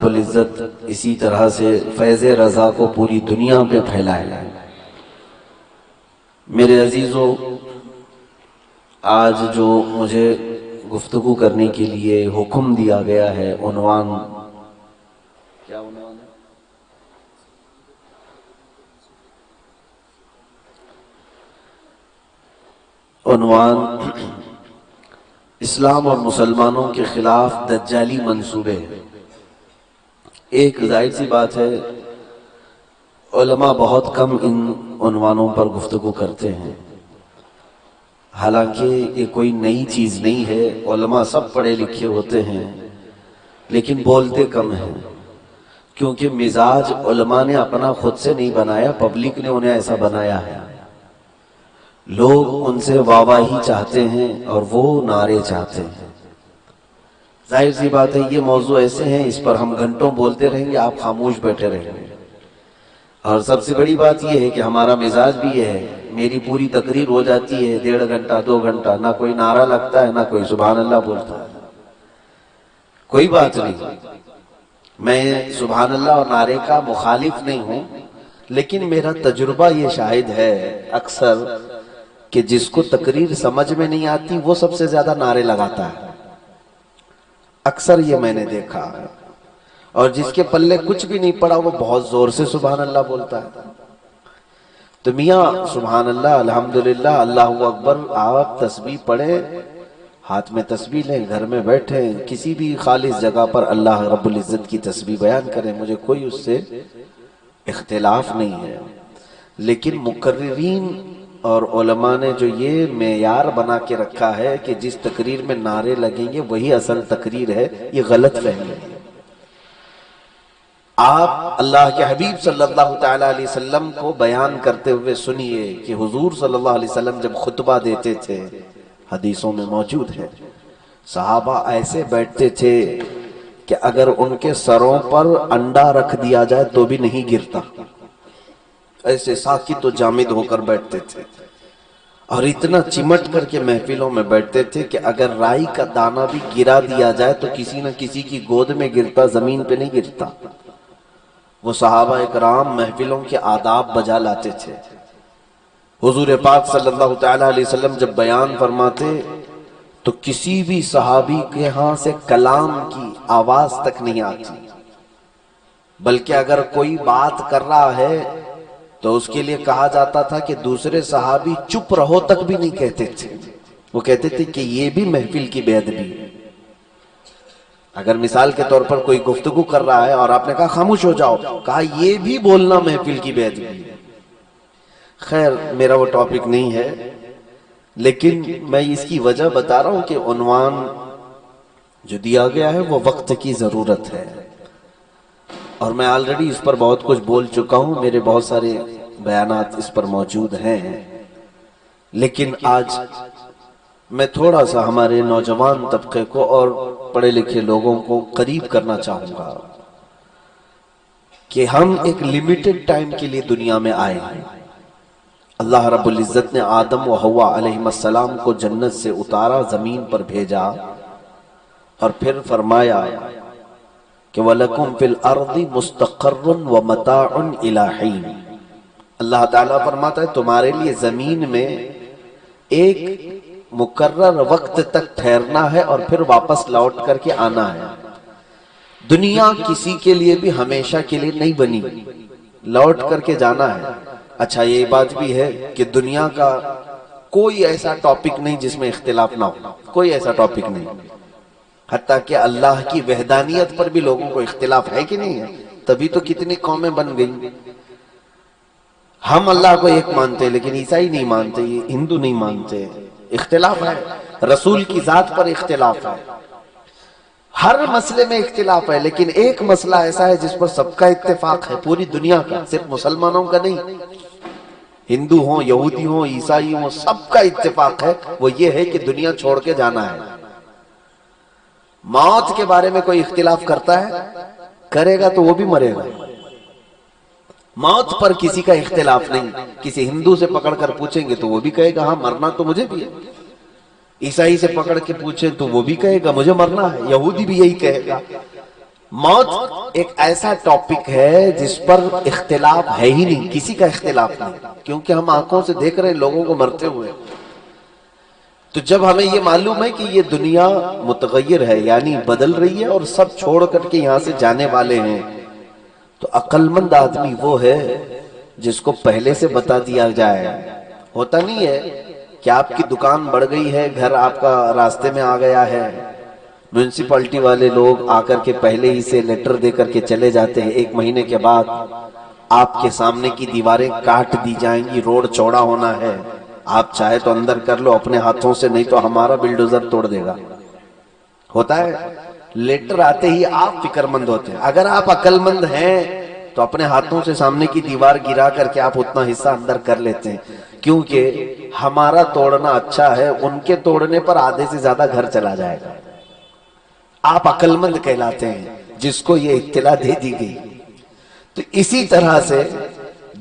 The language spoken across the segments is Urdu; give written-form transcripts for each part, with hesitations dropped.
رب العزت اسی طرح سے فیض رضا کو پوری دنیا پہ پھیلائے۔ میرے عزیزو، آج جو مجھے گفتگو کرنے کے لیے حکم دیا گیا ہے، عنوان کیا عنوان ہے؟ عنوان اسلام اور مسلمانوں کے خلاف دجالی منصوبے۔ ایک ظاہر سی بات ہے، علماء بہت کم ان عنوانوں پر گفتگو کرتے ہیں، حالانکہ یہ کوئی نئی چیز نہیں ہے، علماء سب پڑھے لکھے ہوتے ہیں لیکن بولتے کم ہیں، کیونکہ مزاج علماء نے اپنا خود سے نہیں بنایا، پبلک نے انہیں ایسا بنایا ہے۔ لوگ ان سے واہواہی چاہتے ہیں اور وہ نعرے چاہتے ہیں۔ ظاہر سی بات ہے، یہ موضوع ایسے ہیں اس پر ہم گھنٹوں بولتے رہیں گے، آپ خاموش بیٹھے رہیں گے۔ اور سب سے بڑی بات یہ ہے کہ ہمارا مزاج بھی یہ ہے، میری پوری تقریر ہو جاتی ہے 1.5 گھنٹہ 2 گھنٹہ، نہ کوئی نعرہ لگتا ہے نہ کوئی سبحان اللہ بولتا ہے۔ کوئی بات نہیں، میں سبحان اللہ اور نعرے کا مخالف نہیں ہوں، لیکن میرا تجربہ یہ شاہد ہے اکثر کہ جس کو تقریر سمجھ میں نہیں آتی وہ سب سے زیادہ نعرے لگاتا ہے، اکثر یہ میں نے دیکھا ہے۔ اور جس کے پلے کچھ بھی نہیں پڑا وہ بہت زور سے سبحان اللہ بولتا ہے۔ تو میاں سبحان اللہ، الحمدللہ، اللہ اکبر، آپ تسبیح پڑھیں، ہاتھ میں تسبیح لیں، گھر میں بیٹھیں، کسی بھی خالص جگہ پر اللہ رب العزت کی تسبیح بیان کریں، مجھے کوئی اس سے اختلاف نہیں ہے۔ لیکن مقررین اور علماء نے جو یہ معیار بنا کے رکھا ہے کہ جس تقریر میں نعرے لگیں گے وہی اصل تقریر ہے، یہ غلط فہمی ہے۔ آپ اللہ کے حبیب صلی اللہ تعالیٰ علیہ وسلم کو بیان کرتے ہوئے سنیے کہ حضور صلی اللہ علیہ وسلم جب خطبہ دیتے تھے، حدیثوں میں موجود ہے، صحابہ ایسے بیٹھتے تھے کہ اگر ان کے سروں پر انڈا رکھ دیا جائے تو بھی نہیں گرتا، ایسے ساکت و جامد ہو کر بیٹھتے تھے، اور اتنا چمٹ کر کے محفلوں میں بیٹھتے تھے کہ اگر رائی کا دانہ بھی گرا دیا جائے تو کسی نہ کسی کی گود میں گرتا، زمین پہ نہیں گرتا۔ وہ صحابہ اکرام محفلوں کے آداب بجا لاتے تھے۔ حضور پاک صلی اللہ تعالیٰ علیہ وسلم جب بیان فرماتے تو کسی بھی صحابی کے ہاں سے کلام کی آواز تک نہیں آتی، بلکہ اگر کوئی بات کر رہا ہے تو اس کے لیے کہا جاتا تھا کہ دوسرے صحابی چپ رہو تک بھی نہیں کہتے تھے، وہ کہتے تھے کہ یہ بھی محفل کی بے ادبی ہے۔ اگر مثال کے طور پر کوئی گفتگو کر رہا ہے اور آپ نے کہا خاموش ہو جاؤ، کہا یہ بھی بولنا محفل کی بے ادبی ہے۔ خیر، میرا وہ ٹاپک نہیں ہے، لیکن میں اس کی وجہ بتا رہا ہوں کہ عنوان جو دیا گیا ہے وہ وقت کی ضرورت ہے، اور میں آلریڈی اس پر بہت کچھ بول چکا ہوں، میرے بہت سارے بیانات اس پر موجود ہیں، لیکن آج میں تھوڑا سا ہمارے نوجوان طبقے کو اور پڑھے لکھے لوگوں کو قریب کرنا چاہوں گا کہ ہم ایک لیمیٹڈ ٹائم کے لیے دنیا میں آئے ہیں۔ اللہ رب العزت نے آدم و حوا علیہ السلام کو جنت سے اتارا، زمین پر بھیجا، اور پھر فرمایا کہ وَلَكُمْ فِي الْأَرْضِ مُسْتَقَرٌ وَمَتَاعٌ إِلَىٰ حِينٍ۔ اللہ تعالیٰ فرماتا ہے تمہارے لیے زمین میں ایک مقرر وقت تک ٹھہرنا ہے اور پھر واپس لوٹ کر کے آنا ہے۔ دنیا کسی کے لیے بھی ہمیشہ کے لیے نہیں بنی، لوٹ کر کے جانا ہے۔ اچھا، یہ بات بھی ہے کہ دنیا کا کوئی ایسا ٹاپک نہیں جس میں اختلاف نہ ہو، کوئی ایسا ٹاپک نہیں، حتیٰ کہ اللہ کی وحدانیت پر بھی لوگوں کو اختلاف ہے کہ نہیں ہے، تبھی تو کتنی قومیں بن گئی۔ ہم اللہ کو ایک مانتے لیکن عیسائی نہیں مانتے، ہندو نہیں مانتے، اختلاف ہے۔ رسول کی ذات پر اختلاف ہے، ہر مسئلے میں اختلاف ہے، لیکن ایک مسئلہ ایسا ہے جس پر سب کا اتفاق ہے، پوری دنیا کا، صرف مسلمانوں کا نہیں، ہندو ہوں، یہودی ہوں، عیسائی ہوں، سب کا اتفاق ہے، وہ یہ ہے کہ دنیا چھوڑ کے جانا ہے۔ موت کے بارے میں کوئی اختلاف کرتا ہے؟ کرے گا تو وہ بھی مرے گا۔ موت پر کسی کا اختلاف نہیں، کسی ہندو سے پکڑ کر پوچھیں گے تو وہ بھی کہے گا ہاں مرنا تو مجھے بھی ہے، عیسائی سے پکڑ کے پوچھیں تو وہ بھی کہے گا مجھے مرنا ہے، یہودی بھی یہی کہے گا۔ موت ایک ایسا ٹاپک ہے جس پر اختلاف ہے ہی نہیں، کسی کا اختلاف نہیں، کیونکہ ہم آنکھوں سے دیکھ رہے ہیں لوگوں کو مرتے ہوئے۔ تو جب ہمیں یہ معلوم ہے کہ یہ دنیا متغیر ہے، یعنی بدل رہی ہے اور سب چھوڑ کر کے یہاں سے جانے والے ہیں، تو عقل مند آدمی وہ ہے جس کو پہلے سے بتا دیا جائے۔ ہوتا نہیں ہے کہ آپ کی دکان بڑھ گئی ہے، گھر آپ کا راستے میں آ گیا ہے، میونسپلٹی والے لوگ آ کر کے پہلے ہی سے لیٹر دے کر کے چلے جاتے ہیں، 1 مہینے کے بعد آپ کے سامنے کی دیواریں کاٹ دی جائیں گی، روڈ چوڑا ہونا ہے، آپ چاہے تو اندر کر لو اپنے ہاتھوں سے، نہیں تو ہمارا بلڈوزر توڑ دے گا۔ ہوتا ہے، لیٹر آتے ہی آپ فکر مند ہوتے ہیں۔ اگر آپ عقل مند ہیں تو اپنے ہاتھوں سے سامنے کی دیوار گرا کر کے آپ اتنا حصہ اندر کر لیتے ہیں، کیونکہ ہمارا توڑنا اچھا ہے، ان کے توڑنے پر آدھے سے زیادہ گھر چلا جائے گا۔ آپ عقل مند کہلاتے ہیں جس کو یہ اطلاع دے دی گئی۔ تو اسی طرح سے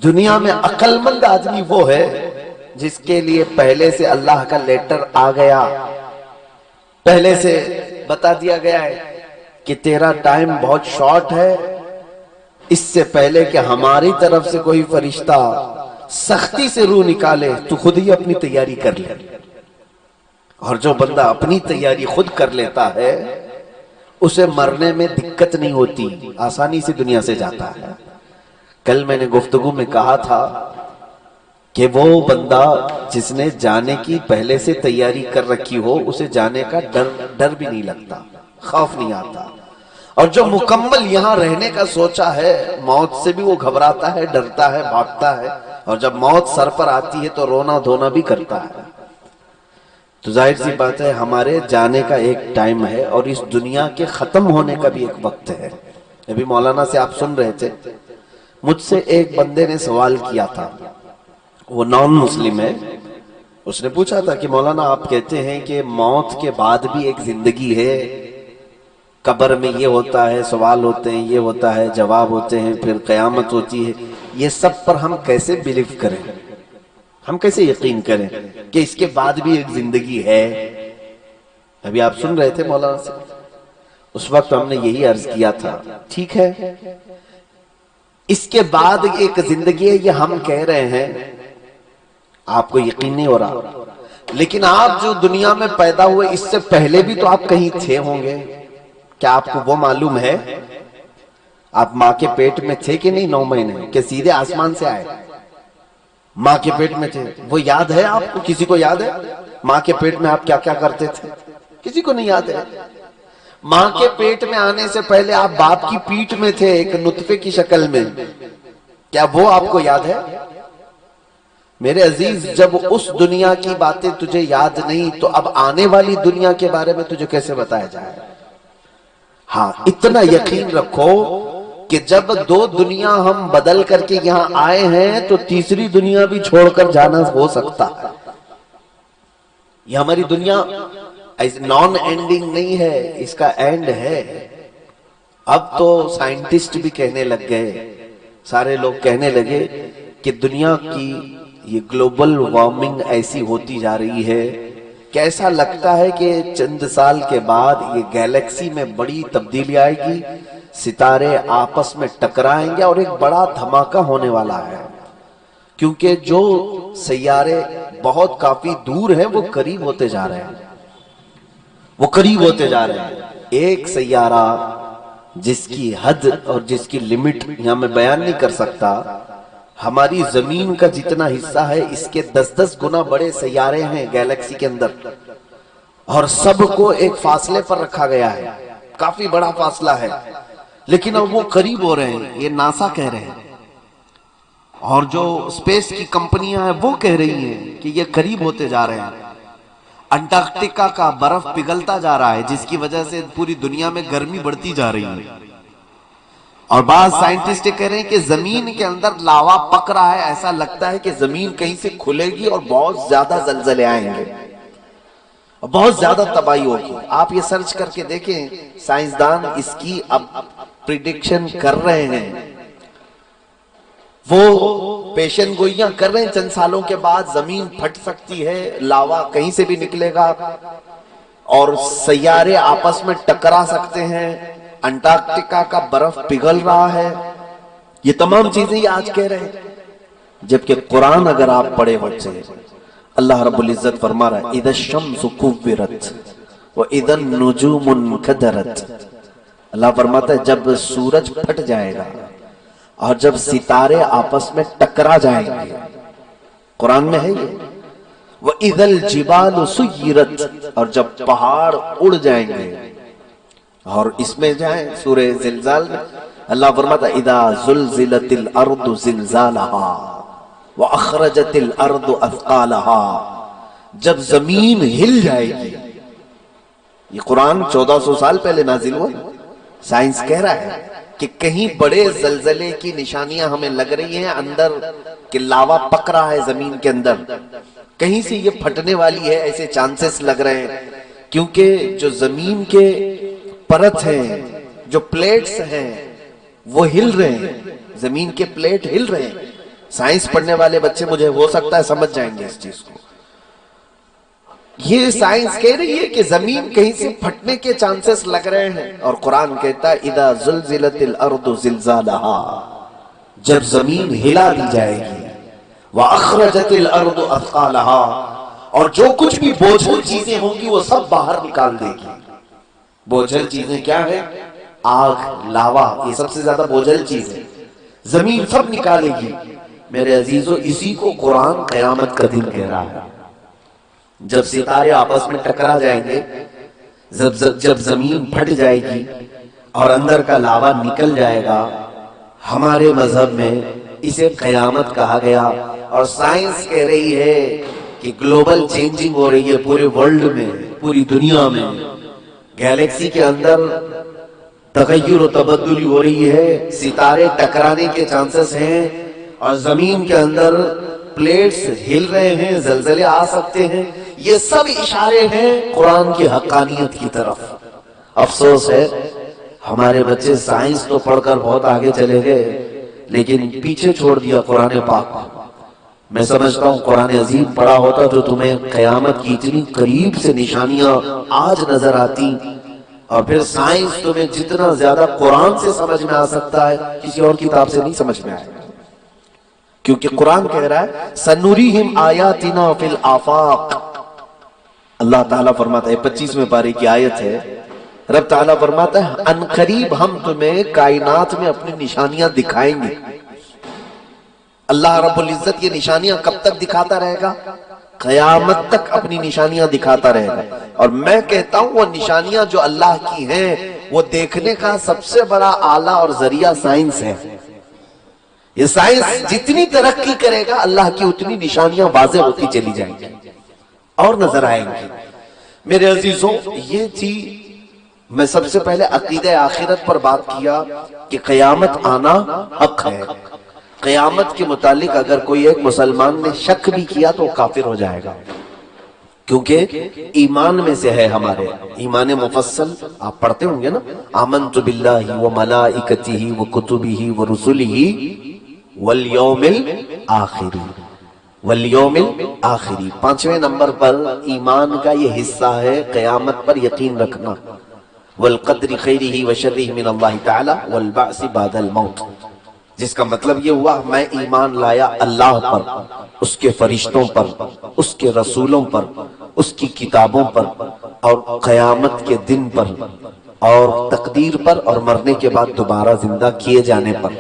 دنیا میں عقل مند آدمی وہ ہے جس کے لیے پہلے سے اللہ کا لیٹر آ گیا، پہلے سے بتا دیا گیا ہے کہ تیرا ٹائم بہت شارٹ ہے، اس سے پہلے کہ ہماری طرف سے کوئی فرشتہ سختی سے روح نکالے تو خود ہی اپنی تیاری کر لے۔ اور جو بندہ اپنی تیاری خود کر لیتا ہے اسے مرنے میں دقت نہیں ہوتی، آسانی سے دنیا سے جاتا ہے۔ کل میں نے گفتگو میں کہا تھا کہ وہ بندہ جس نے جانے کی پہلے سے تیاری کر رکھی ہو، اسے جانے کا ڈر بھی نہیں لگتا، خوف نہیں آتا، اور جو مکمل یہاں رہنے کا سوچا ہے موت سے بھی وہ گھبراتا ہے، ڈرتا ہے، بھاگتا ہے، اور جب موت سر پر آتی ہے تو رونا دھونا بھی کرتا ہے۔ تو ظاہر سی بات ہے ہمارے جانے کا ایک ٹائم ہے اور اس دنیا کے ختم ہونے کا بھی ایک وقت ہے۔ ابھی مولانا سے آپ سن رہے تھے، مجھ سے ایک بندے نے سوال کیا تھا، وہ نان مسلم ہے، اس نے پوچھا تھا کہ مولانا آپ کہتے ہیں کہ موت کے بعد بھی ایک زندگی ہے، قبر میں یہ ہوتا ہے، سوال ہوتے ہیں، یہ ہوتا ہے، جواب ہوتے ہیں، پھر قیامت ہوتی ہے، یہ سب پر ہم کیسے بلیو کریں، ہم کیسے یقین کریں کہ اس کے بعد بھی ایک زندگی ہے؟ ابھی آپ سن رہے تھے مولانا سے، اس وقت ہم نے یہی عرض کیا تھا، ٹھیک ہے اس کے بعد ایک زندگی ہے، یہ ہم کہہ رہے ہیں، آپ کو یقین نہیں ہو رہا، لیکن آپ جو دنیا میں پیدا ہوئے اس سے پہلے بھی تو آپ کہیں تھے ہوں گے، کیا آپ کو وہ معلوم ہے؟ آپ ماں کے پیٹ میں تھے کہ نہیں 9 مہینے، کہ سیدھے آسمان سے آئے؟ ماں کے پیٹ میں تھے، وہ یاد ہے آپ کو؟ کسی کو یاد ہے ماں کے پیٹ میں آپ کیا کیا کرتے تھے؟ کسی کو نہیں یاد ہے۔ ماں کے پیٹ میں آنے سے پہلے آپ باپ کی پیٹھ میں تھے ایک نطفے کی شکل میں، کیا وہ آپ کو یاد ہے؟ میرے عزیز، جب اس دنیا کی باتیں تجھے یاد نہیں تو اب آنے والی دنیا کے بارے میں تجھے کیسے بتایا جائے؟ ہاں اتنا یقین رکھو کہ جب 2 دنیا ہم بدل کر کے یہاں آئے ہیں تو تیسری دنیا بھی چھوڑ کر جانا ہو سکتا ہے۔ یہ ہماری دنیا نان اینڈنگ نہیں ہے، اس کا اینڈ ہے۔ اب تو سائنٹسٹ بھی کہنے لگ گئے، سارے لوگ کہنے لگے کہ دنیا کی یہ گلوبل وارمنگ ایسی ہوتی جا رہی ہے کہ ایسا لگتا ہے کہ چند سال کے بعد یہ گیلیکسی میں بڑی تبدیلی آئے گی، ستارے آپس میں ٹکرائیں گے اور ایک بڑا دھماکہ ہونے والا ہے، کیونکہ جو سیارے بہت کافی دور ہیں وہ قریب ہوتے جا رہے ہیں، وہ قریب ہوتے جا رہے ہیں۔ ایک سیارہ جس کی حد اور جس کی لمٹ یہاں میں بیان نہیں کر سکتا، ہماری زمین کا جتنا حصہ ہے اس کے 10 گنا بڑے سیارے ہیں گیلیکسی کے اندر، اور سب کو ایک فاصلے پر رکھا گیا ہے، کافی بڑا فاصلہ ہے، لیکن اب وہ قریب ہو رہے ہیں، یہ ناسا کہہ رہے ہیں، اور جو اسپیس کی کمپنیاں ہیں وہ کہہ رہی ہیں کہ یہ قریب ہوتے جا رہے ہیں۔ انٹارکٹیکا کا برف پگھلتا جا رہا ہے جس کی وجہ سے پوری دنیا میں گرمی بڑھتی جا رہی ہے، اور بعض سائنٹسٹ کہہ رہے ہیں کہ زمین کے اندر لاوا پک رہا ہے، ایسا لگتا ہے کہ زمین کہیں سے کھلے گی اور بہت زیادہ زلزلے آئیں گے، بہت زیادہ تباہی ہوگی۔ آپ یہ سرچ کر کے دیکھیں، سائنسدان اس کی اب پریڈکشن کر رہے ہیں، وہ پیشن گوئیاں کر رہے ہیں، چند سالوں کے بعد زمین پھٹ سکتی ہے، لاوا کہیں سے بھی نکلے گا، اور سیارے آپس میں ٹکرا سکتے ہیں، انٹارکٹیکا کا برف پگھل رہا ہے، یہ تمام چیزیں یہ آج کہہ رہے ہیں، جبکہ قرآن اگر آپ پڑھے ہوتے، اللہ رب العزت فرما رہا ہے اذا الشمس کورت واذا النجوم انکدرت، اللہ فرماتا ہے جب سورج پھٹ جائے گا اور جب ستارے آپس میں ٹکرا جائیں گے، قرآن میں ہے یہ، وَإِذَا الْجِبَالُ سُيِّرَتْ، اور جب پہاڑ اڑ جائیں گے، اور اس میں جائیں سورہ زلزال میں اللہ فرماتا ہے اِذَا زُلْزِلَتِ الْأَرْضُ زِلْزَالَهَا وَأَخْرَجَتِ الْأَرْضُ أَثْقَالَهَا، جب زمین ہل جائے گی، یہ قرآن 1400 سال پہلے نازل ہوا، سائنس کہہ رہا ہے کہ کہیں بڑے زلزلے کی نشانیاں ہمیں لگ رہی ہیں اندر کہ لاوا پک رہا ہے زمین کے اندر، کہیں سے یہ پھٹنے والی ہے، ایسے چانسز لگ رہے ہیں، کیونکہ جو زمین کے پرت ہیں، جو پلیٹس ہیں وہ ہل رہے ہیں، زمین کے پلیٹ ہل رہے ہیں۔ سائنس پڑھنے والے بچے مجھے ہو سکتا ہے سمجھ جائیں گے اس چیز کو، یہ سائنس کہہ رہی ہے کہ زمین کہیں سے پھٹنے کے چانسز لگ رہے ہیں، اور قرآن کہتا ہے اذا زلزلت الارض زلزالها، جب زمین ہلا دی جائے گی، واخرجت الارض اثقالها، اور جو کچھ بھی بوجھل چیزیں ہوں گی وہ سب باہر نکال دے گی۔ بوجھل چیزیں کیا ہے؟ آگ، لاوا، یہ سب سے زیادہ بوجھل چیز ہے، زمین سب نکالے گی۔ میرے عزیزو، اسی کو قرآن قیامت کا دن کہہ رہا ہے، جب ستارے آپس میں ٹکرا جائیں گے، جب زمین پھٹ جائے گی اور اندر کا لاوا نکل جائے گا، ہمارے مذہب میں اسے قیامت کہا گیا، اور سائنس کہہ رہی ہے کہ گلوبل چینجنگ ہو رہی ہے پورے ورلڈ میں، پوری دنیا میں، گیلیکسی کے اندر تغیر و تبدلی ہو رہی ہے، ستارے ٹکرانے کے چانسز ہیں، اور زمین کے اندر پلیٹس ہل رہے ہیں، زلزلے آ سکتے ہیں، یہ سب اشارے ہیں قرآن کی حقانیت کی طرف۔ افسوس ہے ہمارے بچے سائنس تو پڑھ کر بہت آگے چلے گئے، لیکن پیچھے چھوڑ دیا قرآن پاک۔ میں سمجھتا ہوں قرآن عظیم پڑھا ہوتا تو تمہیں قیامت کی اتنی قریب سے نشانیاں آج نظر آتی، اور پھر سائنس تمہیں جتنا زیادہ قرآن سے سمجھ میں آ سکتا ہے کسی اور کتاب سے نہیں سمجھ میں آئے گا، کیونکہ قرآن کہہ رہا ہے سَنُرِيهِمْ آيَاتِنَا فِي الْآفَاقِ، اللہ تعالیٰ فرماتا ہے 25ویں پارے کی آیت ہے، رب تعالیٰ فرماتا ہے ان قریب ہم تمہیں کائنات میں اپنی نشانیاں دکھائیں گے۔ اللہ رب العزت یہ نشانیاں کب تک دکھاتا رہے گا؟ قیامت تک اپنی نشانیاں دکھاتا رہے گا، اور میں کہتا ہوں وہ نشانیاں جو اللہ کی ہیں وہ دیکھنے کا سب سے بڑا آلہ اور ذریعہ سائنس ہے۔ یہ سائنس جتنی ترقی کرے گا اللہ کی اتنی نشانیاں واضح ہوتی چلی جائیں گی اور نظر آئیں گی۔ میرے عزیزوں، یہ تھی، میں سب سے پہلے عقیدہ آخرت پر بات کیا کہ قیامت آنا حق ہے۔ قیامت کے متعلق اگر کوئی ایک مسلمان نے شک بھی کیا تو کافر ہو جائے گا، کیونکہ ایمان میں سے ہے ہمارے، ایمان مفصل آپ پڑھتے ہوں گے نا، آمنت باللہ وملائکتہ وکتبہ ورسلہ والیوم الآخری، والیوم الآخری، 5ویں نمبر پر ایمان کا یہ حصہ ہے قیامت پر یقین رکھنا، والقدر خیرہ وشرہ من اللہ تعالی والبعث بعد الموت، جس کا مطلب یہ ہوا میں ایمان لایا اللہ پر، اس کے فرشتوں پر، اس کے رسولوں پر، اس کی کتابوں پر، اور قیامت کے دن پر، اور تقدیر پر، اور مرنے کے بعد دوبارہ زندہ کیے جانے پر،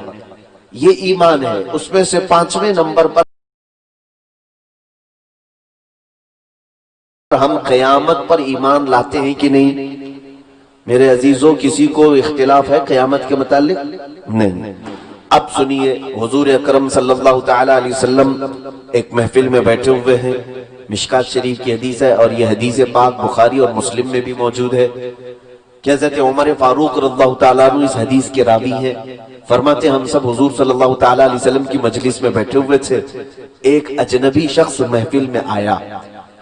یہ ایمان ہے۔ اس میں سے 5ویں نمبر پر ہم قیامت پر ایمان لاتے ہیں کہ نہیں؟ میرے عزیزوں، کسی کو اختلاف ہے قیامت کے متعلق؟ نہیں۔ اب سنیے، حضور اکرم صلی اللہ تعالی علیہ وسلم ایک محفل میں بیٹھے ہوئے ہیں، مشکات شریف کی حدیث ہے، اور یہ حدیث پاک بخاری اور مسلم میں بھی موجود ہے کہ حضرت عمر فاروق رضی اللہ تعالیٰ عنہ اس حدیث کے راوی ہیں، فرماتے ہم سب حضور صلی اللہ تعالی علیہ وسلم کی مجلس میں بیٹھے ہوئے تھے، ایک اجنبی شخص محفل میں آیا،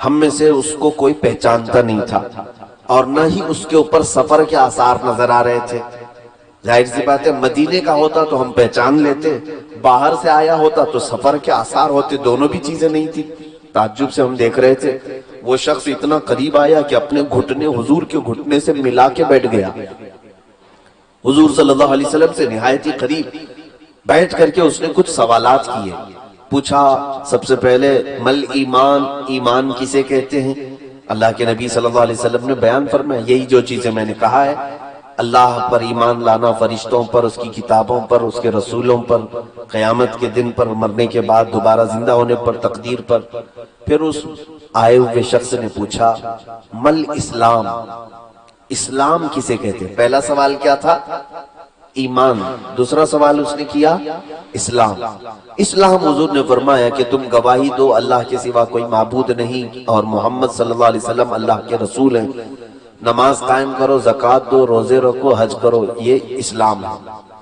ہم میں سے اس کو کوئی پہچانتا نہیں تھا، اور نہ ہی اس کے اوپر سفر کے آثار نظر آ رہے تھے۔ ظاہر سی بات ہے مدینے کا ہوتا تو ہم پہچان لیتے، باہر سے آیا ہوتا تو سفر کے آثار ہوتے، دونوں بھی چیزیں نہیں تھی۔ تعجب سے ہم دیکھ رہے تھے، وہ شخص اتنا قریب آیا کہ اپنے گھٹنے حضور کے گھٹنے سے ملا کے بیٹھ گیا۔ حضور صلی اللہ علیہ وسلم سے نہایت ہی قریب بیٹھ کر کے اس نے کچھ سوالات کیے. پوچھا سب سے پہلے مل ایمان، ایمان کسے کہتے ہیں؟ اللہ کے نبی صلی اللہ علیہ وسلم نے بیان فرمایا یہی جو چیزیں میں نے کہا ہے، اللہ پر ایمان لانا، فرشتوں پر، اس کی کتابوں پر، اس کے رسولوں پر، قیامت کے دن پر، مرنے کے بعد دوبارہ زندہ ہونے پر، تقدیر پر. پھر اس آئے ہوئے شخص نے پوچھا مل اسلام، اسلام کسے کہتے ہیں؟ پہلا سوال کیا تھا؟ ایمان. دوسرا سوال اس نے کیا اسلام. اسلام حضور نے فرمایا کہ تم گواہی دو اللہ کے سوا کوئی معبود نہیں اور محمد صلی اللہ علیہ وسلم اللہ کے رسول ہیں، نماز قائم کرو، زکوٰۃ دو، روزے رکھو، حج کرو. یہ اسلام ہے.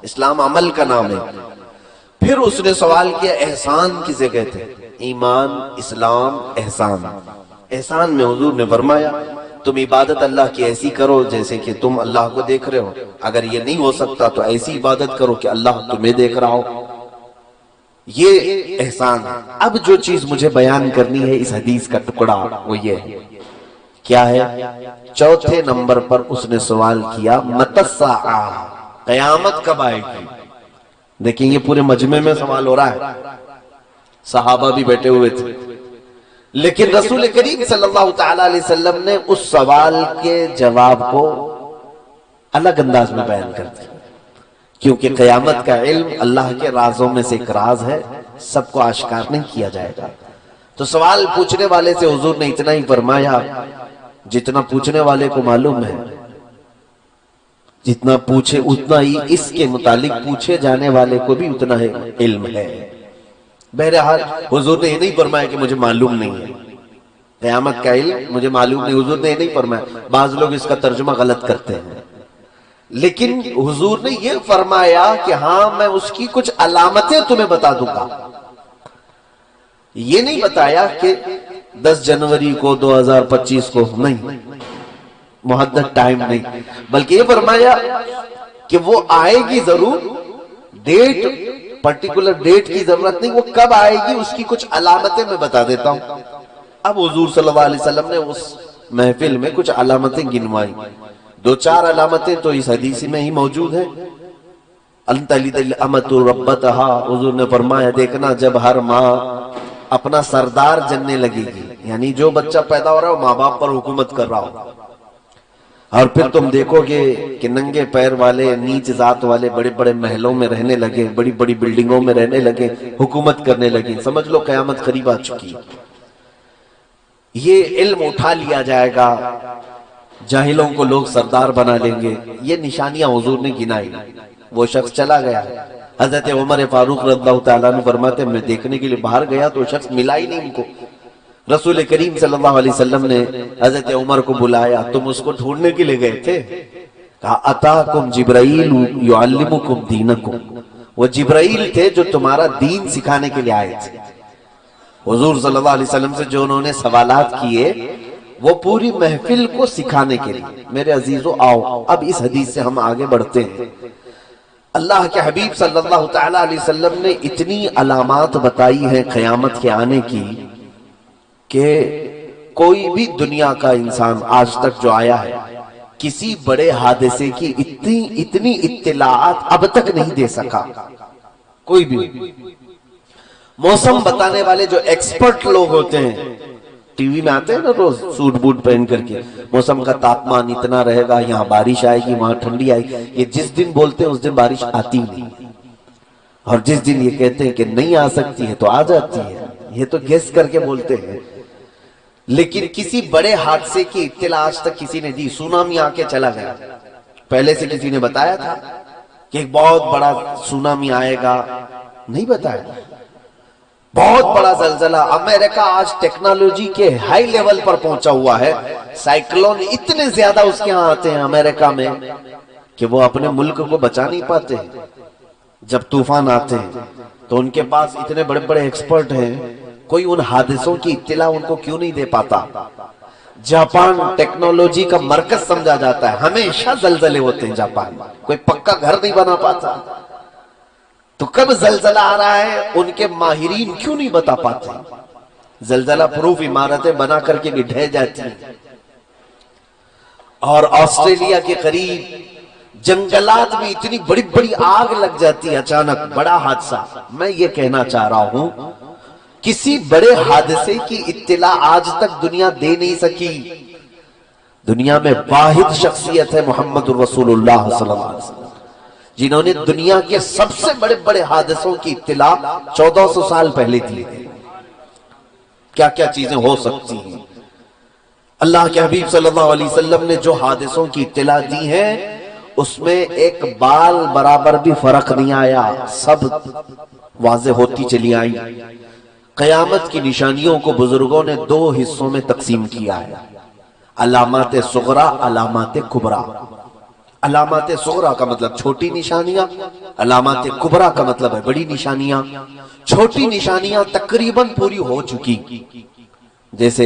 اسلام عمل کا نام ہے. پھر اس نے سوال کیا احسان کسے کہتے ہیں؟ ایمان، اسلام، احسان. احسان میں حضور نے فرمایا تم عبادت اللہ کی ایسی کرو جیسے کہ تم اللہ کو دیکھ رہے ہو. اگر یہ نہیں ہو سکتا تو ایسی عبادت کرو کہ اللہ تمہیں دیکھ رہا ہو. یہ احسان ہے. اب جو چیز مجھے بیان کرنی ہے اس حدیث کا ٹکڑا وہ یہ ہے. کیا ہے؟ چوتھے نمبر پر اس نے سوال کیا متی الساعہ، قیامت کب آئے گی؟ دیکھیں یہ پورے مجمع میں سوال ہو رہا ہے، صحابہ بھی بیٹھے ہوئے تھے، لیکن رسول کریم صلی اللہ تعالی علیہ وسلم نے اس سوال کے جواب کو الگ انداز میں بیان کر دیا، کیونکہ قیامت کا علم اللہ کے رازوں میں سے ایک راز ہے، سب کو آشکار نہیں کیا جائے گا. تو سوال پوچھنے والے سے حضور نے اتنا ہی فرمایا جتنا پوچھنے والے کو معلوم ہے، جتنا پوچھے اتنا ہی اس کے متعلق پوچھے جانے والے کو بھی اتنا ہے علم ہے. بہرحال حضور نے یہ نہیں فرمایا کہ مجھے معلوم نہیں ہے قیامت کا علم، مجھے معلوم نہیں. حضور نے یہ نہیں فرمایا. بعض لوگ اس کا ترجمہ غلط کرتے ہیں، لیکن حضور نے یہ فرمایا کہ ہاں میں اس کی کچھ علامتیں تمہیں بتا دوں گا. یہ نہیں بتایا کہ 10 جنوری کو 2025 کو، نہیں، محدد ٹائم نہیں، بلکہ یہ فرمایا کہ وہ آئے گی ضرور، ڈیٹ، پرٹیکولر ڈیٹ کی ضرورت نہیں، وہ کب آئے گی اس کی کچھ علامتیں میں بتا دیتا ہوں. اب حضور صلی اللہ علیہ وسلم نے اس محفل میں کچھ علامتیں گنوائی. 2-4 علامتیں تو اس حدیث میں ہی موجود ہیں. ان تلد الامۃ ربتہا، حضور نے فرمایا دیکھنا جب ہر ماں اپنا سردار جننے لگے گی، یعنی جو بچہ پیدا ہو رہا ہے وہ ماں باپ پر حکومت کر رہا ہو، اور پھر تم دیکھو گے کہ ننگے پیر والے، نیچ ذات والے بڑے بڑے محلوں میں رہنے لگے، بڑی بڑی بلڈنگوں میں رہنے لگے، حکومت کرنے لگے. سمجھ لو قیامت قریب آ چکی. یہ علم اٹھا لیا جائے گا، جاہلوں کو لوگ سردار بنا لیں گے. یہ نشانیاں حضور نے گنائی. وہ شخص چلا گیا. حضرت عمر فاروق رضی اللہ تعالیٰ عنہ فرماتے میں دیکھنے کے لیے باہر گیا تو شخص ملا ہی نہیں ان کو. رسول کریم صلی اللہ علیہ وسلم نے حضرت عمر کو بلایا، تم اس کو ڈھونڈنے کے لیے گئے تھے؟ کہا اتاکم جبرائیل یعلمکم دینکم، وہ جبرائیل تھے جو تمہارا دین سکھانے کے لیے آئے تھے. حضور صلی اللہ علیہ وسلم سے جو انہوں نے سوالات کیے وہ پوری محفل کو سکھانے کے لیے. میرے عزیزو آؤ اب اس حدیث سے ہم آگے بڑھتے ہیں. اللہ کے حبیب صلی اللہ تعالی علیہ وسلم نے اتنی علامات بتائی ہیں قیامت کے آنے کی کہ کوئی بھی دنیا کا انسان آج تک جو آیا ہے کسی بڑے حادثے کی اتنی اطلاعات اب تک نہیں دے سکا. کوئی بھی موسم بتانے والے جو ایکسپرٹ لوگ ہوتے ہیں، ٹی وی میں آتے ہیں نا روز سوٹ بوٹ پہن کر کے، موسم کا تاپمان اتنا رہے گا، یہاں بارش آئے گی، وہاں ٹھنڈی آئے گی. یہ جس دن بولتے ہیں اس دن بارش آتی نہیں، اور جس دن یہ کہتے ہیں کہ نہیں آ سکتی ہے تو آ جاتی ہے. یہ تو گیس کر کے بولتے ہیں، لیکن کسی بڑے حادثے کی اطلاع آج تک کسی نے دی. سونامی آ کے چلا گیا، پہلے سے کسی نے بتایا تھا کہ ایک بہت بڑا سونامی آئے گا؟ نہیں بتایا. بہت بڑا زلزلہ، امریکہ آج ٹیکنالوجی کے ہائی لیول پر پہنچا ہوا ہے. سائیکلون اتنے زیادہ اس کے ہاں آتے ہیں امریکہ میں کہ وہ اپنے ملک کو بچا نہیں پاتے. جب طوفان آتے ہیں تو ان کے پاس اتنے بڑے بڑے ایکسپرٹ ہیں، کوئی ان حادثوں کی اطلاع ان کو کیوں نہیں دے پاتا؟ جاپان ٹیکنالوجی کا مرکز سمجھا جاتا ہے، ہمیشہ زلزلے ہوتے ہیں جاپان میں، کوئی پکا گھر نہیں بنا پاتا. تو کب زلزلہ آ رہا ہے ان کے ماہرین کیوں نہیں بتا پاتے؟ زلزلہ پروف عمارتیں بنا کر کے بھی ڈھہ جاتی ہیں. اور آسٹریلیا کے قریب جنگلات میں اتنی بڑی بڑی آگ لگ جاتی ہے اچانک، بڑا حادثہ۔ میں یہ کہنا چاہ رہا ہوں کسی بڑے حادثے کی اطلاع آج تک دنیا دے نہیں سکی۔ دنیا میں واحد شخصیت ہے محمد الرسول اللہ صلی اللہ علیہ وسلم، جنہوں نے دنیا کے سب سے بڑے بڑے حادثوں کی اطلاع 1400 سال پہلے دی ہے۔ کیا کیا چیزیں ہو سکتی ہیں۔ اللہ کے حبیب صلی اللہ علیہ وسلم نے جو حادثوں کی اطلاع دی ہے اس میں ایک بال برابر بھی فرق نہیں آیا، سب واضح ہوتی چلی آئی۔ قیامت کی نشانیوں کو بزرگوں نے دو حصوں میں تقسیم کیا ہے، علامات صغرا، علامات کبرا۔ علامات صغرا کا مطلب چھوٹی نشانیاں، علامات کبرا کا مطلب ہے بڑی نشانیاں۔ چھوٹی نشانیاں تقریباً پوری ہو چکی، جیسے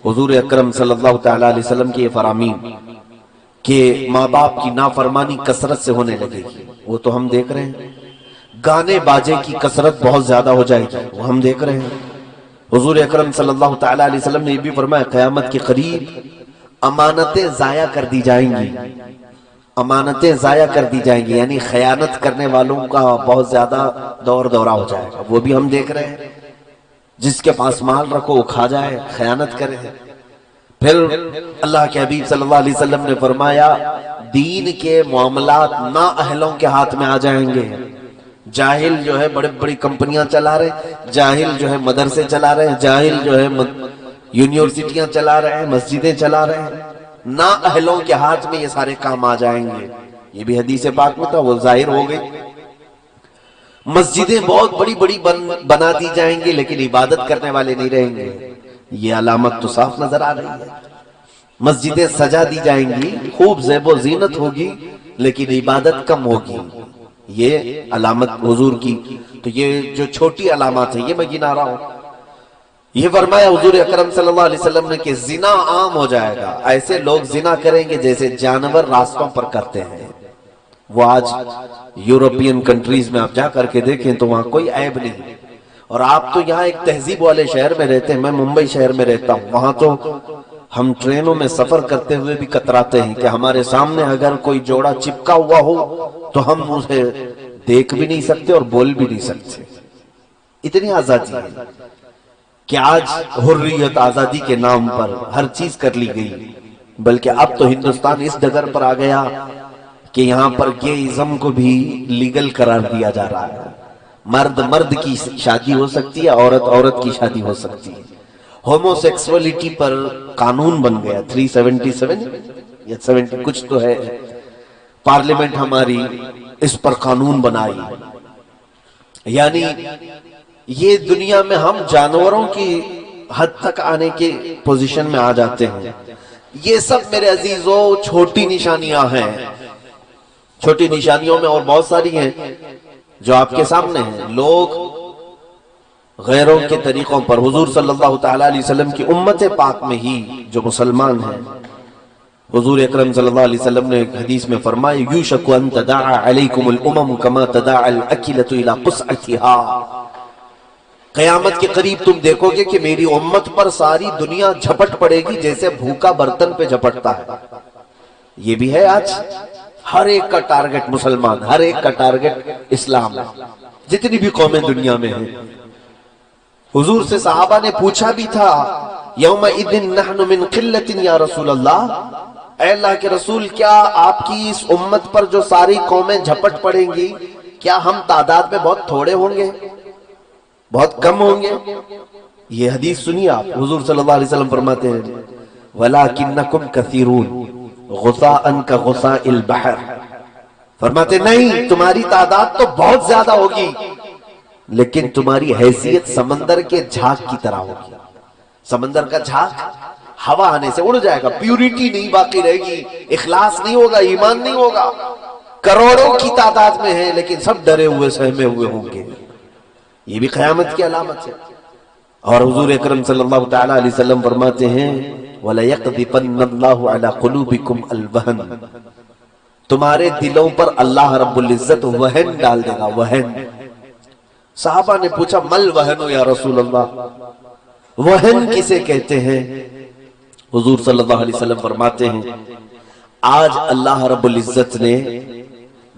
حضور اکرم صلی اللہ تعالی علیہ وسلم کی یہ فرامین کہ ماں باپ کی نافرمانی کثرت سے ہونے لگے گی، وہ تو ہم دیکھ رہے ہیں۔ گانے باجے کی کثرت بہت زیادہ ہو جائے گی، وہ ہم دیکھ رہے ہیں۔ حضور اکرم صلی اللہ تعالی علیہ وسلم نے یہ بھی فرمایا قیامت کے قریب امانتیں ضائع کر دی جائیں گی، امانتیں ضائع کر دی جائیں گی، یعنی خیانت کرنے والوں کا بہت زیادہ دور دورہ ہو جائے گا، وہ بھی ہم دیکھ رہے ہیں۔ جس کے پاس مال رکھو وہ کھا جائے، خیانت کرے۔ پھر اللہ کے حبیب صلی اللہ علیہ وسلم نے فرمایا دین کے معاملات نااہلوں کے ہاتھ میں آ جائیں گے۔ جاہل جو ہے بڑے بڑی کمپنیاں چلا رہے ہیں، جاہل جو ہے مدرسے چلا رہے ہیں، جاہل جو ہے یونیورسٹیاں چلا رہے ہیں، مسجدیں چلا رہے ہیں، نااہلوں کے ہاتھ میں یہ سارے کام آ جائیں گے۔ یہ بھی حدیث پاک میں تھا، وہ ظاہر ہو گئی۔ مسجدیں بہت بڑی بڑی بنا دی جائیں گی لیکن عبادت کرنے والے نہیں رہیں گے، یہ علامت تو صاف نظر آ رہی ہے۔ مسجدیں سجا دی جائیں گی، خوب زیب و زینت ہوگی لیکن عبادت کم ہوگی، یہ علامت حضور کی۔ تو یہ جو چھوٹی علامات ہیں یہ میں گنا رہا ہوں۔ یہ فرمایا حضور اکرم صلی اللہ علیہ وسلم نے کہ زنا عام ہو جائے گا، ایسے لوگ زنا کریں گے جیسے جانور راستوں پر کرتے ہیں۔ وہ آج یورپین کنٹریز میں آپ جا کر کے دیکھیں تو وہاں کوئی عیب نہیں، اور آپ تو یہاں ایک تہذیب والے شہر میں رہتے ہیں، میں ممبئی شہر میں رہتا ہوں، وہاں تو ہم ٹرینوں میں سفر کرتے ہوئے بھی کتراتے ہیں کہ ہمارے سامنے اگر کوئی جوڑا چپکا ہوا ہو تو ہم اسے دیکھ بھی نہیں سکتے اور بول بھی نہیں سکتے۔ اتنی آزادی ہے کہ آج حریت آزادی کے نام پر ہر چیز کر لی گئی، بلکہ اب تو ہندوستان اس ڈگر پر آ گیا کہ یہاں پر گےازم کو بھی لیگل قرار دیا جا رہا ہے۔ مرد مرد کی شادی ہو سکتی ہے، عورت عورت کی شادی ہو سکتی ہے۔ ہومو سیکسولیٹی پر قانون بن گیا، 377 یا 70 کچھ تو ہے، پارلیمنٹ ہماری اس پر قانون بنائی۔ یعنی یہ دنیا میں ہم جانوروں کی حد تک آنے کے پوزیشن میں آ جاتے ہیں۔ یہ سب میرے عزیزوں چھوٹی نشانیاں ہیں، چھوٹی نشانیوں میں اور بہت ساری ہیں جو آپ کے سامنے ہیں۔ لوگ غیروں کے طریقوں پر، حضور صلی اللہ تعالی علیہ وسلم کی امت پاک میں ہی جو مسلمان ہیں، حضور اکرم صلی اللہ علیہ وسلم نے ایک حدیث میں فرمایا یوشک ان تداعى علیکم الامم کما تداعى الاکلۃ الى قصعتها، قیامت کے قریب تم دیکھو گے کہ میری امت پر ساری دنیا جھپٹ پڑے گی جیسے بھوکا برتن پہ جھپٹتا ہے۔ یہ بھی ہے آج ہر ایک کا ٹارگٹ مسلمان، ہر ایک کا ٹارگٹ اسلام ہے، جتنی بھی قومیں دنیا میں ہیں۔ حضور سے صحابہ نے پوچھا بھی تھا یومئذ نحن من قلۃ یا رسول اللہ، اے اللہ کے رسول کیا آپ کی اس امت پر جو ساری قومیں جھپٹ پڑیں گی کیا ہم تعداد میں بہت تھوڑے ہوں گے، بہت کم ہوں گے؟ یہ حدیث سنیے آپ، حضور صلی اللہ علیہ وسلم فرماتے ہیں وَلَكِنَّكُمْ كَثِيرُونَ غُثَاءً كَغُثَاءِ الْبَحْرِ، فرماتے نہیں تمہاری تعداد تو بہت زیادہ ہوگی لیکن تمہاری حیثیت سمندر کے جھاگ کی طرح ہوگی۔ سمندر کا جھاگ ہوا آنے سے اڑ جائے گا، پیوریٹی نہیں باقی رہے گی، اخلاص نہیں ہوگا، ایمان نہیں ہوگا۔ کروڑوں کی تعداد میں ہیں لیکن سب ڈرے ہوئے سہمے ہوئے ہوں گے، یہ بھی قیامت کی علامت ہے۔ اور حضور اکرم صلی اللہ تعالی علیہ وسلم فرماتے ہیں وَلَيَقْذِفَنَّ اللَّهُ عَلَى قُلُوبِكُمْ الْوَهْنَ، تمہارے دلوں پر اللہ رب العزت وہن ڈال دے گا، وہن۔ صحابہ نے پوچھا مل وہن یا رسول اللہ، وہن کسے کہتے ہیں؟ حضور صلی اللہ علیہ وسلم فرماتے ہیں آج اللہ رب العزت نے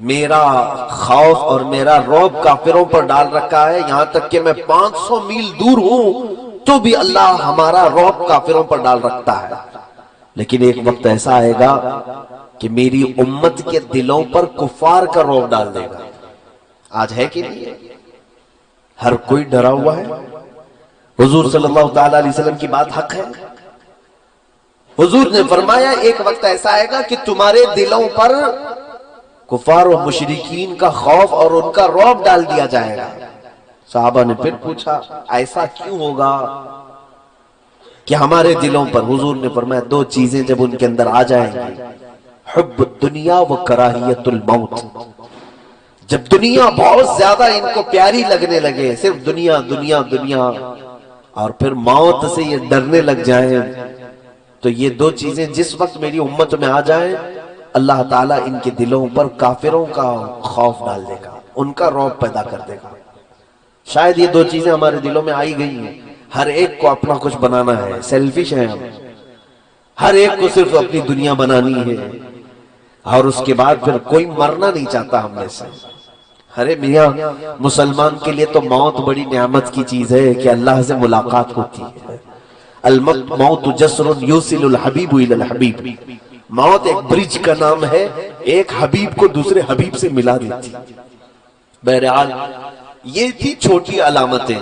میرا خوف اور میرا رعب کافروں پر ڈال رکھا ہے، یہاں تک کہ میں 500 میل دور ہوں تو بھی اللہ ہمارا رعب کافروں پر ڈال رکھتا ہے۔ لیکن ایک وقت ایسا آئے گا کہ میری امت کے دلوں پر کفار کا رعب ڈال دے گا۔ آج ہے کہ نہیں؟ ہر کوئی ڈرا ہوا ہے۔ حضور صلی اللہ تعالی علیہ وسلم کی بات حق ہے۔ حضور نے فرمایا ایک وقت ایسا آئے گا کہ تمہارے دلوں پر کفار و مشرکین کا خوف اور ان کا رعب ڈال دیا جائے گا۔ صحابہ نے پھر پوچھا ایسا کیوں ہوگا کہ ہمارے دلوں پر؟ حضور نے فرمایا دو چیزیں جب ان کے اندر آ جائیں گی، حب الدنیا و کراہیت الموت۔ جب دنیا بہت زیادہ ان کو پیاری لگنے لگے، صرف دنیا دنیا دنیا، اور پھر موت سے یہ ڈرنے لگ جائیں، تو یہ دو چیزیں جس وقت میری امت میں آ جائیں، اللہ تعالیٰ ان کے دلوں پر کافروں کا خوف ڈال دے گا، ان کا رعب پیدا کر دے گا۔ شاید یہ دو چیزیں ہمارے دلوں میں آئی گئی ہیں، ہر ایک کو اپنا کچھ بنانا ہے، سیلفش ہیں ہم، ہر ایک کو صرف اپنی دنیا بنانی ہے، اور اس کے بعد پھر کوئی مرنا نہیں چاہتا ہم میں سے۔ ارے میاں، مسلمان کے لیے تو موت بڑی نعمت کی چیز ہے کہ اللہ سے ملاقات ہوتی ہے۔ الموت جسر یوصل الحبیب الی الحبیب، موت ایک برج کا نام ہے، ایک حبیب کو دوسرے حبیب سے ملا دیتی۔ بہرحال یہ تھی چھوٹی علامتیں۔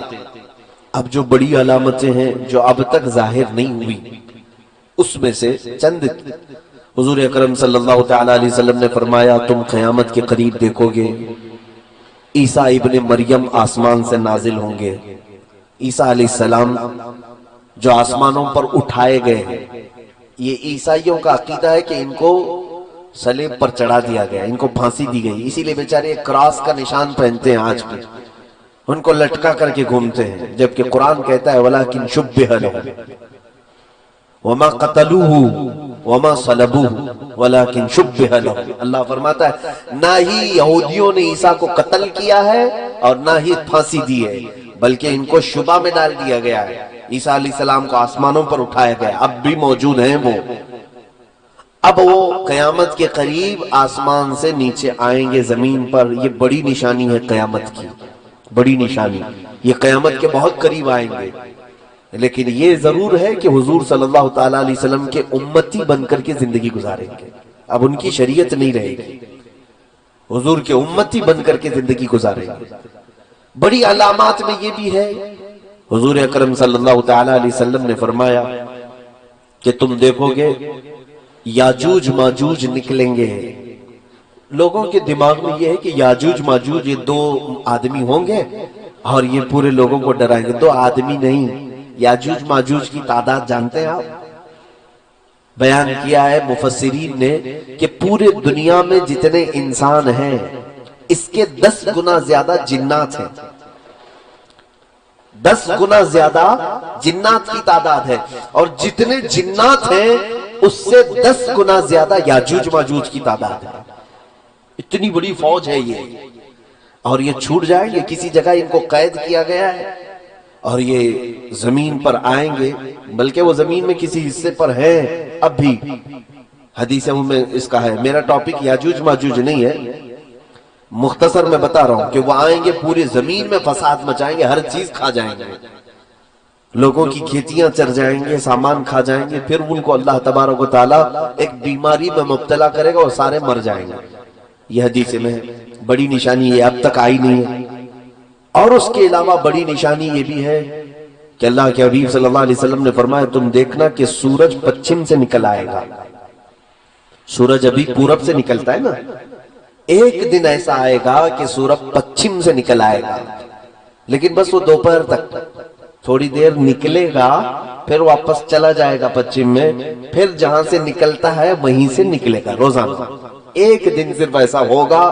اب جو بڑی علامتیں ہیں جو اب تک ظاہر نہیں ہوئی، اس میں سے چند حضور اکرم صلی اللہ تعالی علیہ وسلم نے فرمایا تم قیامت کے قریب دیکھو گے عیسیٰ ابن مریم آسمان سے نازل ہوں گے۔ عیسیٰ علیہ السلام جو آسمانوں پر اٹھائے گئے ہیں، یہ عیسائیوں کا عقیدہ ہے کہ ان کو صلیب پر چڑھا دیا گیا، ان کو پھانسی دی گئی، اسی لیے بیچارے ایک کراس کا نشان پہنتے ہیں آج بھی، ان کو لٹکا کر کے گھومتے ہیں، جبکہ قرآن کہتا ہے وَلَكِنْ شُبِّهَ لَهُمْ وَمَا قَتَلُوهُ وَمَا صَلَبُوهُ وَلَكِنْ شُبِّهَ لَهُمْ۔ اللہ فرماتا ہے نہ ہی یہودیوں نے عیسیٰ کو قتل کیا ہے اور نہ ہی پھانسی دی ہے، بلکہ ان کو شبہ میں ڈال دیا گیا ہے۔ عیسیٰ علیہ السلام کو آسمانوں پر اٹھایا گیا، اب بھی موجود ہیں وہ، اب وہ قیامت کے قریب آسمان سے نیچے آئیں گے زمین پر۔ یہ بڑی نشانی ہے قیامت کی، بڑی نشانی، یہ قیامت کے بہت قریب آئیں گے۔ لیکن یہ ضرور ہے کہ حضور صلی اللہ تعالیٰ علیہ وسلم کے امتی بن کر کے زندگی گزاریں گے، اب ان کی شریعت نہیں رہے گی، حضور کے امتی بن کر کے زندگی گزاریں گے۔ بڑی علامات میں یہ بھی ہے، حضور اکرم صلی اللہ تعالیٰ علیہ وسلم نے فرمایا کہ تم دیکھو گے یاجوج ماجوج نکلیں گے۔ لوگوں کے دماغ میں یہ ہے کہ یاجوج ماجوج یہ دو آدمی ہوں گے اور یہ پورے لوگوں کو ڈرائیں گے۔ دو آدمی نہیں، یاجوج ماجوج کی تعداد جانتے ہیں آپ؟ بیان کیا ہے مفسرین نے کہ پورے دنیا میں جتنے انسان ہیں اس کے 10 گنا زیادہ جنات ہیں، 10 گنا زیادہ جنات کی تعداد ہے، اور جتنے جنات ہیں اس سے 10 گنا زیادہ یاجوج ماجوج کی تعداد ہے۔ اتنی بڑی فوج ہے یہ، اور یہ چھوٹ جائیں گے، کسی جگہ ان کو قید کیا گیا ہے اور یہ زمین پر آئیں گے، بلکہ وہ زمین میں کسی حصے پر ہیں اب بھی۔ حدیثوں میں اس کا ہے، میرا ٹاپک یاجوج ماجوج نہیں ہے، مختصر میں بتا رہا ہوں کہ وہ آئیں گے، پوری زمین میں فساد مچائیں گے، ہر چیز کھا جائیں گے، لوگوں کی کھیتیاں چر جائیں گے، سامان کھا جائیں گے، پھر ان کو اللہ تبارک و تعالیٰ ایک بیماری میں مبتلا کرے گا اور سارے مر جائیں گے۔ یہ حدیث میں بڑی نشانی یہ اب تک آئی نہیں ہے۔ اور اس کے علاوہ بڑی نشانی یہ بھی ہے کہ اللہ کے حبیب صلی اللہ علیہ وسلم نے فرمایا تم دیکھنا کہ سورج پچھم سے نکل آئے گا۔ سورج ابھی پورب سے نکلتا ہے نا، ایک دن ایسا آئے گا کہ سورج پچھم سے نکل آئے گا، لیکن بس وہ دوپہر تک تھوڑی دیر نکلے گا، پھر واپس چلا جائے گا پچھم میں، پھر جہاں سے نکلتا ہے وہیں سے نکلے گا روزانہ۔ ایک دن صرف ایسا ہوگا،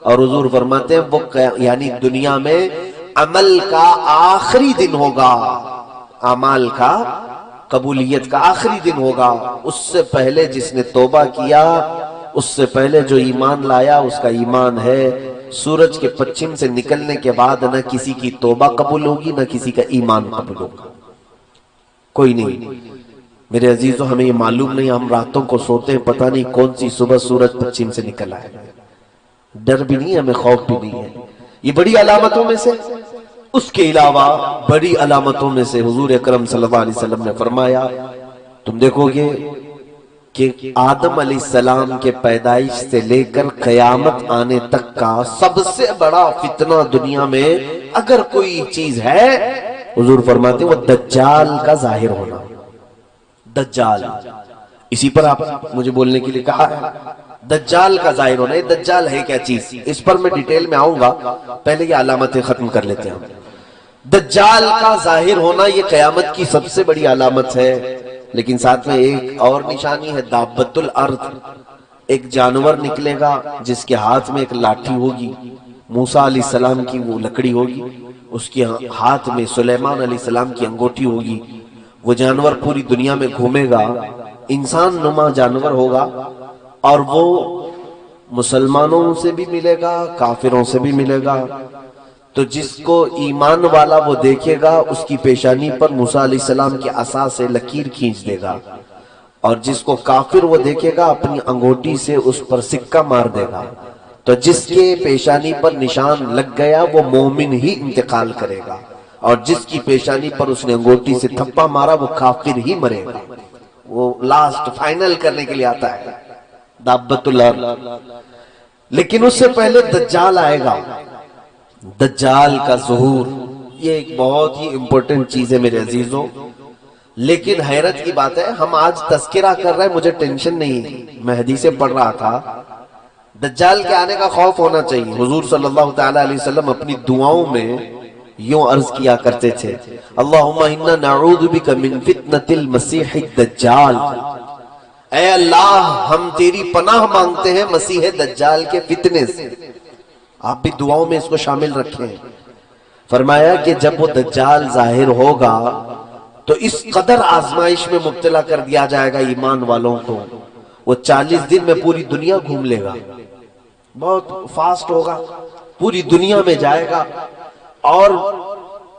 اور حضور فرماتے ہیں وہ یعنی دنیا میں عمل کا آخری دن ہوگا، اعمال کا قبولیت کا آخری دن ہوگا۔ اس سے پہلے جس نے توبہ کیا، اس سے پہلے جو ایمان لایا، اس کا ایمان ہے۔ سورج کے پچھم سے نکلنے کے بعد نہ کسی کی توبہ قبول ہوگی، نہ کسی کا ایمان قبول ہوگا، کوئی نہیں۔ میرے عزیزوں ہمیں یہ معلوم نہیں، ہم راتوں کو سوتے ہیں پتہ نہیں کون سی صبح سورج پچھم سے نکل آئے، ڈر بھی نہیں ہے ہمیں، خوف بھی نہیں ہے۔ یہ بڑی علامتوں میں سے، اس کے علاوہ بڑی علامتوں میں سے حضور اکرم صلی اللہ علیہ وسلم نے فرمایا، تم دیکھو گے کہ آدم علیہ السلام کے پیدائش سے لے کر قیامت آنے تک کا سب سے بڑا فتنہ دنیا میں اگر کوئی چیز ہے، حضور فرماتے ہیں وہ دجال کا ظاہر ہونا۔ دجال، اسی پر آپ مجھے بولنے کے لیے کہا ہے، دجال کا ظاہر ہونا۔ یہ دجال ہے کیا چیز، اس پر میں ڈیٹیل میں آؤں گا، پہلے یہ علامتیں ختم کر لیتے ہیں۔ دجال کا ظاہر ہونا یہ قیامت کی سب سے بڑی علامت ہے، لیکن ساتھ میں ایک اور نشانی ہے، دابت الارض، ایک جانور نکلے گا جس کے ہاتھ میں ایک لاٹھی ہوگی، موسیٰ علیہ السلام کی وہ لکڑی ہوگی، اس کے ہاتھ میں سلیمان علیہ السلام کی انگوٹھی ہوگی۔ وہ جانور پوری دنیا میں گھومے گا، انسان نما جانور ہوگا، اور وہ مسلمانوں سے بھی ملے گا، کافروں سے بھی ملے گا۔ تو جس کو ایمان والا وہ دیکھے گا، اس کی پیشانی پر موسیٰ علیہ السلام کی عصا سے لکیر کھینچ دے گا، اور جس کو کافر وہ دیکھے گا اپنی انگوٹھی سے اس پر سکہ مار دے گا۔ تو جس کے پیشانی پر نشان لگ گیا وہ مومن ہی انتقال کرے گا، اور جس کی پیشانی پر اس نے انگوٹھی سے تھپا مارا وہ کافر ہی مرے گا۔ وہ لاسٹ فائنل کرنے کے لیے آتا ہے دابت الارض۔ لیکن اس سے پہلے دجال آئے گا، دجال کا ظہور، یہ ایک بہت ہی امپورٹنٹ چیز ہے میرے عزیزوں۔ لیکن حیرت کی بات ہے، ہم آج تذکرہ کر رہے ہیں، مجھے ٹینشن نہیں، میں حدیثیں پڑھ رہا تھا، دجال کے آنے کا خوف ہونا چاہیے۔ حضور صلی اللہ تعالیٰ علیہ وسلم اپنی دعاؤں میں یوں عرض کیا کرتے تھے، اللہم انا نعوذ بک من فتنة المسیح الدجال، اے اللہ ہم تیری پناہ مانگتے ہیں مسیح دجال کے فتنے سے۔ آپ بھی دعاؤں میں اس کو شامل رکھیں۔ فرمایا کہ جب وہ دجال ظاہر ہوگا تو اس قدر آزمائش میں مبتلا کر دیا جائے گا ایمان والوں کو، وہ 40 دن میں پوری دنیا گھوم لے گا، بہت فاسٹ ہوگا، پوری دنیا میں جائے گا، اور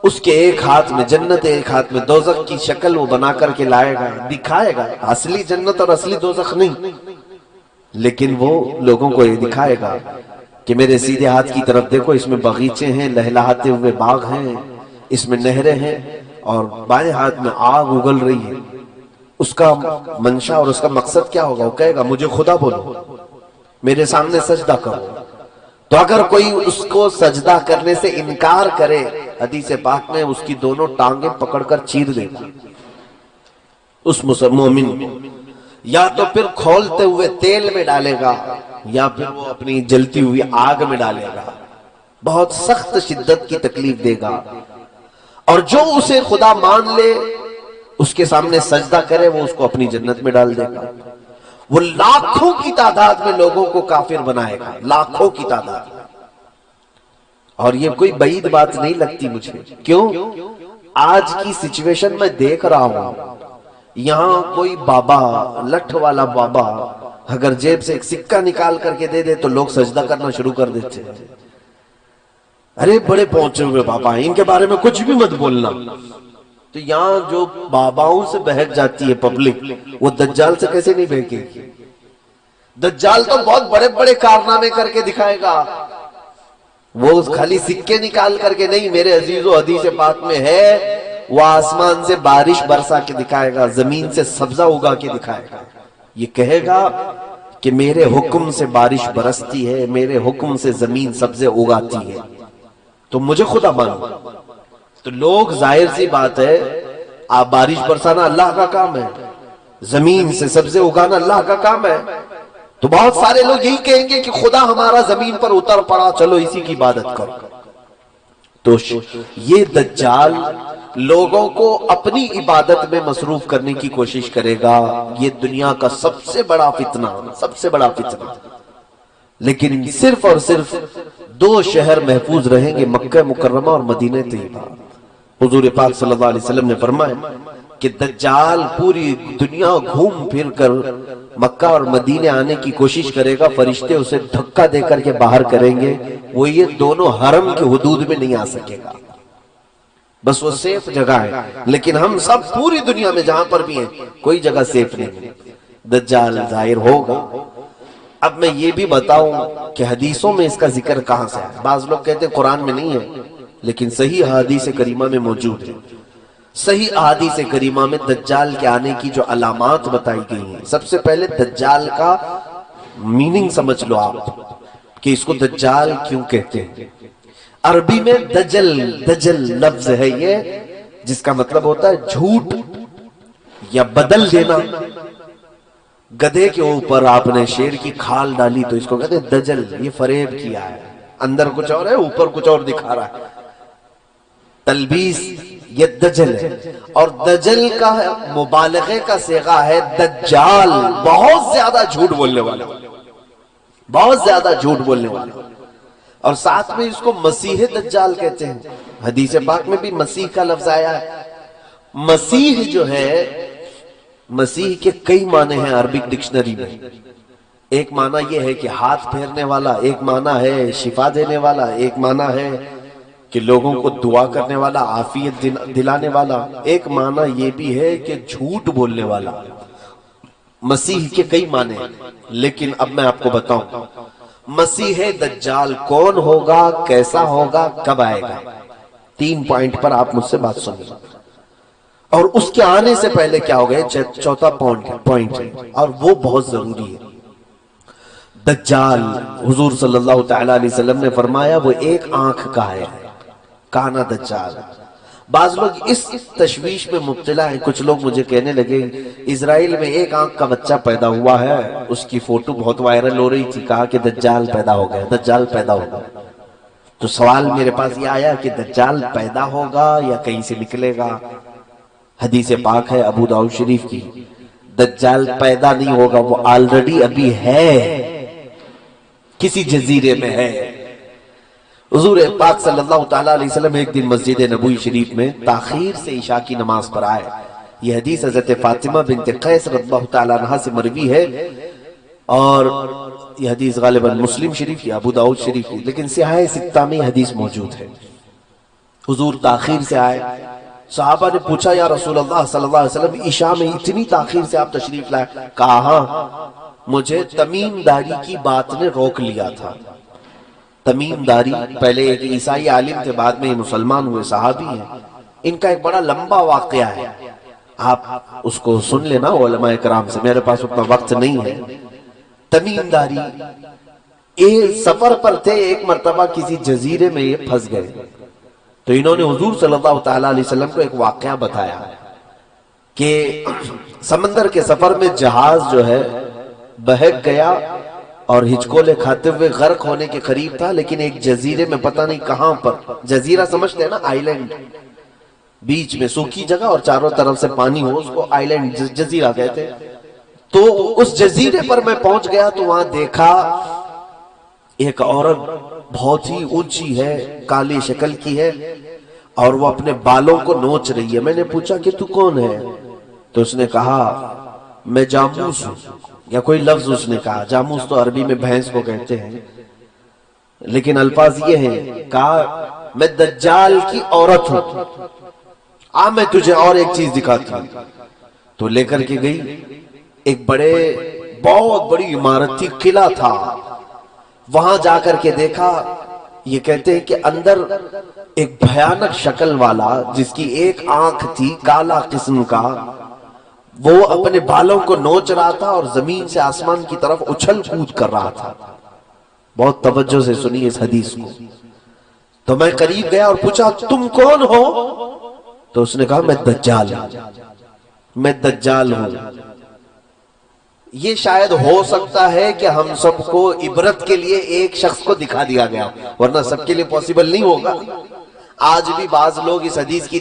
اس کے ایک ہاتھ میں جنت، ایک ہاتھ میں دوزخ کی شکل وہ بنا کر کے لائے گا، دکھائے گا، اصلی جنت اور اصلی دوزخ نہیں، لیکن وہ لوگوں کو یہ دکھائے گا کہ میرے سیدھے ہاتھ کی طرف دیکھو، اس میں باغیچے ہیں، لہلہاتے ہوئے باغ ہیں، اس میں نہریں ہیں، اور بائیں ہاتھ میں آگ اگل رہی ہے۔ اس کا منشا اور اس کا مقصد کیا ہوگا؟ وہ کہے گا مجھے خدا بولو، میرے سامنے سجدہ کرو۔ تو اگر کوئی اس کو سجدہ کرنے سے انکار کرے، حدیث پاک میں اس کی دونوں ٹانگیں پکڑ کر چیر دے گا اس مومن کو، یا تو پھر کھولتے ہوئے تیل میں ڈالے گا، یا پھر وہ اپنی جلتی ہوئی آگ میں ڈالے گا، بہت سخت شدت کی تکلیف دے گا۔ اور جو اسے خدا مان لے، اس کے سامنے سجدہ کرے، وہ اس کو اپنی جنت میں ڈال دے گا۔ وہ لاکھوں کی تعداد میں لوگوں کو کافر بنائے گا، لاکھوں کی تعداد میں۔ اور یہ کوئی بعید بات نہیں لگتی مجھے، کیوں؟ آج کی سچویشن میں دیکھ رہا ہوں، یہاں کوئی بابا، لٹھ والا بابا اگر جیب سے ایک سکہ نکال کر کے دے دے تو لوگ سجدہ کرنا شروع کر دیتے ہیں۔ ارے بڑے پہنچے ہوئے بابا ہیں، ان کے بارے میں کچھ بھی مت بولنا۔ تو یہاں جو باباؤں سے بہک جاتی ہے پبلک، وہ دجال سے کیسے نہیں بہکے گی؟ دجال تو بہت بڑے بڑے کارنامے کر کے دکھائے گا، وہ خالی سکے نکال کر کے نہیں، میرے عزیزو حدیث پاک میں ہے، وہ آسمان سے بارش برسا کے دکھائے گا، زمین سے سبزہ اگا کے دکھائے گا۔ یہ کہے گا کہ میرے حکم سے بارش برستی ہے، میرے حکم سے زمین سبزے اگاتی ہے، تو مجھے خدا مانو۔ تو لوگ، ظاہر سی بات ہے، آپ بارش برسانا اللہ کا کام ہے، زمین سے سبزے اگانا اللہ کا کام ہے، تو بہت سارے لوگ یہی کہیں گے کہ خدا ہمارا زمین پر اتر پڑا، چلو اسی کی عبادت کرو۔ تو یہ دجال لوگوں کو اپنی عبادت میں مصروف کرنے کی کوشش کرے گا، یہ دنیا کا سب سے بڑا فتنہ، سب سے بڑا فتنہ۔ لیکن صرف اور صرف 2 شہر محفوظ رہیں گے، مکہ مکرمہ اور مدینہ طیبہ۔ حضور پاک صلی اللہ علیہ وسلم نے فرمایا کہ دجال پوری دنیا گھوم پھر کر مکہ اور مدینہ آنے کی کوشش کرے گا، فرشتے اسے دھکا دے کر کے باہر کریں گے، وہ یہ دونوں حرم کے حدود میں نہیں آ سکے گا۔ بس وہ سیف جگہ ہے، لیکن ہم سب پوری دنیا میں جہاں پر بھی ہیں کوئی جگہ سیف نہیں ہے، دجال ظاہر ہوگا۔ اب میں یہ بھی بتاؤں کہ حدیثوں میں اس کا ذکر کہاں سے ہے۔ بعض لوگ کہتے ہیں قرآن میں نہیں ہے، لیکن صحیح احادیث کریمہ میں موجود ہے۔ صحیح احادیث کریمہ میں دجال کے آنے کی جو علامات بتائی گئی ہیں، سب سے پہلے دجال کا میننگ سمجھ لو آپ کہ اس کو دجال کیوں کہتے ہیں۔ عربی میں دجل لفظ ہے یہ، جس کا مطلب ہوتا ہے جھوٹ یا بدل دینا۔ گدھے کے اوپر آپ نے شیر کی کھال ڈالی تو اس کو کہتے ہیں دجل، یہ فریب کیا ہے، اندر کچھ اور ہے اوپر کچھ اور دکھا رہا ہے، تلبیس، یہ دجل ہے۔ اور دجل کا مبالغے کا صیغہ ہے دجال، بہت زیادہ جھوٹ بولنے والا، بہت زیادہ جھوٹ بولنے والا۔ اور ساتھ میں اس کو مسیح دجال کہتے ہیں، حدیث پاک میں بھی مسیح کا لفظ آیا ہے۔ مسیح جو ہے، مسیح کے کئی معنی ہیں عربک ڈکشنری میں۔ ایک معنی یہ ہے کہ ہاتھ پھیرنے والا، ایک معنی ہے شفا دینے والا، ایک معنی ہے کہ لوگوں کو دعا کرنے والا، عافیت دلانے والا، ایک معنی یہ بھی ہے کہ جھوٹ بولنے والا۔ مسیح کے کئی معنی ہیں، لیکن اب میں آپ کو بتاؤں مسیح دجال کون ہوگا، کیسا ہوگا، کب آئے گا۔ 3 پوائنٹ پر آپ مجھ سے بات سنیں، اور اس کے آنے سے پہلے کیا ہو گئے، چوتھا پوائنٹ ہے، اور وہ بہت ضروری ہے۔ دجال، حضور صلی اللہ تعالیٰ علیہ وسلم نے فرمایا وہ ایک آنکھ کا ہے، کانا دجال۔ بعض لوگ اس تشویش میں مبتلا ہیں، کچھ لوگ مجھے کہنے لگے اسرائیل میں ایک آنکھ کا بچہ پیدا ہوا ہے، اس کی فوٹو بہت وائرل ہو رہی تھی، کہا کہ دجال پیدا ہو گیا، دجال پیدا ہو گیا۔ تو سوال میرے پاس یہ آیا کہ دجال پیدا ہوگا یا کہیں سے نکلے گا؟ حدیث پاک ہے ابو داؤد شریف کی، دجال پیدا نہیں ہوگا، وہ آلریڈی ابھی ہے، کسی جزیرے میں ہے۔ حضور پاک صلی اللہ تعالیٰ علیہ وسلم ایک دن مسجد نبوی شریف میں تاخیر سے عشاء کی نماز پر آئے۔ یہ حدیث حضرت فاطمہ بنت قیس رضی اللہ تعالیٰ عنہ سے مروی ہے، اور یہ حدیث غالباً مسلم شریف کی، ابو داؤد شریف کی، لیکن سیاہ ستہ میں حدیث موجود ہے۔ حضور تاخیر سے آئے، صحابہ نے پوچھا یا رسول اللہ صلی اللہ علیہ وسلم عشاء میں اتنی تاخیر سے آپ تشریف لائے؟ کہا ہاں، مجھے تمیم داری کی بات نے روک لیا تھا۔ تمیم داری پہلے ایک عیسائی عالم تھے، بعد میں مسلمان ہوئے، صحابی ہیں۔ ان کا ایک بڑا لمبا واقعہ ہے، آپ اس کو سن لینا علماء کرام سے، میرے پاس اتنا وقت نہیں ہے۔ تمیم داری ایک سفر پر تھے، ایک مرتبہ کسی جزیرے میں یہ پھنس گئے، تو انہوں نے حضور صلی اللہ تعالیٰ علیہ وسلم کو ایک واقعہ بتایا کہ سمندر کے سفر میں جہاز جو ہے بہک گیا اور ہچکولے کھاتے ہوئے غرق ہونے کے قریب تھا، لیکن ایک جزیرے میں پتہ نہیں کہاں پر، جزیرہ سمجھتے ہیں نا، آئی لینڈ، بیچ میں سوکھی جگہ اور چاروں طرف سے پانی ہو، اس کو آئی لینڈ جزیرہ کہتے ہیں۔ تو اس جزیرے پر میں پہنچ گیا تو وہاں دیکھا ایک عورت بہت ہی اونچی ہے، کالی شکل کی ہے، اور وہ اپنے بالوں کو نوچ رہی ہے۔ میں نے پوچھا کہ تو کون ہے؟ تو اس نے کہا میں جاموس ہوں، یا کوئی لفظ اس نے کہا، جاموس تو عربی میں بھینس کو کہتے ہیں، لیکن الفاظ یہ ہیں، کہا میں دجال کی عورت ہوں، میں تجھے اور ایک چیز دکھاتی ہوں۔ تو لے کر کے گئی، ایک بہت بڑی عمارت تھی، قلعہ تھا، وہاں جا کر کے دیکھا، یہ کہتے ہیں کہ اندر ایک بھیانک شکل والا جس کی ایک آنکھ تھی کالا قسم کا، وہ اپنے بالوں کو نوچ رہا تھا اور زمین سے آسمان کی طرف اچھل کود کر رہا تھا۔ بہت توجہ سے سنیے اس حدیث کو۔ تو میں قریب گیا اور پوچھا تم کون ہو؟ تو اس نے کہا میں دجال ہوں، میں دجال ہوں۔ یہ شاید ہو سکتا ہے کہ ہم سب کو عبرت کے لیے ایک شخص کو دکھا دیا گیا، ورنہ سب کے لیے پاسبل نہیں ہوگا۔ آج بھی بعض لوگ اس حدیث کی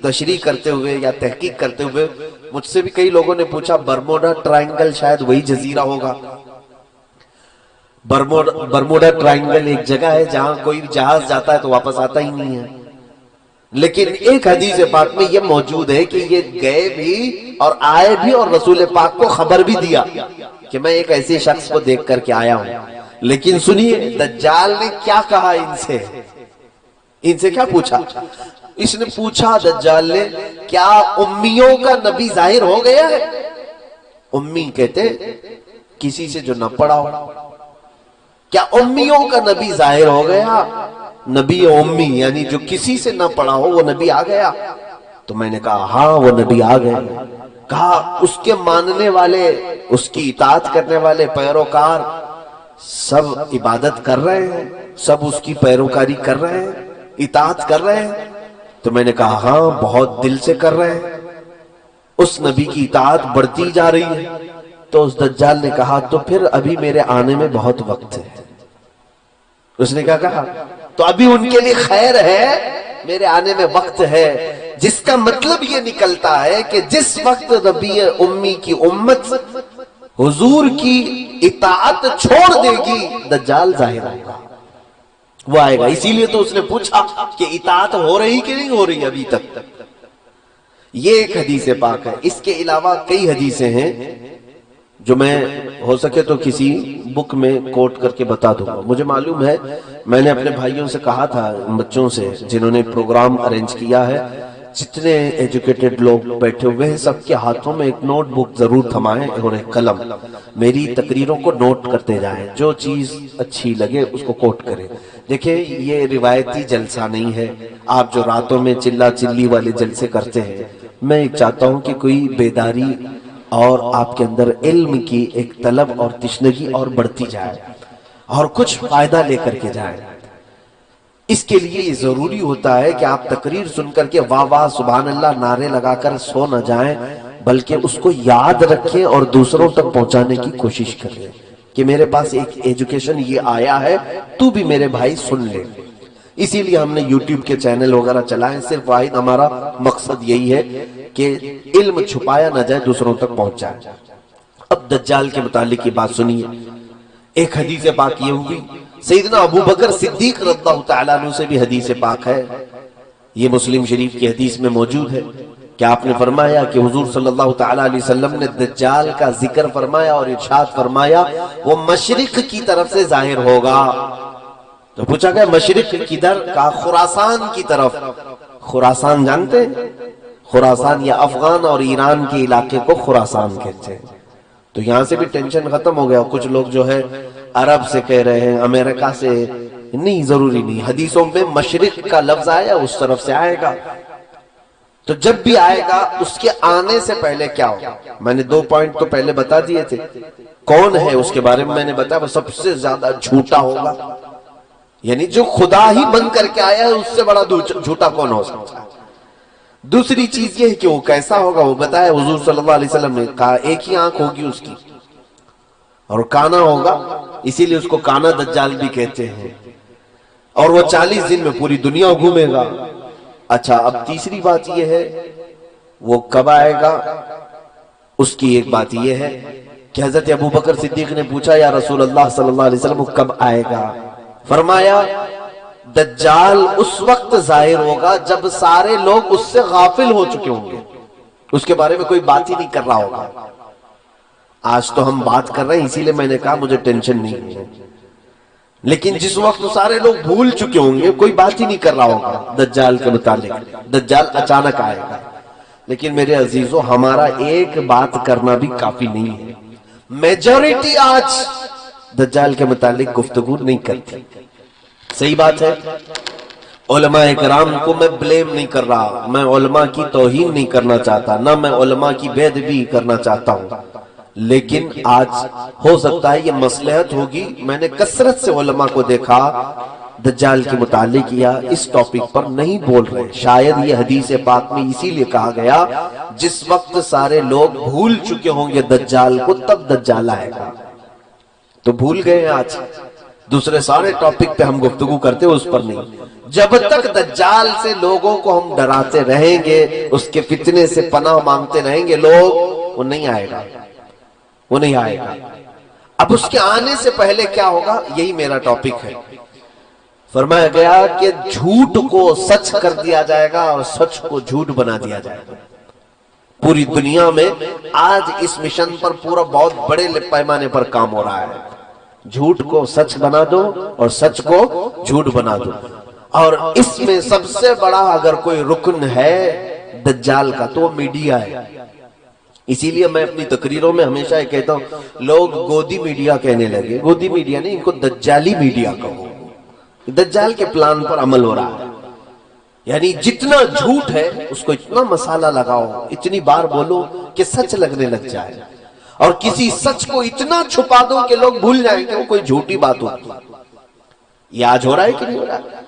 تشریح کرتے ہوئے یا تحقیق کرتے ہوئے، مجھ سے بھی کئی لوگوں نے پوچھا برموڈا ٹرائنگل شاید وہی جزیرہ ہوگا۔ برموڈا ٹرائنگل ایک جگہ ہے جہاں کوئی جہاز جاتا ہے تو واپس آتا ہی نہیں ہے، لیکن ایک حدیث پاک میں یہ موجود ہے کہ یہ گئے بھی اور آئے بھی، اور رسول پاک کو خبر بھی دیا کہ میں ایک ایسے شخص کو دیکھ کر کے آیا ہوں۔ لیکن سنیے دجال نے کیا کہا ان سے، ان سے کیا پوچھا؟ اس نے پوچھا دجال نے کیا امیوں کا نبی ظاہر ہو گیا ہے؟ امی کہتے کسی سے جو نہ پڑھا ہو. کیا امیوں کا نبی ظاہر ہو گیا؟ نبی امی یعنی جو کسی سے نہ پڑھا ہو وہ نبی آ گیا؟ تو میں نے کہا ہاں وہ نبی آ گئے. کہا اس کے ماننے والے، اس کی اطاعت کرنے والے پیروکار سب عبادت کر رہے ہیں، سب اس کی پیروکاری کر رہے ہیں، اطاعت کر رہے ہیں؟ تو میں نے کہا ہاں بہت دل سے کر رہے ہیں، اس نبی کی اطاعت بڑھتی جا رہی ہے. تو اس دجال نے کہا تو پھر ابھی میرے آنے میں بہت وقت ہے. اس نے کیا کہا؟ تو ابھی ان کے لیے خیر ہے، میرے آنے میں وقت ہے. جس کا مطلب یہ نکلتا ہے کہ جس وقت نبی امی کی امت حضور کی اطاعت چھوڑ دے گی دجال ظاہر ہوگا، وہ آئے گا. اسی لیے تو اس نے پوچھا کہ اطاعت ہو رہی کہ نہیں ہو رہی ابھی تک. یہ ایک حدیث پاک ہے. اس کے علاوہ کئی حدیثیں ہیں جو میں ہو سکے تو کسی بک میں کوٹ کر کے بتا دوں گا. مجھے معلوم ہے، میں نے اپنے بھائیوں سے کہا تھا، بچوں سے جنہوں نے پروگرام ارینج کیا ہے، جتنے ایجوکیٹڈ لوگ بیٹھے ہوئے ہیں سب کے ہاتھوں میں ایک نوٹ بک ضرور تھمائیں اور ایک قلم. میری تقریروں کو نوٹ کرتے جائیں، جو چیز اچھی لگے اس کو کوٹ کریں. دیکھیں یہ روایتی جلسہ نہیں ہے، آپ جو راتوں میں چلا چلی والے جلسے کرتے ہیں. میں ایک چاہتا ہوں کہ کوئی بیداری اور آپ کے اندر علم کی ایک طلب اور تشنگی اور بڑھتی جائے اور کچھ فائدہ لے کر کے جائے. اس کے لیے یہ ضروری ہوتا ہے کہ آپ تقریر سن کر کے واہ واہ سبحان اللہ نعرے لگا کر سو نہ جائیں، بلکہ اس کو یاد رکھیں اور دوسروں تک پہنچانے کی کوشش کریں کہ میرے پاس ایک ایجوکیشن یہ آیا ہے، تو بھی میرے بھائی سن لے. اسی لیے ہم نے یوٹیوب کے چینل وغیرہ چلائے. صرف واحد ہمارا مقصد یہی ہے کہ علم چھپایا نہ جائے، دوسروں تک پہنچ جائے. اب دجال کے متعلق یہ بات سنیے. ایک حدیث پاک یہ ہوئی، سیدنا ابو بکر صدیق رضی اللہ تعالیٰ عنہ سے بھی حدیث پاک ہے. یہ مسلم شریف کی حدیث میں موجود ہے کہ آپ نے فرمایا کہ حضور صلی اللہ تعالیٰ علیہ وسلم نے دجال کا ذکر فرمایا اور ارشاد فرمایا وہ مشرق کی طرف سے ظاہر ہوگا. تو پوچھا گیا مشرق کدھر؟ کہا خراسان کی طرف. خراسان جانتے ہیں؟ خراسان یا افغان اور ایران کے علاقے کو خراسان کہتے ہیں. تو یہاں سے بھی ٹینشن ختم ہو گیا. کچھ لوگ جو ہے عرب سے کہہ رہے ہیں، امریکہ سے نہیں، ضروری نہیں. حدیثوں میں مشرق کا لفظ آیا اس طرف سے آئے گا. تو جب بھی آئے گا اس کے آنے سے پہلے کیا ہوگا؟ میں نے 2 پوائنٹ تو پہلے بتا دیے تھے. کون ہے اس کے بارے میں میں نے بتایا وہ سب سے زیادہ جھوٹا ہوگا، یعنی جو خدا ہی بن کر کے آیا ہے اس سے بڑا جھوٹا کون ہو سکتا ہے. دوسری چیز یہ ہے کہ وہ کیسا ہوگا، وہ بتایا حضور صلی اللہ علیہ وسلم نے. کہا ایک ہی آنکھ ہوگی اس کی اور کانا ہوگا، اسی لیے اس کو کانا دجال بھی کہتے ہیں. اور وہ 40 دن میں پوری دنیا گھومے گا. اچھا اب تیسری بات یہ ہے وہ کب آئے گا. اس کی ایک بات یہ ہے کہ حضرت ابو بکر صدیق نے پوچھا یا رسول اللہ صلی اللہ علیہ وسلم وہ کب آئے گا؟ فرمایا دجال اس وقت ظاہر ہوگا جب سارے لوگ اس سے غافل ہو چکے ہوں گے، اس کے بارے میں کوئی بات ہی نہیں کر رہا ہوگا. آج تو ہم بات کر رہے ہیں، اسی لیے میں نے کہا مجھے ٹینشن نہیں ہے. لیکن جس وقت سارے لوگ بھول چکے ہوں گے، کوئی بات ہی نہیں کر رہا ہوگا دجال کے متعلق. دجال اچانک آئے گا. لیکن میرے عزیزو ہمارا ایک بات کرنا بھی کافی نہیں ہے. میجورٹی آج دجال کے متعلق گفتگو نہیں کرتی. صحیح بات ہے. علماء کرام کو میں بلیم نہیں کر رہا، میں علماء کی توہین نہیں کرنا چاہتا، نہ میں علماء کی بے ادبی کرنا چاہتا ہوں. لیکن آج ہو سکتا ہے یہ مصلحت ہوگی. میں نے کثرت سے علماء کو دیکھا دجال کے متعلق یا اس ٹاپک پر نہیں بول رہے. شاید یہ حدیث پاک میں اسی لیے کہا گیا جس وقت سارے لوگ بھول چکے ہوں گے دجال کو تب دجال آئے گا. تو بھول گئے آج. دوسرے سارے ٹاپک پہ ہم گفتگو کرتے اس پر نہیں. جب تک دجال سے لوگوں کو ہم ڈراتے رہیں گے، اس کے فتنے سے پناہ مانگتے رہیں گے لوگ، وہ نہیں آئے گا، وہ نہیں آئے گا. اب اس کے آنے سے پہلے کیا ہوگا یہی میرا ٹاپک ہے. فرمایا گیا کہ جھوٹ کو سچ کر دیا جائے گا اور سچ کو جھوٹ بنا دیا جائے گا. پوری دنیا میں آج اس مشن پر پورا بہت بڑے پیمانے پر کام ہو رہا ہے. جھوٹ کو سچ بنا دو اور سچ کو جھوٹ بنا دو. اور اس میں سب سے بڑا اگر کوئی رکن ہے دجال کا تو وہ میڈیا ہے. اسی لیے میں اپنی تقریروں میں ہمیشہ یہ کہتا ہوں، لوگ گودی میڈیا کہنے لگے. گودی میڈیا نہیں، ان کو دجالی میڈیا کہو. دجال کے پلان پر عمل ہو رہا ہے. یعنی جتنا جھوٹ ہے اس کو اتنا مسالہ لگاؤ، اتنی بار بولو کہ سچ لگنے لگ جائے، اور کسی سچ کو اتنا چھپا دو کہ لوگ بھول جائیں کہ وہ کوئی جھوٹی بات ہوتی. یہ آج ہو رہا ہے کہ نہیں ہو رہا ہے؟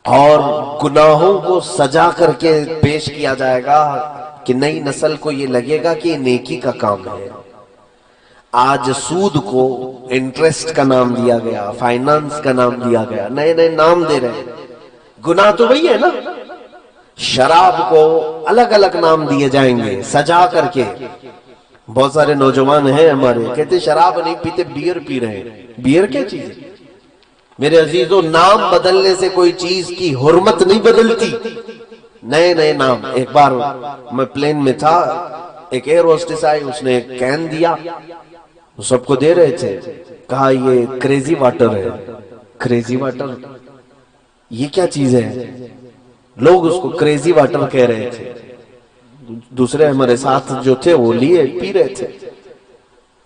اور گناہوں کو سجا کر کے پیش کیا جائے گا کہ نئی نسل کو یہ لگے گا کہ یہ نیکی کا کام ہے. آج سود کو انٹرسٹ کا نام دیا گیا، فائنانس کا نام دیا گیا، نئے نئے نام دے رہے ہیں. گناہ تو وہی ہے نا. شراب کو الگ الگ نام دیے جائیں گے سجا کر کے. بہت سارے نوجوان ہیں ہمارے کہتے شراب نہیں پیتے، بیئر پی رہے ہیں. بیئر کیا چیز ہے میرے عزیزو؟ نام بدلنے سے کوئی چیز کی حرمت نہیں بدلتی. نئے نئے نام. ایک بار میں پلین میں تھا، ایک ایئر ہوسٹس آئی، اس نے ایک کین دیا، سب کو دے رہے تھے. کہا یہ کریزی واٹر ہے. کریزی واٹر یہ کیا چیز ہے؟ لوگ اس کو کریزی واٹر کہہ رہے تھے. دوسرے ہمارے ساتھ جو تھے وہ لیے پی رہے تھے.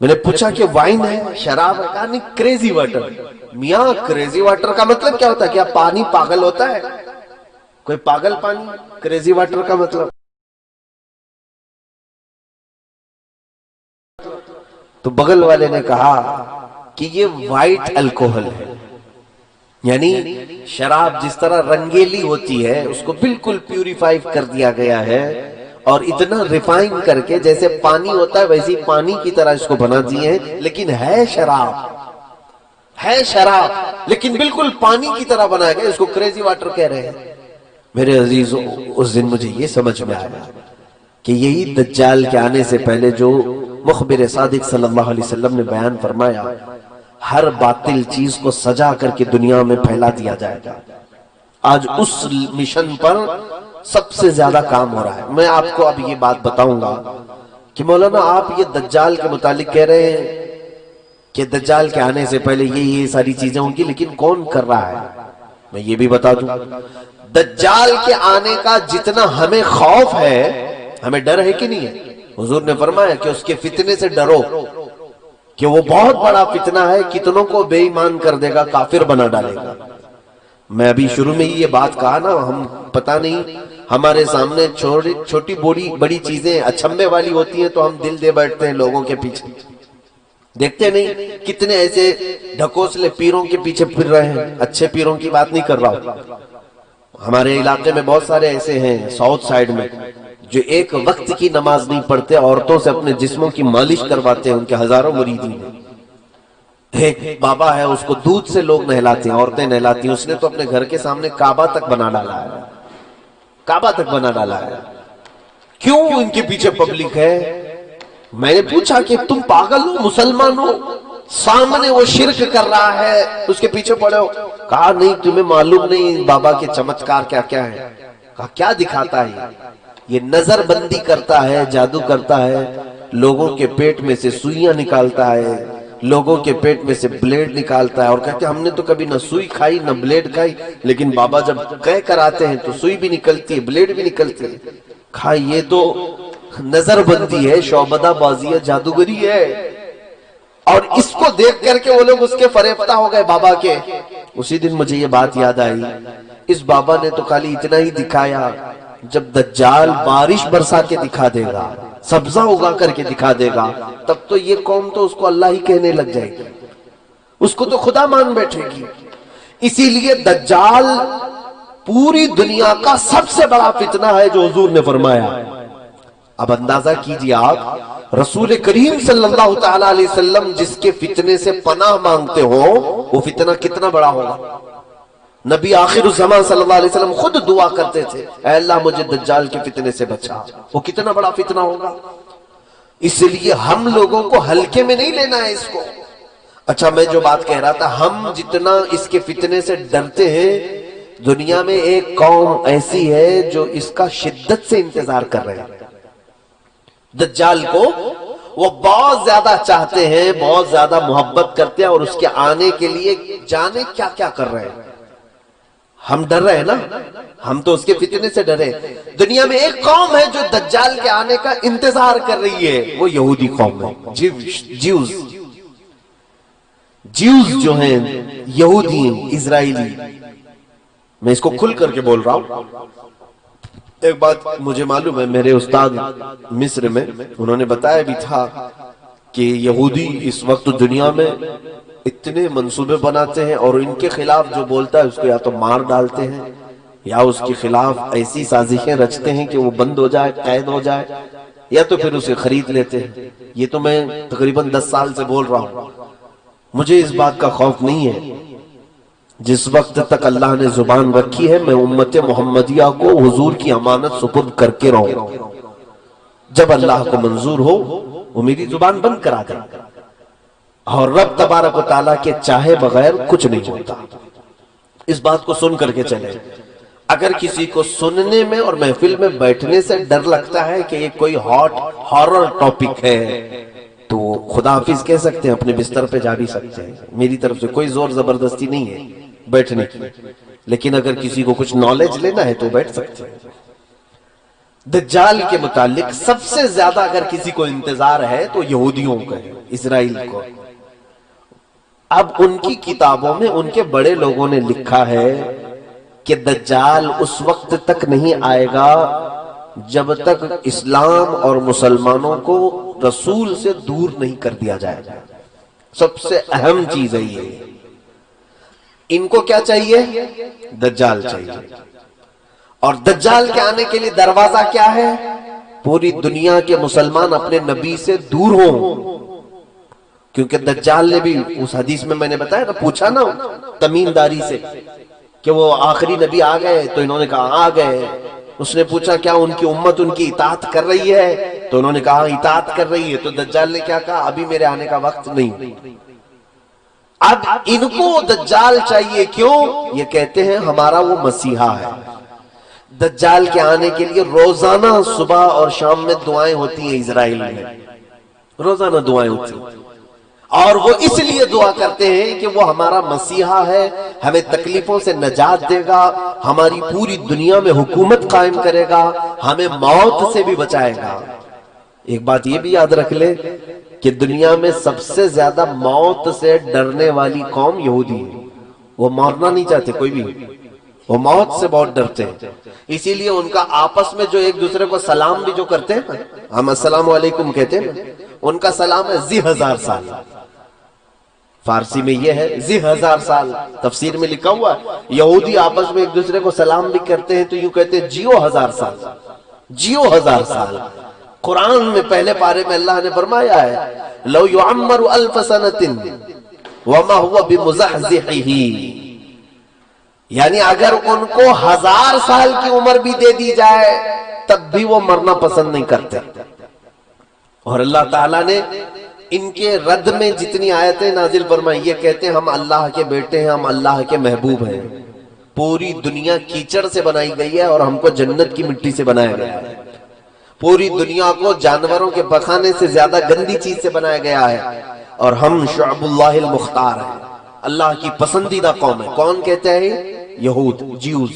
میں نے پوچھا کہ وائن ہے، شراب ہے؟ کہا نہیں، کریزی واٹر. میاں کریزی واٹر کا مطلب کیا ہوتا ہے؟ کیا پانی پاگل ہوتا ہے؟ کوئی پاگل پانی؟ کریزی واٹر کا مطلب. تو بغل والے نے کہا کہ یہ وائٹ الکوہل ہے. یعنی شراب جس طرح رنگیلی ہوتی ہے اس کو بالکل پیوریفائی کر دیا گیا ہے، اور اتنا ریفائن کر کے جیسے پانی ہوتا ہے ویسی پانی کی طرح اس کو بنا دیے ہیں. لیکن ہے شراب، ہے شراب لیکن بالکل پانی کی طرح بنایا گیا. اس کو کریزی واٹر کہہ رہے ہیں. میرے عزیزو اس دن مجھے یہ سمجھ میں آیا کہ یہی دجال کے آنے سے پہلے جو مخبر صادق صلی اللہ علیہ وسلم نے بیان فرمایا، ہر باطل چیز کو سجا کر کے دنیا میں پھیلا دیا جائے گا. آج اس مشن پر سب سے زیادہ کام ہو رہا ہے. میں آپ کو اب یہ بات بتاؤں گا کہ مولانا آپ یہ دجال کے متعلق کہہ رہے ہیں کہ دجال کے آنے سے پہلے یہ ساری چیزیں ہوں گی، لیکن کون کر رہا ہے؟ میں یہ بھی بتا دوں، دجال کے آنے کا جتنا ہمیں خوف ہے، ہمیں ڈر ہے کہ نہیں ہے؟ حضور نے فرمایا کہ اس کے فتنے سے ڈرو، کہ وہ بہت بڑا فتنہ ہے، کتنوں کو بے ایمان کر دے گا، کافر بنا ڈالے گا. میں ابھی شروع میں ہی یہ بات کہا نا، ہم پتہ نہیں ہمارے سامنے چھوٹی بڑی چیزیں اچھمبے والی ہوتی ہیں تو ہم دل دے بیٹھتے ہیں لوگوں کے پیچھے. دیکھتے نہیں کتنے ایسے ڈھکوسلے پیروں کے پیچھے پھر رہے ہیں. اچھے پیروں کی بات نہیں کر رہا ہوں. ہمارے علاقے میں بہت سارے ایسے ہیں ساؤتھ سائیڈ میں جو ایک وقت کی نماز نہیں پڑھتے، عورتوں سے اپنے جسموں کی مالش کرواتے ہیں. ان کے ہزاروں مریدین ہیں. ایک بابا ہے، اس کو دودھ سے لوگ نہلاتے ہیں، عورتیں نہلاتی ہیں. اس نے تو اپنے گھر کے سامنے کعبہ تک بنا ڈالا ہے. کعبہ تک بنا ڈالا ہے. کیوں ان کے پیچھے پبلک ہے؟ میں نے پوچھا کہ تم پاگل ہو، مسلمان ہو، سامنے وہ شرک کر رہا ہے، اس کے پیچھے پڑے ہو؟ کہا نہیں، تمہیں معلوم نہیں بابا کے چمتکار کیا کیا ہے. کہا کیا دکھاتا ہے؟ یہ نظر بندی کرتا ہے، جادو کرتا ہے، لوگوں کے پیٹ میں سے سوئیاں نکالتا ہے، لوگوں کے پیٹ میں سے بلیڈ نکالتا ہے. اور کہتے ہیں ہم نے تو کبھی نہ سوئی کھائی نہ بلیڈ کھائی، لیکن بابا جب کہہ کر آتے ہیں تو سوئی بھی نکلتی ہے، بلیڈ بھی نکلتی ہے. کہا یہ تو نظر بندی ہے، شعبدہ بازی ہے، جادوگری ہے. اور اس کو دیکھ کر کے وہ لوگ اس کے فریفتہ ہو گئے بابا کے. اسی دن مجھے یہ بات یاد آئی، اس بابا نے تو خالی اتنا ہی دکھایا، جب دجال بارش برسا کے دکھا دے گا، سبزہ اگا کر کے دکھا دے گا، تب تو یہ قوم تو اس کو اللہ ہی کہنے لگ جائے گی، اس کو تو خدا مان بیٹھے گی. اسی لیے دجال پوری دنیا کا سب سے بڑا فتنہ ہے جو حضور نے فرمایا. اب اندازہ کیجئے آپ، رسول کریم صلی اللہ تعالی علیہ وسلم جس کے فتنے سے پناہ مانگتے ہو، وہ فتنہ کتنا بڑا ہوگا. نبی آخر الزمان صلی اللہ علیہ وسلم خود دعا کرتے تھے، اے اللہ مجھے دجال کے فتنے سے بچا. وہ کتنا بڑا فتنہ ہوگا. اس لیے ہم لوگوں کو ہلکے میں نہیں لینا ہے اس کو. اچھا، میں جو بات کہہ رہا تھا، ہم جتنا اس کے فتنے سے ڈرتے ہیں، دنیا میں ایک قوم ایسی ہے جو اس کا شدت سے انتظار کر رہے ہیں. دجال کو وہ بہت زیادہ چاہتے ہیں، بہت زیادہ محبت کرتے ہیں، اور اس کے آنے کے لیے جانے کیا کیا کر رہے ہیں. ہم ڈر رہے ہیں نا، ہم تو اس کے فتنے سے ڈرے۔ دنیا میں ایک قوم ہے جو دجال کے آنے کا انتظار کر رہی ہے، وہ یہودی قوم ہے، جیوز جو ہیں، یہودی ہیں، اسرائیلی۔ میں اس کو کھل کر کے بول رہا ہوں۔ ایک بات مجھے معلوم ہے، میرے استاد مصر میں انہوں نے بتایا بھی تھا کہ یہودی اس وقت دنیا میں اتنے منصوبے بناتے ہیں اور ان کے خلاف جو بولتا ہے اس کو یا تو مار ڈالتے ہیں یا اس کے خلاف ایسی سازشیں رچتے ہیں کہ وہ بند ہو جائے، قید ہو جائے، یا تو پھر اسے خرید لیتے ہیں۔ یہ تو میں تقریباً 10 سال سے بول رہا ہوں۔ مجھے اس بات کا خوف نہیں ہے، جس وقت تک اللہ نے زبان رکھی ہے میں امت محمدیہ کو حضور کی امانت سپرد کر کے رہوں۔ جب اللہ کو منظور ہو وہ میری زبان بند کرا دے، اور رب تبارک و تعالیٰ کے چاہے بغیر کچھ نہیں ہوتا۔ اس بات کو سن کر کے چلے۔ اگر کسی کو سننے میں اور محفل میں بیٹھنے سے ڈر لگتا ہے کہ یہ کوئی ہاٹ ہارر ٹاپک ہے تو خدا حافظ کہہ سکتے ہیں، اپنے بستر پہ جا بھی سکتے ہیں، میری طرف سے کوئی زور زبردستی نہیں ہے بیٹھنے کی۔ لیکن اگر کسی کو کچھ نالج لینا ہے تو بیٹھ سکتے ہیں۔ دجال کے متعلق سب سے زیادہ اگر کسی کو انتظار ہے تو یہودیوں کا ہے، اسرائیل کو۔ اب ان کی کتابوں میں ان کے بڑے لوگوں نے لکھا ہے کہ دجال اس وقت تک نہیں آئے گا جب تک اسلام اور مسلمانوں کو رسول سے دور نہیں کر دیا جائے گا۔ سب سے اہم چیز ہے یہ۔ ان کو کیا چاہیے؟ دجال چاہیے۔ اور دجال کے آنے کے لیے دروازہ کیا ہے؟ پوری دنیا کے مسلمان اپنے نبی سے دور ہوں، کیونکہ دجال نے بھی اس حدیث میں نے بتایا نا، پوچھا نا تمیم داری سے کہ وہ آخری نبی آ گئے، تو انہوں نے کہا آ گئے۔ اس نے پوچھا کیا ان کی امت ان کی اطاعت کر رہی ہے؟ تو انہوں نے کہا اطاعت کر رہی ہے۔ تو دجال نے کیا کہا؟ ابھی میرے آنے کا وقت نہیں۔ اب ان کو دجال چاہیے، کیوں؟ یہ کہتے ہیں ہمارا وہ مسیحا ہے۔ دجال کے آنے کے لیے روزانہ صبح اور شام میں دعائیں ہوتی ہیں اسرائیل میں، روزانہ دعائیں ہوتی ہیں، اور وہ اس لیے دعا کرتے ہیں کہ وہ ہمارا مسیحا ہے، ہمیں تکلیفوں سے نجات دے گا، ہماری پوری دنیا میں حکومت قائم کرے گا، ہمیں موت سے بھی بچائے گا۔ ایک بات یہ بھی یاد رکھ لے کہ دنیا میں سب سے زیادہ موت سے ڈرنے والی قوم یہودی ہے۔ وہ مرنا نہیں چاہتے کوئی بھی، وہ موت سے بہت ڈرتے ہیں۔ اسی لیے ان کا آپس میں جو ایک دوسرے کو سلام بھی جو کرتے ہیں، ہم السلام علیکم کہتے ہیں، ان کا سلام ہے ذی 1000 سال۔ فارسی میں یہ ہے ذی 1000 سال، تفسیر میں لکھا ہوا ہے یہودی آپس میں ایک دوسرے کو سلام بھی کرتے ہیں تو یوں کہتے ہیں جیو 1000 سال، جیو 1000 سال۔ قرآن میں پہلے پارے میں اللہ نے فرمایا ہے لو يعمر 1000 سنة وما هو بمزحزحه، یعنی اگر ان کو 1000 سال کی عمر بھی دے دی جائے تب بھی وہ مرنا پسند نہیں کرتے۔ اور اللہ تعالیٰ نے ان کے رد میں جتنی آیتیں نازل فرمائی، یہ کہتے ہیں ہم اللہ کے بیٹے ہیں، ہم اللہ کے محبوب ہیں۔ پوری دنیا کیچڑ سے بنائی گئی ہے اور ہم کو جنت کی مٹی سے بنایا گیا ہے۔ پوری دنیا کو جانوروں کے پخانے سے زیادہ گندی چیز سے بنایا گیا ہے، اور ہم شعب اللہ المختار ہیں، اللہ کی پسندیدہ قوم ہے۔ کون کہتے ہیں؟ یہود، جیوز۔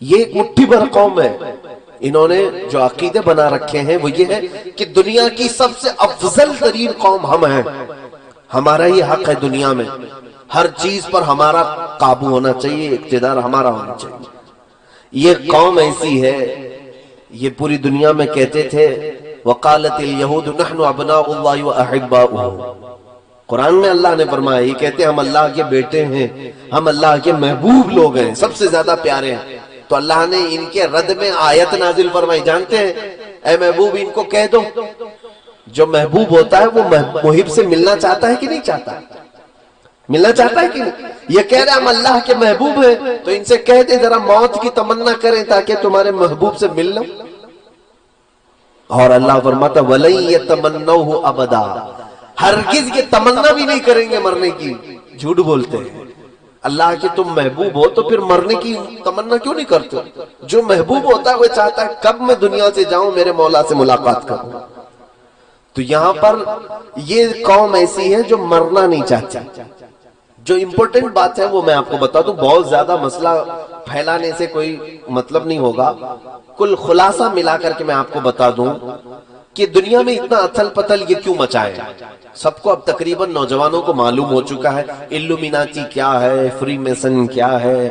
یہ ایک مٹھی بھر قوم ہے۔ انہوں نے جو عقیدے بنا رکھے ہیں وہ یہ ہے کہ دنیا کی سب سے افضل ترین قوم ہم ہیں، ہمارا ہی حق ہے دنیا میں، ہر چیز پر ہمارا قابو ہونا چاہیے، اقتدار ہمارا ہونا چاہیے۔ یہ قوم ایسی ہے، یہ پوری دنیا میں کہتے تھے وقالت اليہود نحن ابناء اللہ واحباؤہ۔ قرآن میں اللہ نے فرمایا، یہ کہتے ہیں ہم اللہ کے بیٹے ہیں، ہم اللہ کے محبوب لوگ ہیں، سب سے زیادہ پیارے ہیں۔ تو اللہ نے ان کے رد میں آیت نازل فرمائی، جانتے ہیں اے محبوب ان کو کہہ دو، جو محبوب ہوتا ہے وہ محب سے ملنا چاہتا ہے کہ نہیں چاہتا؟ ملنا چاہتا ہے کہ نہیں؟ یہ کہہ رہے ہم اللہ کے محبوب ہیں، تو ان سے کہہ دے ذرا موت کی تمنا کریں تاکہ تمہارے محبوب سے مل لو۔ اور اللہ فرماتا وَلَن يَتَمَنَّوْهُ أَبَدًا، ہرگز یہ تمنا بھی نہیں کریں گے مرنے کی۔ جھوٹ بولتے ہیں، اللہ کے تم محبوب ہو تو پھر مرنے کی تمنا کیوں نہیں کرتے؟ جو محبوب ہوتا ہے وہ چاہتا ہے کب میں دنیا سے جاؤں میرے مولا سے ملاقات کروں۔ تو یہاں پر یہ قوم ایسی ہے جو مرنا نہیں چاہتی۔ جو امپورٹنٹ بات ہے وہ میں آپ کو بتا دوں، بہت زیادہ مسئلہ پھیلانے سے کوئی مطلب نہیں ہوگا، کل خلاصہ ملا کر کے میں آپ کو بتا دوں کہ دنیا میں اتنا اتھل پتھل یہ کیوں مچائے۔ سب کو اب تقریباً نوجوانوں کو معلوم ہو چکا ہے الومیناتی کیا ہے، فری میسن کیا ہے،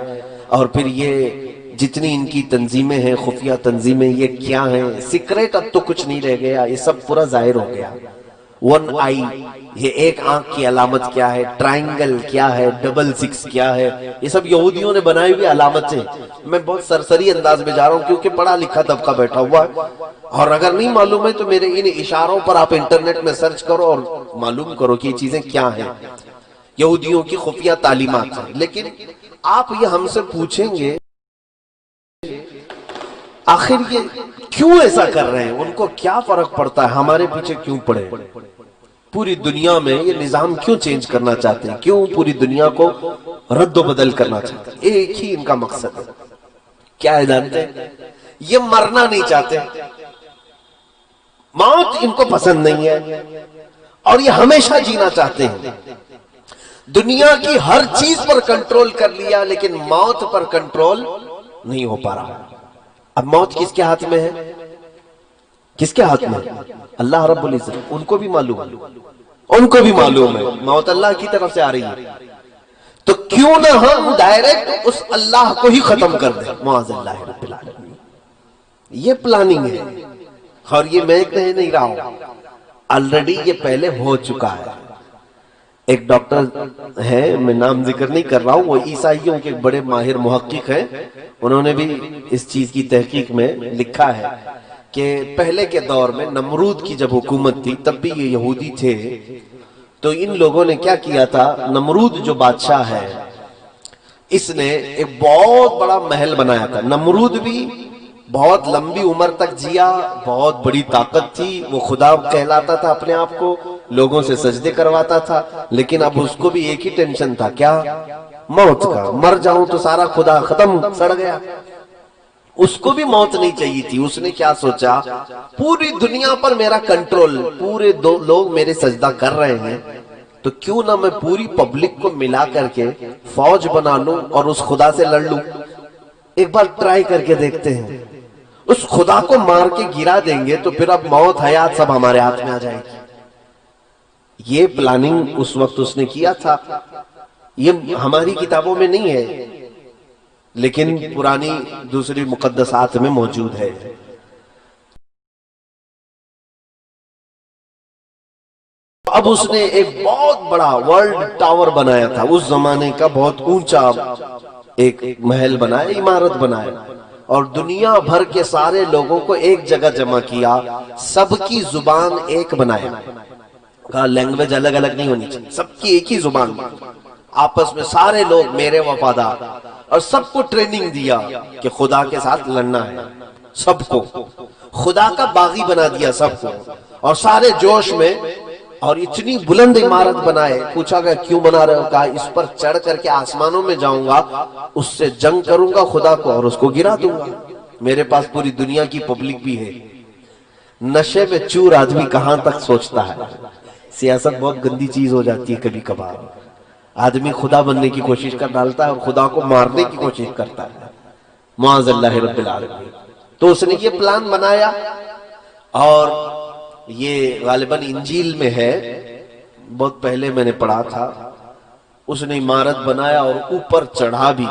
اور پھر یہ جتنی ان کی تنظیمیں ہیں، خفیہ تنظیمیں، یہ کیا ہیں۔ سیکریٹ اب تو کچھ نہیں رہ گیا، یہ سب پورا ظاہر ہو گیا۔ ون آئی، یہ ایک آنکھ کی علامت کیا ہے، ٹرائنگل کیا ہے، ڈبل سکس کیا ہے، یہ سب یہودیوں نے بنائی ہوئی علامتیں۔ میں بہت سرسری انداز میں جا رہا ہوں کیونکہ پڑھا لکھا طبقہ بیٹھا ہوا ہے، اور اگر نہیں معلوم ہے تو میرے ان اشاروں پر آپ انٹرنیٹ میں سرچ کرو اور معلوم کرو کہ یہ چیزیں کیا ہیں۔ یہودیوں کی خفیہ تعلیمات ہیں۔ لیکن آپ یہ ہم سے پوچھیں گے آخر یہ کیوں ایسا کر رہے ہیں، ان کو کیا فرق پڑتا ہے، ہمارے پیچھے کیوں پڑے، پوری دنیا میں یہ نظام کیوں چینج کرنا چاہتے ہیں، کیوں پوری دنیا کو رد و بدل کرنا چاہتے ہیں۔ ایک ہی ان کا مقصد ہے، کیا ہے جانتے ہیں؟ یہ مرنا نہیں چاہتے، موت ان کو پسند نہیں ہے، اور یہ ہمیشہ جینا چاہتے ہیں۔ دنیا کی ہر چیز پر کنٹرول کر لیا لیکن موت پر کنٹرول نہیں ہو پا رہا۔ اب موت کس کے ہاتھ میں ہے؟ کس کے ہاتھ میں؟ اللہ رب العزت۔ ان کو بھی معلوم ہے، ان کو بھی معلوم ہے موت اللہ کی طرف سے آ رہی ہے، تو کیوں نہ ہم ڈائریکٹ اس اللہ کو ہی ختم کر دیں، معاذ اللہ رب العالمین۔ یہ پلاننگ ہے، اور یہ میں کہہ نہیں رہا ہوں، آلریڈی یہ پہلے ہو چکا ہے۔ ایک ڈاکٹر ہے، میں نام ذکر نہیں کر رہا ہوں، وہ عیسائیوں کے بڑے ماہر محقق ہیں، انہوں نے بھی اس چیز کی تحقیق میں لکھا ہے کہ پہلے کے دور میں نمرود کی جب حکومت تھی تب بھی یہ یہودی تھے، تو ان لوگوں نے کیا کیا تھا، نمرود جو بادشاہ ہے اس نے ایک بہت بڑا محل بنایا تھا۔ نمرود بھی بہت لمبی عمر تک جیا، بہت بڑی طاقت تھی، وہ خدا کہلاتا تھا اپنے آپ کو، لوگوں سے سجدے کرواتا تھا، لیکن اب اس کو بھی ایک ہی ٹینشن تھا، کیا؟ موت کا، مر جاؤں تو سارا خدا ختم، سڑ گیا۔ اس کو بھی موت نہیں چاہیے تھی۔ اس نے کیا سوچا، پوری دنیا پر میرا کنٹرول، پورے لوگ میرے سجدہ کر رہے ہیں، تو کیوں نہ میں پوری پبلک کو ملا کر کے فوج بنا لوں اور اس خدا سے لڑ لوں۔ ایک بار ٹرائی کر کے دیکھتے ہیں، اس خدا کو مار کے گرا دیں گے تو پھر اب موت حیات سب ہمارے ہاتھ میں آ جائے گی۔ یہ پلاننگ اس وقت اس نے کیا تھا، یہ ہماری کتابوں میں نہیں ہے لیکن پرانی دوسری مقدسات میں موجود ہے۔ اب اس نے ایک بہت بڑا ورلڈ ٹاور بنایا تھا، اس زمانے کا بہت اونچا ایک محل بنایا، عمارت بنایا، اور دنیا بھر کے سارے لوگوں کو ایک جگہ جمع کیا، سب کی زبان ایک بنایا، کہا لینگویج الگ الگ نہیں ہونی چاہیے، سب کی ایک ہی زبان، آپس میں سارے لوگ میرے وفادار، اور سب کو ٹریننگ دیا کہ خدا کے ساتھ لڑنا ہے، سب کو خدا کا باغی بنا دیا سب کو، اور سارے جوش میں، اور اتنی بلند عمارت بنائے۔ پوچھا گیا کیوں بنا رہے ہو، کہا اس پر چڑھ کر کے آسمانوں میں جاؤں گا، اس سے جنگ کروں گا خدا کو اور اس کو گرا دوں گا، میرے پاس پوری دنیا کی پبلک بھی ہے۔ نشے میں چور آدمی کہاں تک سوچتا ہے، سیاست بہت گندی چیز ہو جاتی ہے کبھی کبھار، آدمی خدا بننے کی کوشش کر ڈالتا ہے اور خدا کو مارنے کی کوشش کرتا ہے، معاذ اللہ رب العالمین۔ تو اس نے یہ پلان بنایا، اور یہ غالباً انجیل میں ہے، بہت پہلے میں نے پڑھا تھا، اس نے عمارت بنایا اور اوپر چڑھا بھی،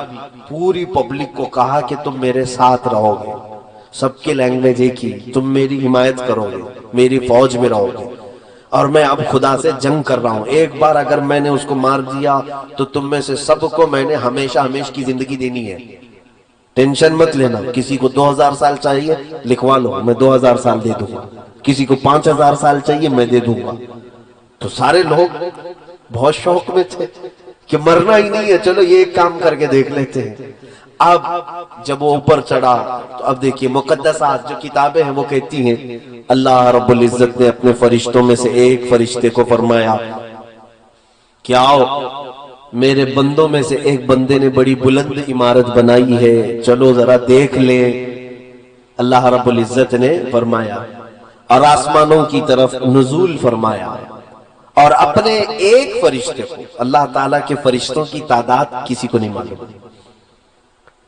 پوری پبلک کو کہا کہ تم میرے ساتھ رہو گے، سب کے لینگویج ایک ہی، تم میری حمایت کرو گے، میری فوج میں رہو گے، اور میں اب خدا سے جنگ کر رہا ہوں، ایک بار اگر میں نے اس کو مار دیا تو تم میں سے سب کو میں نے ہمیشہ ہمیشہ کی زندگی دینی ہے، ٹینشن مت لینا، کسی کو 2000 سال چاہیے لکھوا لو، میں 2000 سال دے دوں گا، کسی کو 5000 سال چاہیے میں دے دوں گا۔ تو سارے لوگ بہت شوق میں تھے کہ مرنا ہی نہیں ہے، چلو یہ ایک کام کر کے دیکھ لیتے ہیں۔ اب جب وہ اوپر چڑھا تو اب دیکھیے مقدسات جو کتابیں ہیں وہ کہتی ہیں اللہ رب العزت نے اپنے فرشتوں میں سے ایک فرشتے کو فرمایا کہ آؤ، میرے بندوں میں سے ایک بندے نے بڑی بلند عمارت بنائی ہے، چلو ذرا دیکھ لیں۔ اللہ رب العزت نے فرمایا اور آسمانوں کی طرف نزول فرمایا، اور اپنے ایک فرشتے کو، اللہ تعالیٰ کے فرشتوں کی تعداد کسی کو نہیں معلوم.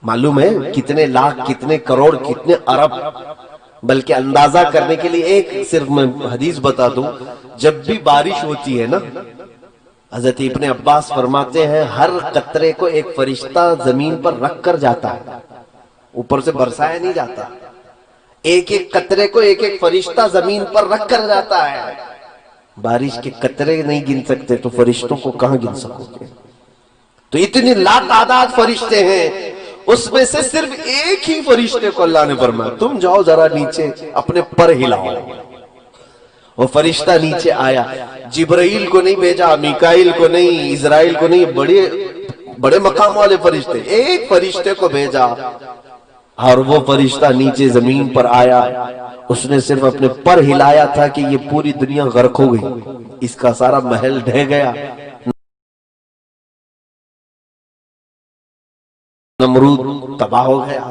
معلوم ہے کتنے لاکھ، کتنے کروڑ، کتنے ارب، بلکہ اندازہ کرنے کے لیے ایک صرف میں حدیث بتا دوں. جب بھی بارش ہوتی ہے نا، حضرت ابن عباس فرماتے ہیں ہر قطرے کو ایک فرشتہ زمین پر رکھ کر جاتا ہے، اوپر سے برسایا نہیں جاتا. ایک ایک قطرے کو ایک ایک فرشتہ زمین پر رکھ کر جاتا ہے. بارش کے قطرے نہیں گن سکتے تو فرشتوں کو کہاں گن سکو گے؟ تو اتنی لاتعداد فرشتے ہیں، اس میں سے صرف ایک ہی فرشتے کو اللہ نے فرمایا تم جاؤ ذرا نیچے اپنے پر ہلاؤ. وہ فرشتہ نیچے آیا، جبرائیل کو نہیں بھیجا، میکائیل کو نہیں، اسرائیل کو نہیں، بڑے مقام والے فرشتے، ایک فرشتے کو بھیجا. اور وہ فرشتہ نیچے زمین پر آیا، اس نے صرف اپنے پر ہلایا تھا کہ یہ پوری دنیا غرق ہو گئی، اس کا سارا محل ڈھہ گیا، نمرود تباہ ہو گیا.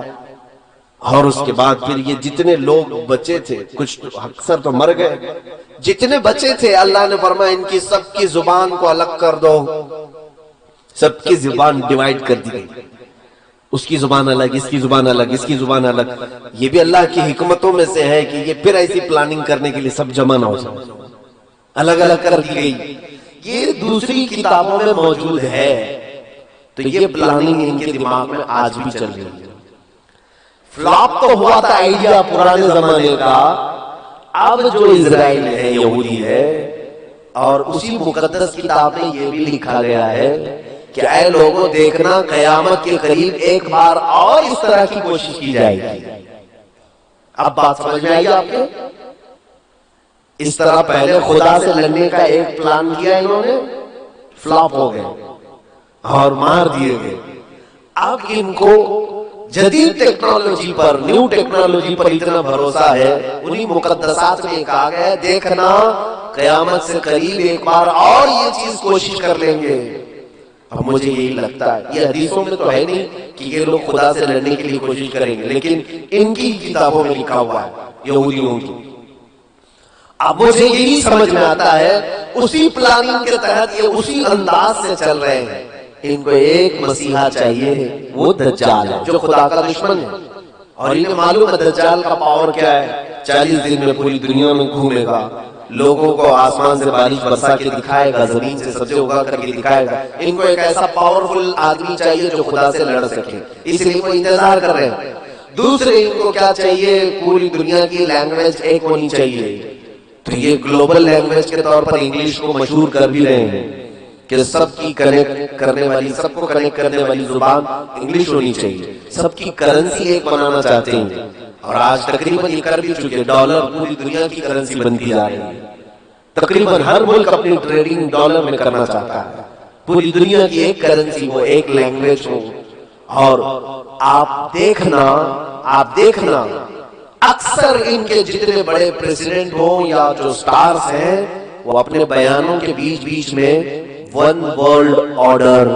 اور اس کے بعد پھر یہ جتنے لوگ بچے تھے، کچھ اکثر تو مر گئے، جتنے بچے تھے اللہ نے فرمایا ان کی سب کی زبان کو الگ کر دو. سب کی زبان ڈیوائیڈ کر دی گئی، اس کی زبان الگ، اس کی زبان الگ، اس کی زبان الگ. یہ بھی اللہ کی حکمتوں میں سے ہے کہ یہ پھر ایسی پلاننگ کرنے کے لیے سب جمع نہ ہو جائے، الگ الگ کر دی گئی. یہ دوسری کتابوں میں موجود ہے. تو یہ پلاننگ ان کے دماغ میں آج بھی چل رہی ہے. فلاپ تو ہوا تھا آئیڈیا پرانے زمانے کا، اب جو اسرائیل ہے، یہودی ہے، اور اسی مقدس کتاب میں یہ بھی لکھا گیا ہے کہ اے لوگوں دیکھنا قیامت کے قریب ایک بار اور اس طرح کی کوشش کی جائے گی. اب بات سمجھ میں آئی آپ کے؟ اس طرح پہلے خدا سے لڑنے کا ایک پلان کیا انہوں نے، فلاپ ہو گئے اور مار دیے گئے. اب ان کو جدید ٹیکنالوجی پر، نیو ٹیکنالوجی پر اتنا بھروسہ ہے، انہی مقدسات میں کہا گیا ہے دیکھنا قیامت سے قریب ایک بار اور یہ چیز کوشش کر لیں گے. اب مجھے یہی لگتا ہے، یہ حدیثوں میں تو ہے نہیں کہ یہ لوگ خدا سے لڑنے کے لیے کوشش کریں گے، لیکن ان کی کتابوں میں لکھا ہوا ہے یہودیوں کی. اب مجھے یہی سمجھ میں آتا ہے اسی پلاننگ کے تحت یہ اسی انداز سے چل رہے ہیں. ان کو ایک مسیحا چاہیے، وہ دجال ہے جو خدا کا دشمن ہے. اور انہیں معلوم ہے دجال کا پاور کیا ہے، 40 دن میں پوری دنیا میں گھومے گا، لوگوں کو آسمان سے بارش برسا کے دکھائے گا، زمین سے سبزے اگا کر کے دکھائے گا. ان کو ایک ایسا پاورفل آدمی چاہیے جو خدا سے لڑ سکے، اس لیے وہ انتظار کر رہے ہیں. دوسرے ان کو کیا چاہیے، پوری دنیا کی لینگویج ایک ہونی چاہیے. تو یہ گلوبل لینگویج کے طور پر انگلش کو مشہور کر بھی رہے ہیں کہ سب کی کنیکٹ کرنے والی، سب کو کنیکٹ کرنے والی زبان انگلش ہونی چاہیے. سب کی کرنسی ایک بنانا چاہتے ہیں، اور آج تقریباً یہ کر بھی چکے. ڈالر پوری دنیا کی کرنسی بنتی جا رہی ہے. تقریباً ہر ملک اپنی ٹریڈنگ ڈالر میں کرنا چاہتا ہے. پوری دنیا کی ایک کرنسی ہو، ایک لینگویج ہو. اور آپ دیکھنا اکثر ان کے جتنے بڑے پریزیڈنٹ ہوں یا جو سٹارز ہیں، وہ اپنے بیانوں کے بیچ میں ون ورلڈ آرڈر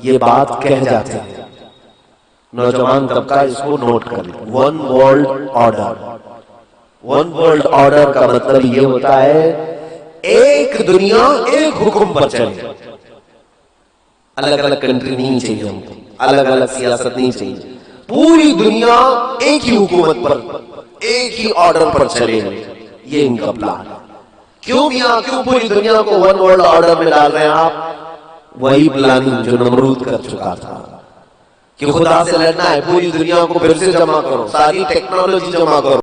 یہ بات کہہ جاتے ہیں. نوجوان طبقہ اس کو نوٹ کر لیں، one world order. One world order کا مطلب یہ ہوتا ہے ایک دنیا ایک حکم پر چلے. الگ الگ کنٹری نہیں چاہیے ہم کو، الگ الگ سیاست نہیں چاہیے. پوری دنیا ایک ہی حکومت پر، ایک ہی آرڈر پر چلے. یہ ان کا پلان ہے. کیوں میاں، کیوں پوری دنیا کو ون ورلڈ آرڈر میں ڈال رہے ہیں آپ؟ وہی پلاننگ جو نمرود کر چکا تھا کہ خدا سے لڑنا ہے، پوری دنیا کو پھر سے جمع کرو، ساری ٹیکنالوجی جمع کرو.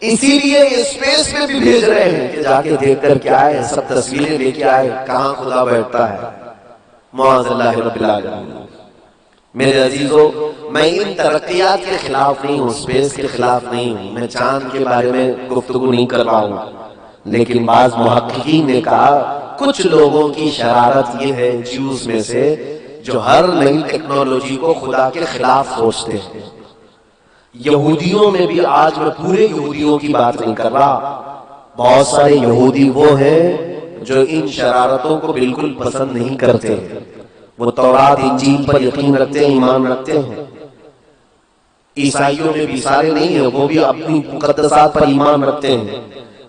اسی لیے اسپیس میں بھی بھیج رہے ہیں کہ جا کے دیکھ کر کیا ہے، سب تصویریں لے کے آئے کہاں خدا بیٹھتا ہے. معاذ اللہ رب العالمین. میرے عزیزو، میں ان ترقیات کے خلاف نہیں ہوں، اسپیس کے خلاف نہیں ہوں، میں چاند کے بارے میں گفتگو نہیں کر رہا ہوں. لیکن بعض محققین نے کہا کچھ لوگوں کی شرارت یہ ہے جیوز میں سے، جو ہر نئی ٹیکنالوجی کو خدا کے خلاف سوچتے ہیں. یہودیوں میں بھی، آج میں پورے یہودیوں کی بات نہیں کر رہا، بہت سارے یہودی وہ ہیں جو ان شرارتوں کو بالکل پسند نہیں کرتے. وہ تورات انجیل پر یقین رکھتے ہیں، ایمان رکھتے ہیں. عیسائیوں میں بھی سارے نہیں ہیں، وہ بھی اپنی مقدسات پر ایمان رکھتے ہیں،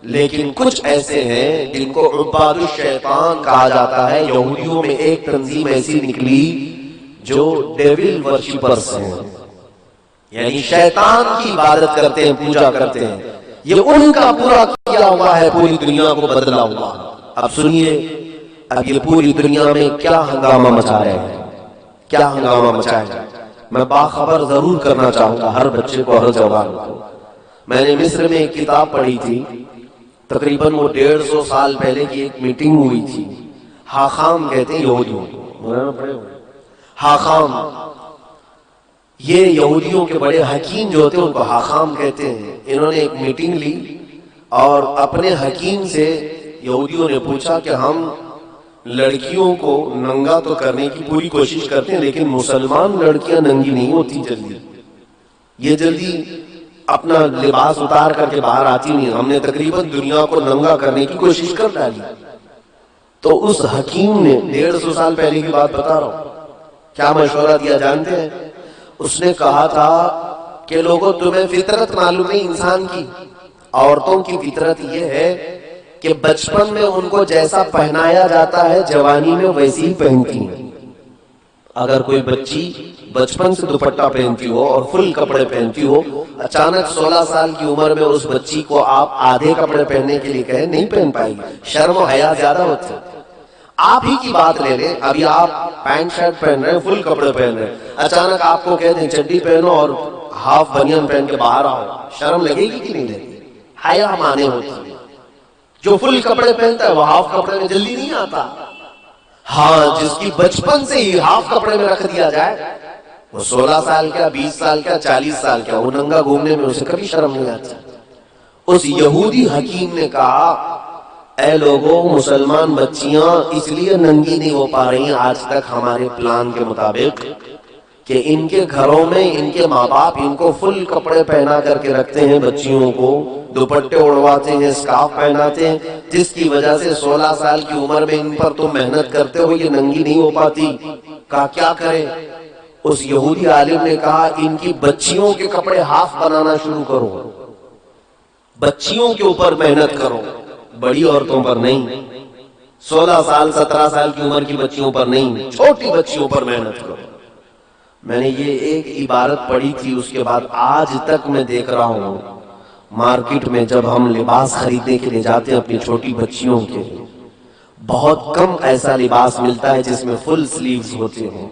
لیکن کچھ ایسے ہیں جن کو عباد الشیطان کہا جاتا ہے۔ یہودیوں میں ایک تنظیم ایسی نکلی جو ڈیول ورشپرز ہیں، یعنی شیطان کی عبادت کرتے ہیں، پوجا کرتے ہیں۔ یہ ان کا پورا کیا ہوا ہے، پوری دنیا کو بدلا ہوا۔ اب سنیے، اب یہ پوری دنیا میں کیا ہنگامہ مچا رہے ہیں، کیا ہنگامہ مچائے گا۔ میں باخبر ضرور کرنا چاہوں گا ہر بچے کو، ہر جوان کو۔ میں نے مصر میں ایک کتاب پڑھی تھی، تقریباً وہ 150 سال پہلے کی ایک میٹنگ ہوئی تھی۔ حاخام کہتے ہیں یہودیوں کو، حاخام، یہ یہودیوں کے بڑے حکیم جو ہوتے ہیں ان کو حاخام کہتے ہیں۔ انہوں نے ایک میٹنگ لی اور اپنے حکیم سے یہودیوں نے پوچھا کہ ہم لڑکیوں کو ننگا تو کرنے کی پوری کوشش کرتے ہیں، لیکن مسلمان لڑکیاں ننگی نہیں ہوتی جلدی، یہ جلدی اپنا لباس اتار کر کے باہر آتی نہیں، ہم نے تقریباً دنیا کو ننگا کرنے کی کوشش کر ڈالی۔ تو اس حکیم نے 150 سال پہلے کی بات بتا رہا ہوں، کیا مشورہ دیا جانتے ہیں؟ اس نے کہا تھا کہ لوگوں تمہیں فطرت معلوم ہے انسان کی، عورتوں کی فطرت یہ ہے کہ بچپن میں ان کو جیسا پہنایا جاتا ہے جوانی میں ویسی ہی پہنتی ہیں۔ اگر کوئی بچی بچپن سے دوپٹہ پہنتی ہو اور فل کپڑے پہنتی ہو، اچانک 16 سال کی عمر میں اس بچی کو آپ آدھے کپڑے پہننے کے لیے کہیں، نہیں پہن پائے گی، شرم و حیا زیادہ ہوتی ہے۔ آپ ہی کی بات لے لیں، ابھی آپ پینٹ شرٹ پہن رہے ہیں، فل کپڑے پہن رہے ہیں، اچانک آپ کو کہہ دیں چڈی پہنو اور ہاف بنیان پہن کے باہر آؤ، شرم لگے گی کہ نہیں لگے گی؟ حیا مانے ہوتی ہے۔ جو فل کپڑے پہنتا ہے وہ ہاف کپڑے میں جلدی نہیں آتا۔ ہاں، جس کی بچپن سے ہی ہاف کپڑے میں رکھ دیا جائے، وہ 16 سال کا، 20 سال کا، 40 سال کا، وہ ننگا گھومنے میں اسے کبھی شرم نہیں آتی۔ اس یہودی حکیم نے کہا، اے لوگوں، مسلمان بچیاں اس لیے ننگی نہیں ہو پا رہی ہیں آج تک ہمارے پلان کے مطابق کہ ان کے گھروں میں ان کے ماں باپ ان کو فل کپڑے پہنا کر کے رکھتے ہیں، بچیوں کو دوپٹے اڑواتے ہیں، اسکارف پہناتے ہیں، جس کی وجہ سے 16 سال کی عمر میں ان پر تم محنت کرتے ہو، یہ ننگی نہیں ہو پاتی۔ کہا کیا کریں؟ اس یہودی عالم نے کہا ان کی بچیوں کے کپڑے ہاف بنانا شروع کرو، بچیوں کے اوپر محنت کرو، بڑی عورتوں پر نہیں، 16 سال 17 سال کی عمر کی بچیوں پر نہیں، چھوٹی بچیوں پر محنت کرو۔ میں نے یہ ایک عبارت پڑھی تھی، اس کے بعد آج تک میں دیکھ رہا ہوں مارکیٹ میں جب ہم لباس خریدنے کے لیے جاتے ہیں اپنی چھوٹی بچیوں کے، بہت کم ایسا لباس ملتا ہے جس میں فل سلیوز ہوتے ہیں،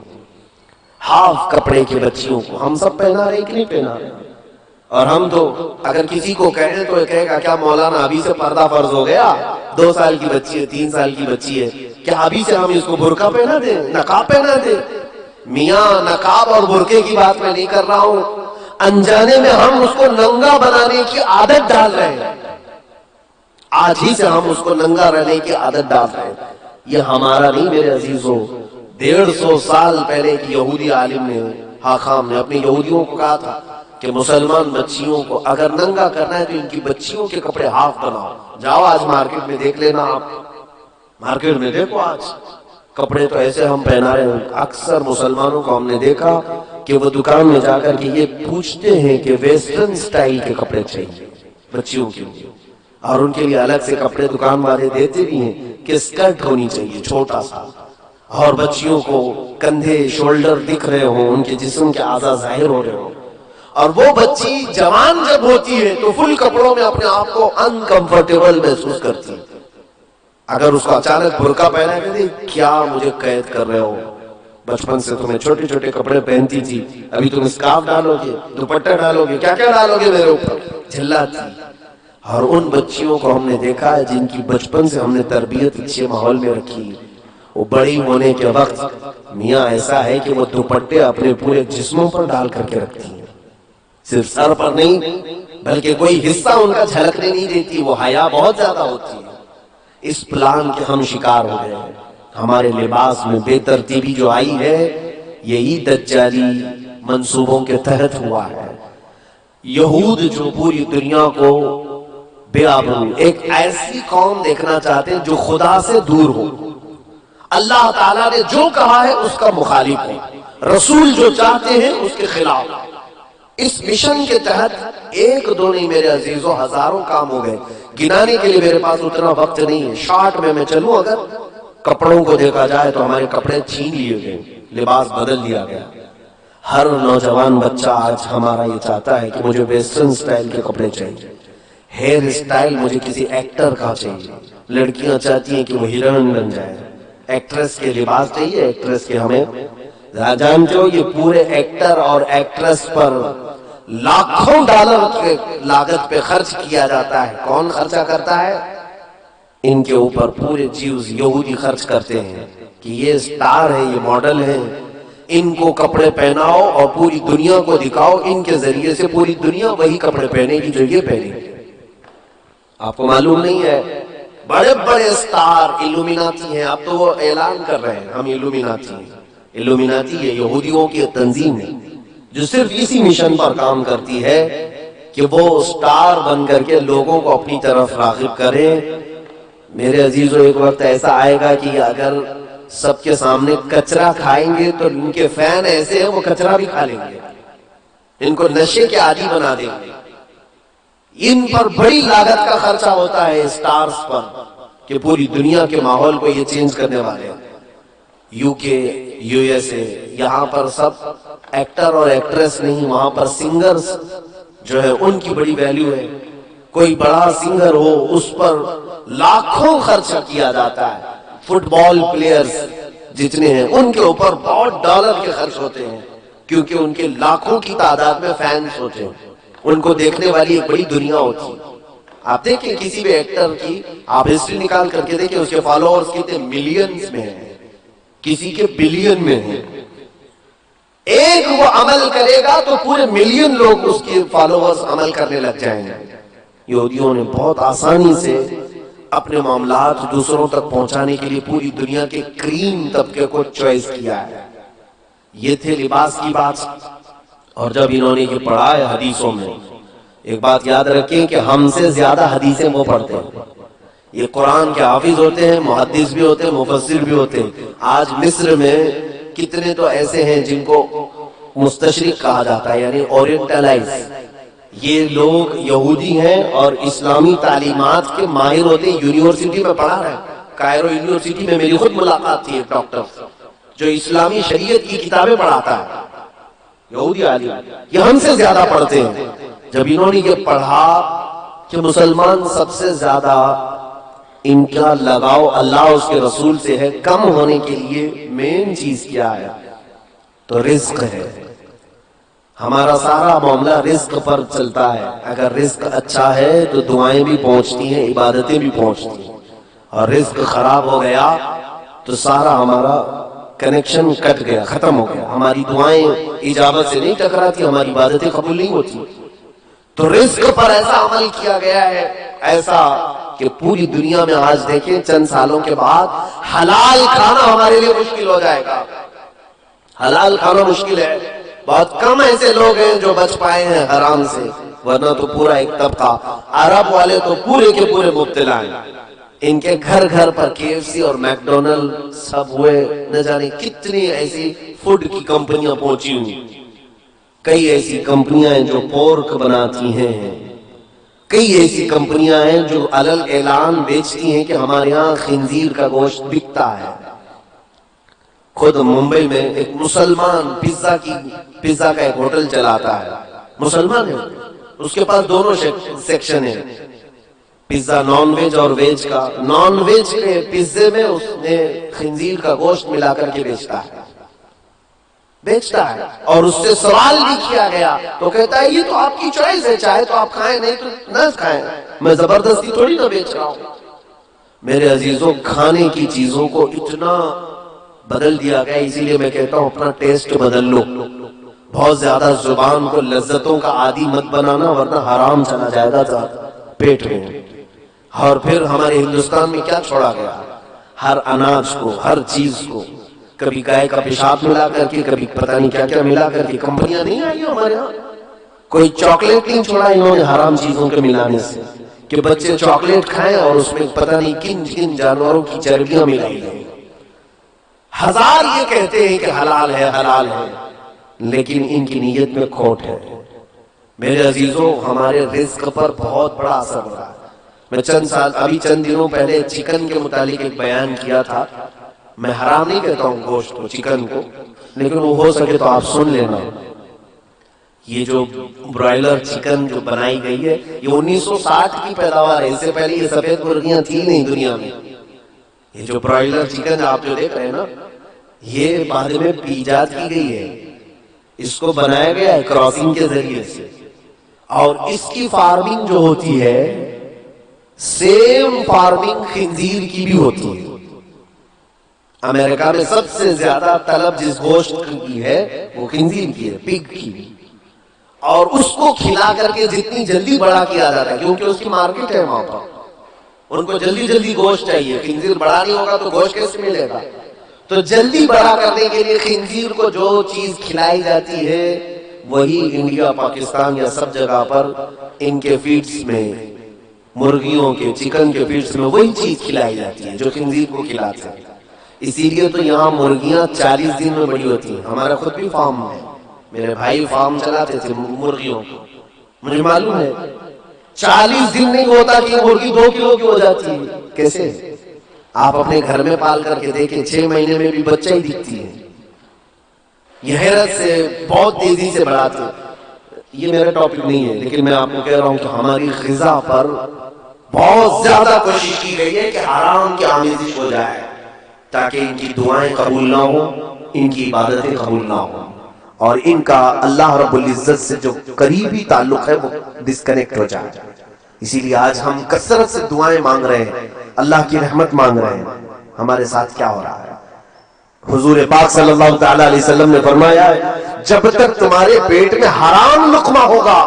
ہاف کپڑے کے بچیوں کو ہم سب پہنا رہے کہ نہیں پہنا رہے۔ اور ہم تو اگر کسی کو کہیں تو کہے گا کیا مولانا ابھی سے پردہ فرض ہو گیا، 2 سال کی بچی ہے، 3 سال کی بچی ہے، کیا ابھی سے ہم اس کو برقع پہنا دیں، نقاب پہنا دیں؟ میاں، نقاب اور برقعے کی بات میں نہیں کر رہا ہوں، انجانے میں ہم اس کو ننگا بنانے کی عادت ڈال رہے ہیں، آج ہی سے ہم اس کو ننگا رہنے کی عادت ڈال رہے ہیں۔ یہ ہمارا نہیں میرے عزیزوں، 150 سال پہلے کی یہودی عالم نے، حاخام نے، اپنے یہودیوں کو کہا تھا کہ مسلمان بچیوں کو اگر ننگا کرنا ہے تو ان کی بچیوں کے کپڑے ہاف بناؤ۔ جاؤ آج مارکیٹ میں دیکھ لینا، آپ مارکیٹ میں دیکھو آج کپڑے تو ایسے ہم پہنا رہے ہیں۔ اکثر مسلمانوں کو ہم نے دیکھا کہ وہ دکان میں جا کر کے یہ پوچھتے ہیں کہ ویسٹرن سٹائل کے کپڑے چاہیے بچیوں کے لیے، اور ان کے لیے الگ سے کپڑے دکان والے دیتے بھی ہیں کہ اسکرٹ ہونی چاہیے چھوٹا سا، اور بچیوں کو کندھے شولڈر دکھ رہے ہوں، ان کے جسم کے اعضاء ظاہر ہو رہے ہوں۔ اور وہ بچی جوان جب ہوتی ہے تو فل کپڑوں میں اپنے آپ کو انکمفرٹیبل محسوس کرتی ہے۔ اگر اس کو اچانک برقع پہنا کے دے، کیا مجھے قید کر رہے ہو، بچپن سے تمہیں چھوٹے چھوٹے کپڑے پہنتی تھی، ابھی تم اسکارف ڈالو گے، دوپٹہ ڈالو گے، کیا کیا ڈالو گے میرے اوپر، جھلاتی۔ اور ان بچیوں کو ہم نے دیکھا ہے جن کی بچپن سے ہم نے تربیت اچھے ماحول میں رکھی، وہ بڑی ہونے کے وقت میاں ایسا ہے کہ وہ دوپٹے اپنے پورے جسموں پر ڈال کر کے رکھتی ہیں، صرف سر پر نہیں بلکہ کوئی حصہ ان کا جھلکنے نہیں دیتی، وہ حیا بہت زیادہ ہوتی ہے۔ اس پلان کے ہم شکار ہو گئے ہیں، ہمارے لباس میں بے ترتیبی جو آئی ہے یہی دجالی منصوبوں کے تحت ہوا ہے۔ یہود جو پوری دنیا کو بے آبرو، ایک ایسی قوم دیکھنا چاہتے ہیں جو خدا سے دور ہو، اللہ تعالیٰ نے جو کہا ہے اس کا مخالف ہے، رسول جو چاہتے ہیں اس کے خلاف، اس مشن کے تحت ایک دو نہیں میرے عزیزوں، ہزاروں کام ہو گئے، گنانے کے لیے میرے پاس اتنا وقت نہیں ہے۔ شارٹ میں چلوں، اگر کپڑوں کو دیکھا جائے تو ہمارے کپڑے چھین لیے گئے، لباس بدل دیا گیا۔ ہر نوجوان بچہ آج ہمارا یہ چاہتا ہے کہ مجھے ویسٹرن سٹائل کے کپڑے چاہیے، ہیئر سٹائل مجھے کسی ایکٹر کا چاہیے، لڑکیاں چاہتی ہیں کہ وہ ہیروئن بن جائے، ایکٹریس کے لباس چاہیے، ایکٹریس کے ہمیں جانتے ہو یہ پورے ایکٹر اور ایکٹریس پر لاکھوں ڈالر کے لاگت پہ خرچ کیا جاتا ہے۔ کون خرچہ کرتا ہے؟ ان کے اوپر پورے جیوز یہودی خرچ کرتے ہیں کہ یہ سٹار ہے، یہ ماڈل ہے، ان کو کپڑے پہناؤ اور پوری دنیا کو دکھاؤ، ان کے ذریعے سے پوری دنیا وہی کپڑے پہنے گی جو یہ پہنے گی۔ آپ کو معلوم نہیں ہے بڑے بڑے سٹار ایلومیناتی ہیں، اب تو وہ اعلان کر رہے ہیں ہم ایلومیناتی ہیں۔ ایلومیناتی یہ یہودیوں کی تنظیم ہے جو صرف اسی مشن پر کام کرتی ہے کہ وہ سٹار بن کر کے لوگوں کو اپنی طرف راغب کرے۔ میرے عزیزو، ایک وقت ایسا آئے گا کہ اگر سب کے سامنے کچرا کھائیں گے تو ان کے فین ایسے ہیں وہ کچرا بھی کھا لیں گے، ان کو نشے کے عادی بنا دیں گے۔ ان پر بڑی لاگت کا خرچہ ہوتا ہے سٹارز پر کہ پوری دنیا کے ماحول کو یہ چینج کرنے والے ہیں۔ یو کے، یو ایس اے، یہاں پر سب ایکٹر اور ایکٹریس نہیں، وہاں پر سنگرز جو ہے ان کی بڑی ویلیو ہے۔ کوئی بڑا سنگر ہو اس پر لاکھوں خرچ کیا جاتا ہے۔ فٹ بال پلیئرز جتنے ہیں ان کے اوپر بہت ڈالر کے خرچ ہوتے ہیں کیونکہ ان کے لاکھوں کی تعداد میں فینس ہوتے ہیں، ان کو دیکھنے والی ایک بڑی دنیا ہوتی ہے۔ آپ دیکھیں کسی بھی ایکٹر کی آپ ہسٹری نکال کر کے دیکھیں، اس کے فالوورز کتنے ملینز میں ہیں، کسی کے بلین میں ہیں۔ ایک وہ عمل کرے گا تو پورے ملین لوگ اس کے فالوورز عمل کرنے لگ جائیں گے۔ یہودیوں نے بہت آسانی سے اپنے معاملات دوسروں تک پہنچانے کے لیے پوری دنیا کے کریم طبقے کو چوائس کیا ہے۔ یہ تھے لباس کی بات، اور جب انہوں نے یہ پڑھا ہے حدیثوں میں، ایک بات یاد رکھیں کہ ہم سے زیادہ حدیثیں وہ پڑھتے ہیں۔ یہ قرآن کے حافظ ہوتے ہیں، محدث بھی ہوتے ہیں، مفسر بھی ہوتے ہیں۔ آج مصر میں کتنے تو ایسے ہیں جن کو مستشرق کہا جاتا ہے، یعنی اورینٹلائز۔ یہ لوگ یہودی ہیں اور اسلامی تعلیمات کے ماہر ہوتے ہیں، یونیورسٹی میں پڑھا رہے ہیں۔ کائرو یونیورسٹی میں میری خود ملاقات تھی ایک ڈاکٹر جو اسلامی شریعت کی کتابیں پڑھاتا ہے، یہودی عالم، یہ ہم سے زیادہ پڑھتے ہیں۔ جب انہوں نے یہ پڑھا کہ مسلمان سب سے زیادہ ان کا لگاؤ اللہ اس کے رسول سے ہے، کم ہونے کے لیے مین چیز کیا ہے تو رزق ہے۔ ہمارا سارا معاملہ رزق پر چلتا ہے۔ اگر رزق اچھا ہے تو دعائیں بھی پہنچتی ہیں، عبادتیں بھی پہنچتی ہیں، اور رزق خراب ہو گیا تو سارا ہمارا کنیکشن کٹ گیا، ختم ہو گیا۔ ہماری دعائیں اجابت سے نہیں ٹکراتی، ہماری عبادتیں قبول نہیں ہوتی۔ تو رزق پر ایسا عمل کیا گیا ہے، ایسا کہ پوری دنیا میں آج دیکھیں چند سالوں کے بعد حلال کھانا ہمارے لیے مشکل ہو جائے گا۔ حلال کھانا مشکل ہے، بہت کم ایسے لوگ ہیں جو بچ پائے ہیں حرام سے، ورنہ تو پورا ایک طبقہ، عرب والے تو پورے کے پورے مبتلا ہیں۔ ان کے گھر گھر پر KFC اور میکڈونلڈ سب ہوئے، نہ جانے کتنی ایسی فوڈ کی کمپنیاں پہنچی ہوئی۔ کئی ایسی کمپنیاں ہیں جو پورک بناتی ہیں، کئی ایسی کمپنیاں ہیں جو علل اعلان بیچتی ہیں کہ ہمارے ہاں خنزیر کا گوشت بکتا ہے۔ خود ممبئی میں ایک مسلمان پیزا کا ایک ہوٹل چلاتا ہے، مسلمان ہے، اس کے پاس دونوں سیکشن ہیں، پیزا نان ویج اور ویج کا۔ نان ویج کے پیزے میں اس نے خنزیر کا گوشت ملا کر کے بیچتا ہے اور اس سے سوال بھی کیا گیا تو کہتا ہے یہ تو آپ کی چوائس ہے، چاہے تو آپ کھائیں نہیں تو نہ کھائیں، میں زبردستی تھوڑی نہ بیچ رہا ہوں۔ میرے عزیزوں، کھانے کی چیزوں کو اتنا بدل دیا گیا، اسی لیے میں کہتا ہوں اپنا ٹیسٹ بدل لو۔ بہت زیادہ زبان کو لذتوں کا عادی مت بنانا، ورنہ حرام چلا جائے گا پیٹ میں۔ اور پھر ہمارے ہندوستان میں کیا چھوڑا گیا؟ ہر اناج کو، ہر چیز کو کبھی گائے کا پیشاب ملا کر کے، کبھی پتہ نہیں کیا کیا ملا کر کے۔ کمپنیاں نہیں آئی ہمارے ہاں، کوئی چاکلیٹ نہیں چھوڑا انہوں نے حرام چیزوں کے ملانے سے کہ بچے چاکلیٹ کھائیں اور اس میں پتہ نہیں کن کن جانوروں کی چربیاں ملائی گئی۔ ہزار یہ کہتے ہیں کہ حلال ہے حلال ہے، لیکن ان کی نیت میں کھوٹ ہے۔ میرے عزیزوں ہمارے رزق پر بہت بڑا اثر ہو رہا ہے. میں چند دنوں پہلے چکن کے متعلق ایک بیان کیا تھا. میں حرام نہیں کہتا ہوں گوشت کو، چکن کو، لیکن وہ ہو سکے تو آپ سن لینا. یہ جو برائلر چکن جو بنائی گئی ہے یہ 1960 کی پیداوار ہے. اس سے پہلے یہ سفید مرغیاں تھی نہیں دنیا میں. یہ جو برائلر چکن آپ جو دیکھ رہے ہیں نا، یہ بعد میں ایجاد کی گئی ہے. اس کو بنایا گیا ہے کراسنگ کے ذریعے سے. اور اس کی فارمنگ جو ہوتی ہے سیم فارمنگ خنزیر کی بھی ہوتی ہے. امریکہ میں سب سے زیادہ طلب جس گوشت کی ہے وہ خنزیر کی ہے، پگ کی. اور اس کو کھلا کر کے جتنی جلدی بڑا کیا جاتا ہے کیونکہ اس کی مارکیٹ ہے وہاں پر. ان کو جلدی جلدی گوشت چاہیے. خنزیر بڑا نہیں ہوگا تو گوشت کیسے ملے گا؟ تو جلدی بڑا کرنے کے لیے خنزیر کو جو چیز کھلائی جاتی ہے وہی انڈیا، پاکستان یا سب جگہ پر ان کے فیڈز میں، مرغیوں کے، چکن کے فیڈز میں وہی چیز کھلائی جاتی ہے جو خنزیر کو کھلاتے ہیں. اسی لیے تو یہاں مرغیاں 40 دن میں بڑی ہوتی ہیں. ہمارا خود بھی فارم ہے، میرے بھائی فارم چلاتے تھے مرغیوں کو، مجھے معلوم ہے 40 دن نہیں ہوتا کہ مرغی 2 کلو کی ہو جاتی ہے. کیسے؟ آپ اپنے گھر میں پال کر کے دیکھیں، 6 مہینے میں بھی بچہ ہی دکھتی ہے. یہ حیرت سے بہت تیزی سے بڑھاتے. یہ میرا ٹاپک نہیں ہے، لیکن میں آپ کو کہہ رہا ہوں کہ ہماری غذا پر بہت زیادہ کوشش کی گئی ہے کہ حرام کی آمیزش ہو جائے تاکہ ان کی دعائیں قبول نہ ہوں، ان کی عبادتیں قبول نہ ہوں، اور ان کا اللہ رب العزت سے جو قریبی تعلق ہے وہ ڈسکنیکٹ ہو جائے. اسی لیے آج ہم کثرت سے دعائیں مانگ رہے ہیں، اللہ کی رحمت مانگ رہے ہیں. ہمارے ساتھ کیا ہو رہا ہے؟ حضور پاک صلی اللہ تعالی علیہ وسلم نے فرمایا جب تک تمہارے پیٹ میں حرام لقمہ ہوگا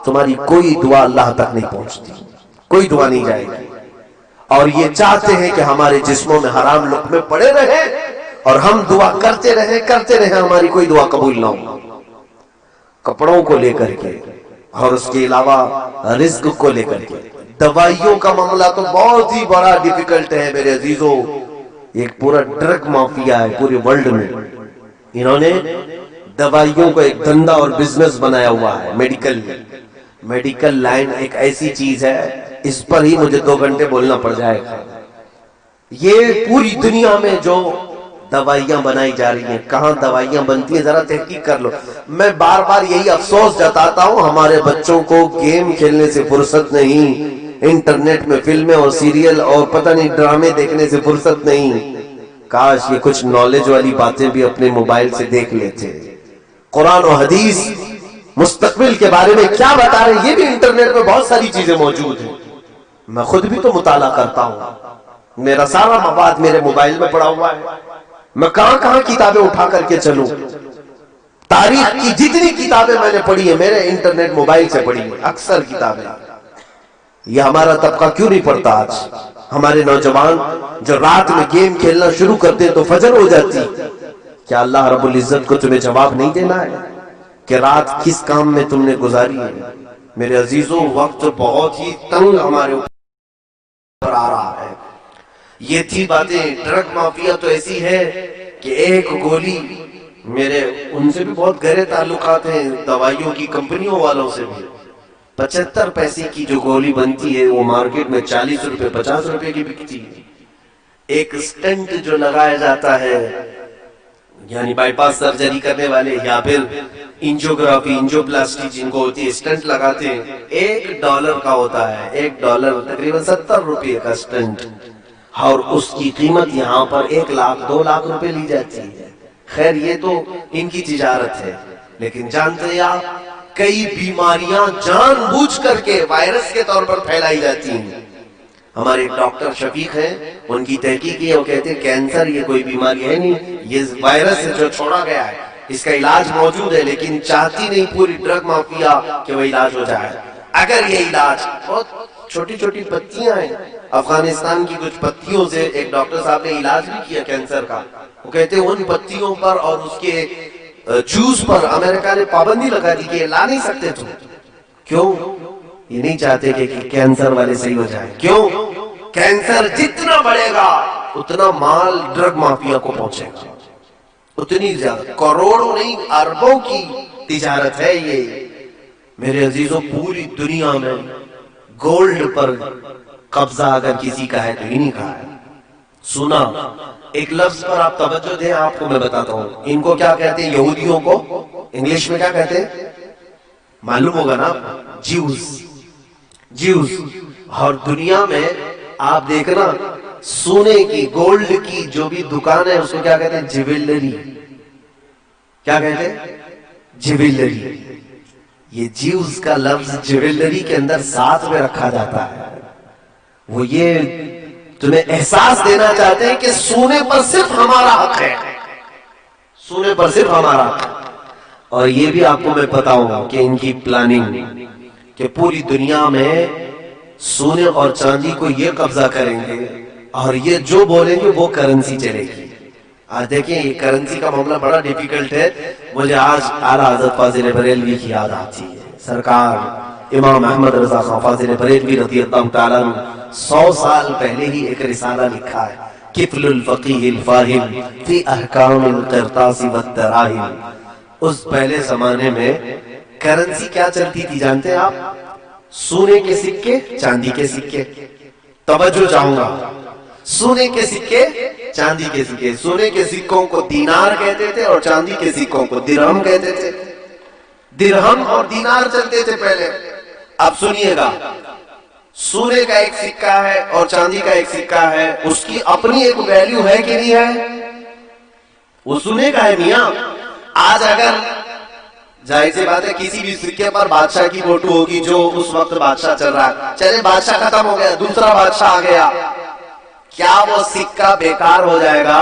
تمہاری کوئی دعا اللہ تک نہیں پہنچتی، کوئی دعا نہیں جائے گی. اور یہ چاہتے ہیں کہ ہمارے جسموں میں حرام لقمے پڑے رہے اور ہم دعا کرتے رہے، ہماری کوئی دعا قبول نہ ہو. کپڑوں کو لے کر کے اور اس کے علاوہ رزق کو لے کر کے. دوائیوں کا معاملہ تو بہت ہی بڑا ڈیفیکلٹ ہے میرے عزیزوں. ایک پورا ڈرگ مافیا ہے پورے ورلڈ میں. انہوں نے دوائیوں کو ایک دھندا اور بزنس بنایا ہوا ہے. میڈیکل لائن ایک ایسی چیز ہے، اس پر ہی مجھے 2 گھنٹے بولنا پڑ جائے گا. یہ پوری دنیا میں جو دوائیاں بنائی جا رہی ہیں، کہاں دوائیاں بنتی ہیں ذرا تحقیق کر لو. میں بار بار یہی افسوس جتاتا ہوں ہمارے بچوں کو گیم کھیلنے سے فرصت نہیں، انٹرنیٹ میں فلمیں اور سیریل اور پتہ نہیں ڈرامے دیکھنے سے فرصت نہیں. کاش یہ کچھ نالج والی باتیں بھی اپنے موبائل سے دیکھ لیتے. قرآن و حدیث مستقبل کے بارے میں کیا بتا رہے ہیں یہ بھی انٹرنیٹ میں بہت ساری چیزیں موجود ہیں. میں خود بھی تو مطالعہ کرتا ہوں، میرا سارا مواد میرے موبائل میں پڑا ہوا ہے. میں کہاں کتابیں اٹھا کر کے چلوں. تاریخ کی جتنی کتابیں میں نے پڑھی ہیں میرے انٹرنیٹ موبائل سے پڑھی ہیں، اکثر کتابیں. یہ ہمارا طبقہ کیوں نہیں پڑھتا آج؟ ہمارے نوجوان جو رات میں گیم کھیلنا شروع کرتے تو فجر ہو جاتی. کیا اللہ رب العزت کو تمہیں جواب نہیں دینا ہے کہ رات کس کام میں تم نے گزاری ہے؟ میرے عزیزوں وقت بہت ہی تنگ ہمارے اوپر آ رہا ہے. یہ تھی باتیں. ڈرگ مافیا تو ایسی ہے کہ ایک گولی، میرے ان سے بھی بہت گہرے تعلقات ہیں، دوائیوں کی کمپنیوں والوں سے بھی. 75 پیسے کی جو گولی بنتی ہے وہ مارکیٹ میں 40 روپے 50 روپے کی بکتی ہے. ایک سٹنٹ جو لگایا جاتا ہے، یعنی بائی پاس سرجری کرنے والے یا پھر انجیوگرافی انجیوپلاسٹی جن کو ہوتی ہے، سٹنٹ لگاتے ہیں، $1 کا ہوتا ہے. $1 تقریباً 70 روپے کا سٹنٹ، اور اس کی قیمت یہاں پر 1 لاکھ 2 لاکھ روپے لی جاتی ہے. خیر یہ تو ان کی تجارت ہے، لیکن جانتے ہیں آپ کئی بیماریاں جان بوجھ کر کے وائرس کے طور پر پھیلائی جاتی ہیں. ہمارے ڈاکٹر شفیق ہیں، ان کی تحقیق ہے، وہ کہتے ہیں کینسر یہ کوئی بیماری ہے نہیں، یہ وائرس ہے جو چھوڑا گیا ہے، اس کا علاج موجود ہے، لیکن چاہتی نہیں پوری ڈرگ مافیا کہ وہ علاج ہو جائے. اگر یہ علاج بہت چھوٹی چھوٹی پتیاں ہیں، افغانستان کی کچھ پتیوں سے ایک ڈاکٹر صاحب نے علاج بھی کیا کینسر کا. وہ کہتے ہیں ان پتیوں پر اور اس کے جوس پر امریکہ نے پابندی لگا دی کہ یہ لا نہیں سکتے تم. کیوں؟ یہ نہیں چاہتے کہ کینسر والے صحیح ہو جائیں. کیوں؟ کینسر جتنا بڑھے گا اتنا مال ڈرگ مافیا کو پہنچے گا، اتنی زیادہ، کروڑوں نہیں اربوں کی تجارت ہے یہ. میرے عزیزوں پوری دنیا میں گولڈ پر قبضہ اگر کسی کا ہے تو انہی کا ہے. سنا ایک لفظ پر آپ توجہ دیں, آپ کو میں بتاتا ہوں ان کو کیا کہتے ہیں, یہودیوں کو انگلش میں کیا کہتے ہیں معلوم ہوگا نا, جیوز. جیوز. اور دنیا میں آپ دیکھنا سونے کی گولڈ کی جو بھی دکان ہے اس کو کیا کہتے ہیں, جیولری. کیا کہتے ہیں, جیولری. یہ جیوز کا لفظ جیولری کے اندر ساتھ میں رکھا جاتا ہے. وہ یہ تمہیں احساس دینا چاہتے ہیں کہ سونے پر صرف ہمارا حق ہے, سونے پر صرف ہمارا حق ہے. اور یہ بھی آپ کو میں بتاؤں کہ ان کی پلاننگ کہ پوری دنیا میں سونے اور چاندی کو یہ قبضہ کریں گے اور یہ جو بولیں گے وہ کرنسی چلے گی. آج دیکھیں یہ کرنسی کا معاملہ بڑا ڈیفیکلٹ ہے. مجھے آج اعلیٰ حضرت فاضل بریلوی کی یاد آتی ہے. سرکار امام احمد رضا خان فاضل بریلوی رضی اللہ تعالیٰ عنہ 100 سال پہلے ہی ایک رسالہ لکھا ہے, کفل الفقیہ الفاہم فی احکام القرطاس والدراہم. اس پہلے زمانے میں کرنسی کیا چلتی تھی جانتے ہیں آپ؟ سونے کے سکے, چاندی کے سکے. توجہ چاہوں گا, سونے کے سکے, چاندی کے سکے. سونے کے سکوں کو دینار کہتے تھے اور چاندی کے سکوں کو درہم کہتے تھے. درہم اور دینار چلتے تھے پہلے. اب سنیے گا, سونے کا ایک سکہ ہے اور چاندی کا ایک سکہ ہے, اس کی اپنی ایک ویلیو ہے کہ نہیں ہے؟ وہ سونے کا ہے میاں. آج اگر ظاہر سی بات ہے کسی بھی سکے پر بادشاہ کی فوٹو ہوگی جو اس وقت بادشاہ چل رہا ہے, چلے بادشاہ ختم ہو گیا, دوسرا بادشاہ آ گیا, کیا وہ سکہ بیکار ہو جائے گا؟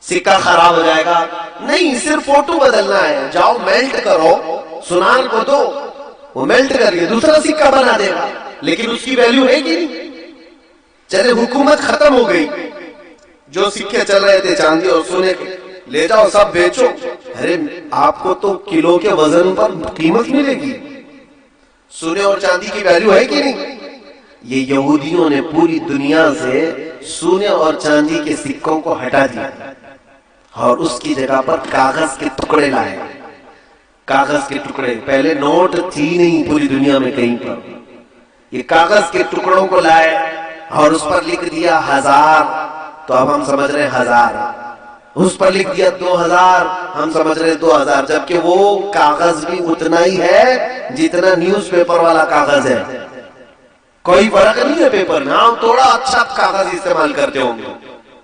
سکہ خراب ہو جائے گا؟ نہیں, صرف فوٹو بدلنا ہے. جاؤ میلٹ کرو, سنان کو دو, وہ میلٹ کر کے دوسرا سکہ بنا دے گا, لیکن اس کی ویلیو ہے کہ نہیں؟ چلے حکومت ختم ہو گئی, جو سکے چل رہے تھے چاندی اور سونے کے, لے جاؤ سب بیچو. ارے آپ کو تو کلو کے وزن پر قیمت ملے گی. سونے اور چاندی کی ویلیو ہے کہ نہیں؟ یہ یہودیوں نے پوری دنیا سے سونے اور چاندی کے سکوں کو ہٹا دیا اور اس کی جگہ پر کاغذ کے ٹکڑے لائے. کاغذ کے ٹکڑے, پہلے نوٹ تھی نہیں پوری دنیا میں کہیں پر. یہ کاغذ کے ٹکڑوں کو لائے اور اس پر لکھ دیا 1000, تو اب ہم سمجھ رہے ہیں 1000. اس پر لکھ دیا 2000, ہم سمجھ رہے ہیں 2000, جبکہ وہ کاغذ بھی اتنا ہی ہے جتنا نیوز پیپر والا کاغذ ہے. کوئی فرق نہیں ہے پیپر میں. ہاں تھوڑا اچھا کاغذ استعمال کرتے ہوں گے,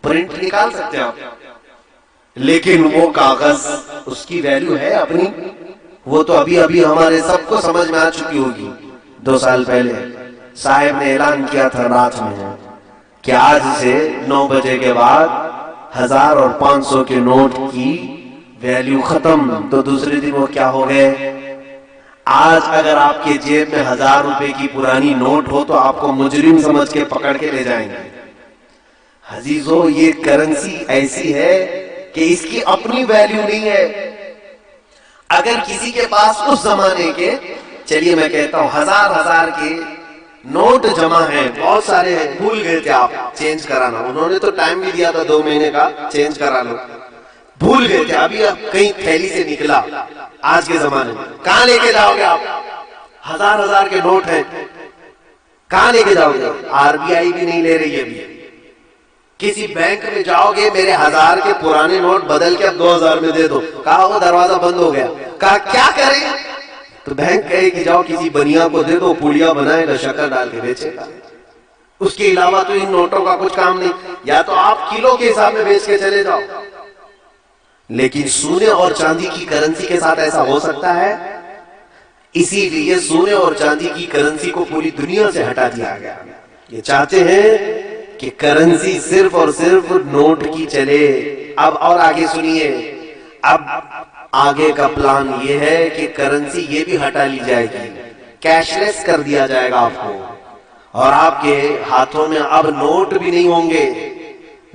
پرنٹ نکال سکتے ہیں آپ, لیکن وہ کاغذ اس کی ویلیو ہے اپنی. وہ تو ابھی ابھی ہمارے سب کو سمجھ میں آ چکی ہوگی. 2 سال پہلے صاحب نے اعلان کیا تھا رات میں کہ آج سے 9 بجے کے بعد 1000 اور 500 کے نوٹ کی ویلیو ختم. تو دوسرے دن وہ کیا ہو گئے؟ آج اگر آپ کے جیب میں 1000 روپے کی پرانی نوٹ ہو تو آپ کو مجرم سمجھ کے پکڑ کے لے جائیں گے. عزیزو, یہ کرنسی ایسی ہے کہ اس کی اپنی ویلیو نہیں ہے. اگر کسی کے پاس اس زمانے کے, چلیے میں کہتا ہوں 1000 کے نوٹ جمع ہیں, بہت سارے ہیں, بھول گئے تھے آپ چینج کرانا, انہوں نے تو ٹائم بھی دیا تھا 2 مہینے کا, چینج کرا لو, بھول گئے تھے, ابھی اب کہیں تھیلی سے نکلا. آج کے زمانے میں کہاں لے کے جاؤ گے آپ؟ 1000 کے نوٹ ہیں, کہاں لے کے جاؤ گے؟ RBI بھی نہیں لے رہی ہے ابھی. کسی بینک میں جاؤ گے, میرے 1000 کے پرانے نوٹ بدل کے اب 2000 میں دے دو, کہا وہ دروازہ بند ہو گیا. کہا کیا کریں؟ تو بینک کہے کہ جاؤ کسی بنیا کو دے دو, پوڑیا بنائے گا, شکر ڈال کے بیچے گا. اس کے علاوہ تو ان نوٹوں کا کچھ کام نہیں. یا تو آپ کلو کے حساب میں بیچ کے چلے جاؤ. لیکن سونے اور چاندی کی کرنسی کے ساتھ ایسا ہو سکتا ہے؟ اسی لیے سونے اور چاندی کی کرنسی کو پوری دنیا سے ہٹا دیا گیا. یہ چاہتے ہیں کہ کرنسی صرف اور صرف نوٹ کی چلے. اب اور آگے سنیے, اب آگے کا پلان یہ ہے کہ کرنسی یہ بھی ہٹا لی جائے گی, کیش لیس کر دیا جائے گا آپ کو, اور آپ کے ہاتھوں میں اب نوٹ بھی نہیں ہوں گے.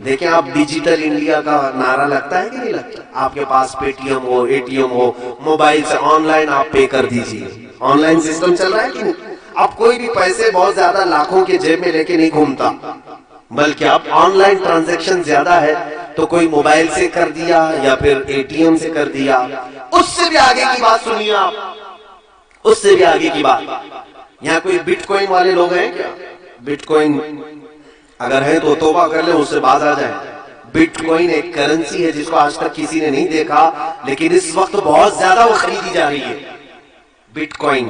دیکھیں آپ ڈیجیٹل انڈیا کا نعرہ لگتا ہے کہ نہیں لگتا؟ آپ کے پاس پے ٹی ایم ہو, ATM ہو, موبائل سے آن لائن آپ پے کر دیجیے. آن لائن سسٹم چل رہا ہے کہ نہیں؟ اب کوئی بھی پیسے بہت زیادہ لاکھوں کے جیب میں لے کے نہیں گھومتا, بلکہ اب آن لائن ٹرانزیکشن زیادہ ہے, تو کوئی موبائل سے کر دیا یا پھر ATM سے کر دیا. اس سے بھی آگے کی بات سنیے آپ, اس سے بھی آگے کی بات. یہاں کوئی بٹ کوئن والے لوگ ہیں کیا؟ بٹ کوئن اگر ہیں تو توبہ کر لیں، اس سے باز آ جائیں. بٹ کوئن ایک کرنسی ہے جس کو آج تک کسی نے نہیں دیکھا، لیکن اس وقت بہت زیادہ وہ خریدی جا رہی ہے. بٹ کوئن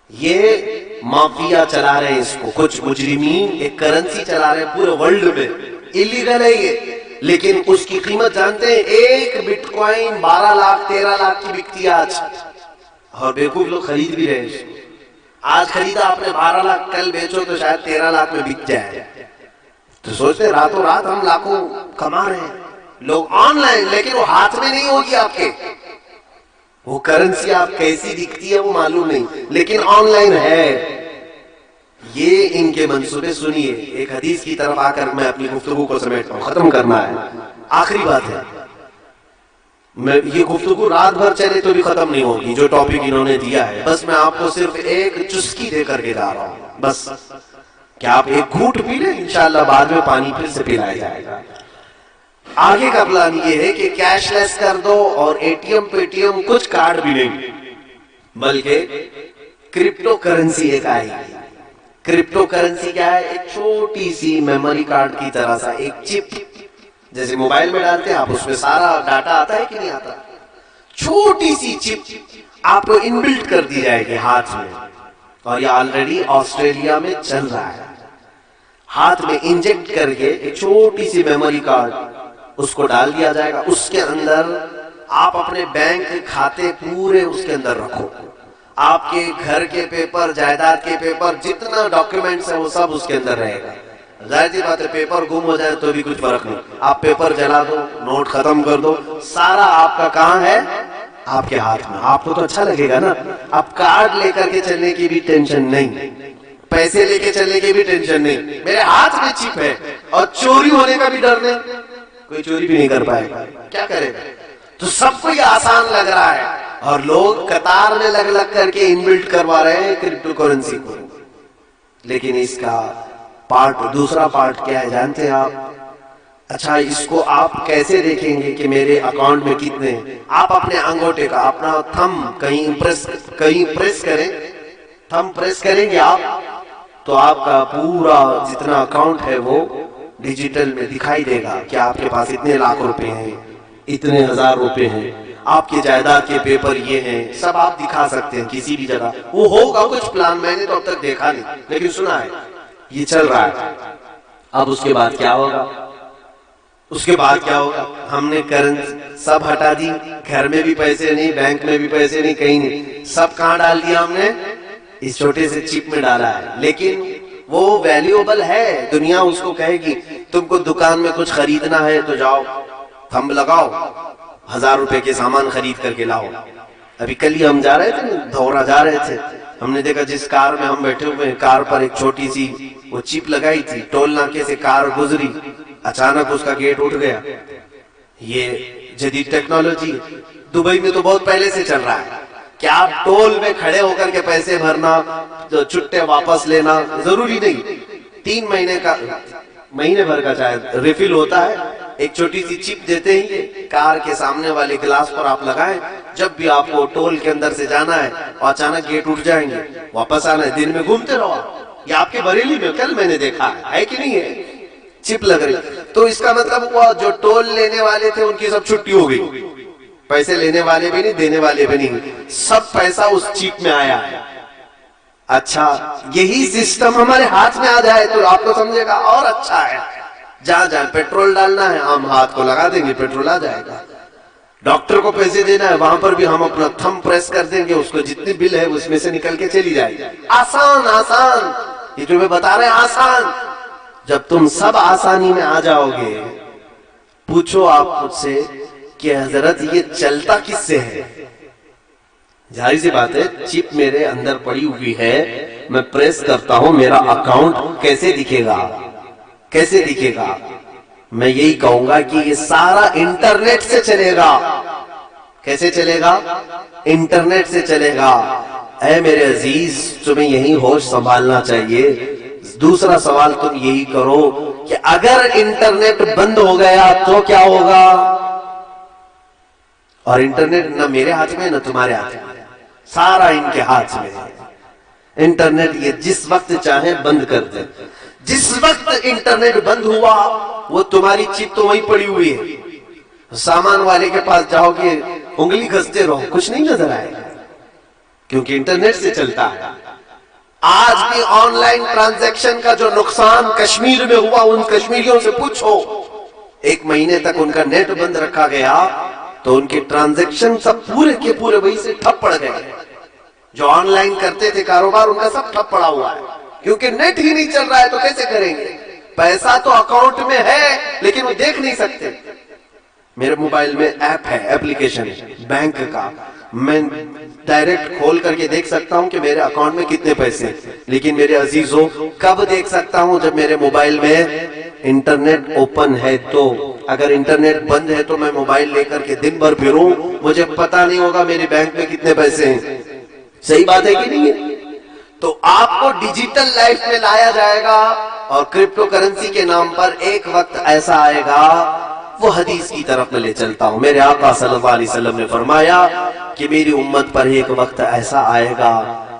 یہ مافیا چلا رہے ہیں، اس کو کچھ مجرمین ایک کرنسی چلا رہے ہیں پورے ورلڈ میں. اللیگل ہے یہ، لیکن اس کی قیمت جانتے ہیں؟ ایک بٹ کوئن 12 لاکھ 13 لاکھ کی بکتی ہے آج، اور بیوقوف لوگ خرید بھی رہے ہیں. آج خریدا آپ نے 12 لاکھ، کل بیچو تو شاید 13 لاکھ میں بک جائے. تو سوچتے راتوں رات ہم لاکھوں کما رہے ہیں لوگ آن لائن، لیکن وہ ہاتھ میں نہیں ہوگی آپ کے. وہ کرنسی آپ کیسی دکھتی ہے وہ معلوم نہیں، لیکن آن لائن ہے. یہ ان کے منصوبے سنیے. ایک حدیث کی طرف آ کر میں اپنی گفتگو کو سمیٹتا ہوں، ختم کرنا ہے، آخری بات ہے. میں یہ گفتگو رات بھر چلے تو بھی ختم نہیں ہوگی جو ٹاپک انہوں نے دیا ہے. بس میں آپ کو صرف ایک چسکی دے کر کے جا رہا ہوں، بس کہ آپ ایک گھونٹ پی لیں، انشاءاللہ بعد میں پانی پھر سے پلایا جائے گا. آگے کا پلان یہ ہے کہ کیش لیس کر دو، اور ATM Paytm کچھ کارڈ بھی نہیں، بلکہ کرپٹو کرنسی ایک آئے گی. کرپٹو کرنسی کیا ہے؟ ایک چھوٹی سی میموری کارڈ کی طرح سا ایک چپ، جیسے موبائل میں ڈالتے ہیں آپ، اس میں سارا ڈاٹا آتا ہے کہ نہیں آتا؟ چھوٹی سی چپ آپ کو انبلٹ کر دی جائے گی ہاتھ میں، اور یہ آلریڈی آسٹریلیا میں چل رہا ہے. ہاتھ میں انجیکٹ کر کے ایک چھوٹی سی میموری کارڈ اس کو ڈال دیا جائے گا. اس کے اندر آپ اپنے بینک کھاتے پورے اس کے اندر رکھو، آپ کے گھر کے پیپر، جائیداد کے پیپر، جتنا ڈاکیومنٹس ہے وہ سب اس کے اندر رہے گا. ظاہر سی بات ہے پیپر گم ہو جائے تو بھی کچھ فرق نہیں، آپ پیپر جلا دو، نوٹ ختم کر دو، سارا آپ کا کہاں ہے؟ آپ کے ہاتھ میں. آپ کو تو اچھا لگے گا نا. اب کارڈ لے کر کے چلنے کی بھی ٹینشن نہیں، پیسے لے کے چلنے کی بھی ٹینشن نہیں، میرے ہاتھ میں چپ ہے، اور چوری ہونے کا بھی ڈر نہیں، کوئی چوری بھی نہیں کر پائے گا. کیا کرے گا؟ تو سب کو یہ آسان لگ رہا ہے، اور لوگ قطار میں لگ لگ کر کے انبلٹ کروا رہے ہیں کرپٹو کرنسی کو. لیکن اس کا دوسرا پارٹ کیا ہے جانتے ہیں آپ؟ اچھا، اس کو آپ کیسے دیکھیں گے کہ میرے اکاؤنٹ میں کتنے ہیں؟ آپ اپنے انگوٹھے کا اپنا تھم کہیں پریس کریں، تھم پریس کریں گے آپ تو آپ کا پورا جتنا اکاؤنٹ ہے وہ ڈیجیٹل میں دکھائی دے گا کہ آپ کے پاس اتنے لاکھ روپے ہیں، اتنے ہزار روپے ہیں، آپ کے جائیداد کے پیپر یہ ہیں، سب آپ دکھا سکتے ہیں کسی بھی جگہ. وہ ہوگا کچھ پلان، میں نے تو اب تک دیکھا نہیں، لیکن سنا ہے یہ چل رہا ہے. اب اس کے بعد کیا ہوگا؟ اس کے بعد کیا ہوگا؟ ہم نے کرنسی سب ہٹا دی، گھر میں بھی پیسے نہیں، بینک میں بھی پیسے نہیں، کہیں نہیں، سب کہاں ڈال دیا ہم نے؟ اس چھوٹے سے چپ میں ڈالا ہے. لیکن وہ ویلیوبل ہے، دنیا اس کو کہے گی تم کو دکان میں کچھ خریدنا ہے تو جاؤ تھم لگاؤ، 1000 روپے کے سامان خرید کر کے لاؤ. ابھی کل ہی ہم جا رہے تھے، دھورا جا رہے تھے، ہم نے دیکھا جس کار میں ہم بیٹھے ہوئے ہیں، کار پر ایک چھوٹی سی وہ چپ لگائی تھی، ٹول ناکے سے کار گزری، اچانک اس کا گیٹ اٹھ گیا. یہ جدید ٹیکنالوجی دبئی میں تو بہت پہلے سے چل رہا ہے کہ آپ ٹول میں کھڑے ہو کر کے پیسے بھرنا، چھٹے واپس لینا ضروری نہیں. 3 مہینے بھر کا شاید ریفل ہوتا ہے، ایک چھوٹی سی چپ دیتے ہی کار کے سامنے والے گلاس پر آپ لگائیں، جب بھی آپ کو ٹول کے اندر سے جانا ہے اور اچانک گیٹ اٹھ جائیں گے، واپس آنا ہے، دن میں گھومتے رہو. یہ آپ کے بریلی میں کل میں نے دیکھا ہے کہ نہیں ہے، چپ لگ رہی. تو اس کا مطلب ہوا جو ٹول لینے والے تھے ان کی سب چھٹی ہو گئی، پیسے لینے والے بھی نہیں، دینے والے بھی نہیں، سب پیسہ اس چپ میں آیا ہے. اچھا، یہی سسٹم ہمارے ہاتھ میں آ جائے تو آپ کو سمجھے گا اور اچھا ہے. جہاں جہاں پیٹرول ڈالنا ہے ہم ہاتھ کو لگا دیں گے، پیٹرول آ جائے گا. ڈاکٹر کو پیسے دینا ہے وہاں پر بھی ہم اپنا تھم پریس کر دیں گے، اس کو جتنی بل ہے اس میں سے نکل کے چلی جائے گی. آسان آسان، یہ جو میں بتا رہے ہیں آسان. جب تم سب آسانی میں آ جاؤ گے، پوچھو آپ مجھ سے کہ حضرت یہ چلتا کس سے ہے؟ ظاہر سی بات ہے، چپ میرے اندر پڑی ہوئی ہے، میں پریس کرتا ہوں، میرا اکاؤنٹ کیسے دکھے گا؟ کیسے دکھے گا؟ میں یہی کہوں گا کہ یہ سارا انٹرنیٹ سے چلے گا. کیسے چلے گا؟ انٹرنیٹ سے چلے گا. اے میرے عزیز، تمہیں یہی ہوش سنبھالنا چاہیے. دوسرا سوال تم یہی کرو کہ اگر انٹرنیٹ بند ہو گیا تو کیا ہوگا؟ اور انٹرنیٹ نہ میرے ہاتھ میں نہ تمہارے ہاتھ میں. سارا ان کے ہاتھ میں ہے. انٹرنیٹ یہ جس وقت چاہیں بند کر دیں. جس وقت انٹرنیٹ بند ہوا وہ تمہاری چپ تو وہیں پڑی ہوئی ہے. سامان والے کے پاس جاؤ گے انگلی گھستے رہو کچھ نہیں نظر آئے گا کیونکہ انٹرنیٹ سے چلتا ہے. آج بھی آن لائن ٹرانزیکشن کا جو نقصان کشمیر میں ہوا ان کشمیریوں سے پوچھو. 1 مہینے تک ان کا نیٹ بند رکھا گیا تو ان کے ٹرانزیکشن سب پورے کے پورے وہی سے ٹھپ پڑ گئے. جو آن لائن کرتے تھے کاروبار ان کا سب ٹھپ پڑا ہوا ہے کیونکہ نیٹ ہی نہیں چل رہا ہے تو کیسے کریں گے. پیسہ تو اکاؤنٹ میں ہے لیکن وہ دیکھ نہیں سکتے. میرے موبائل میں ایپ ہے, اپلیکیشن بینک کا, میں ڈائریکٹ کھول کر کے دیکھ سکتا ہوں کہ میرے اکاؤنٹ میں کتنے پیسے. لیکن میرے عزیزوں کب دیکھ سکتا ہوں؟ جب میرے موبائل میں انٹرنیٹ اوپن ہے تو. اگر انٹرنیٹ بند ہے تو میں موبائل لے کر کے دن بھر پھروں مجھے پتا نہیں ہوگا میرے بینک میں کتنے پیسے ہیں. صحیح بات ہے کہ نہیں ہے؟ تو آپ کو ڈیجیٹل لائف میں لایا جائے گا اور کرپٹو کرنسی کے نام پر ایک وقت ایسا آئے گا. وہ حدیث کی طرف میں لے چلتا ہوں. میرے آقا صلی اللہ علیہ وسلم نے فرمایا کہ میری امت پر ایک وقت ایسا آئے گا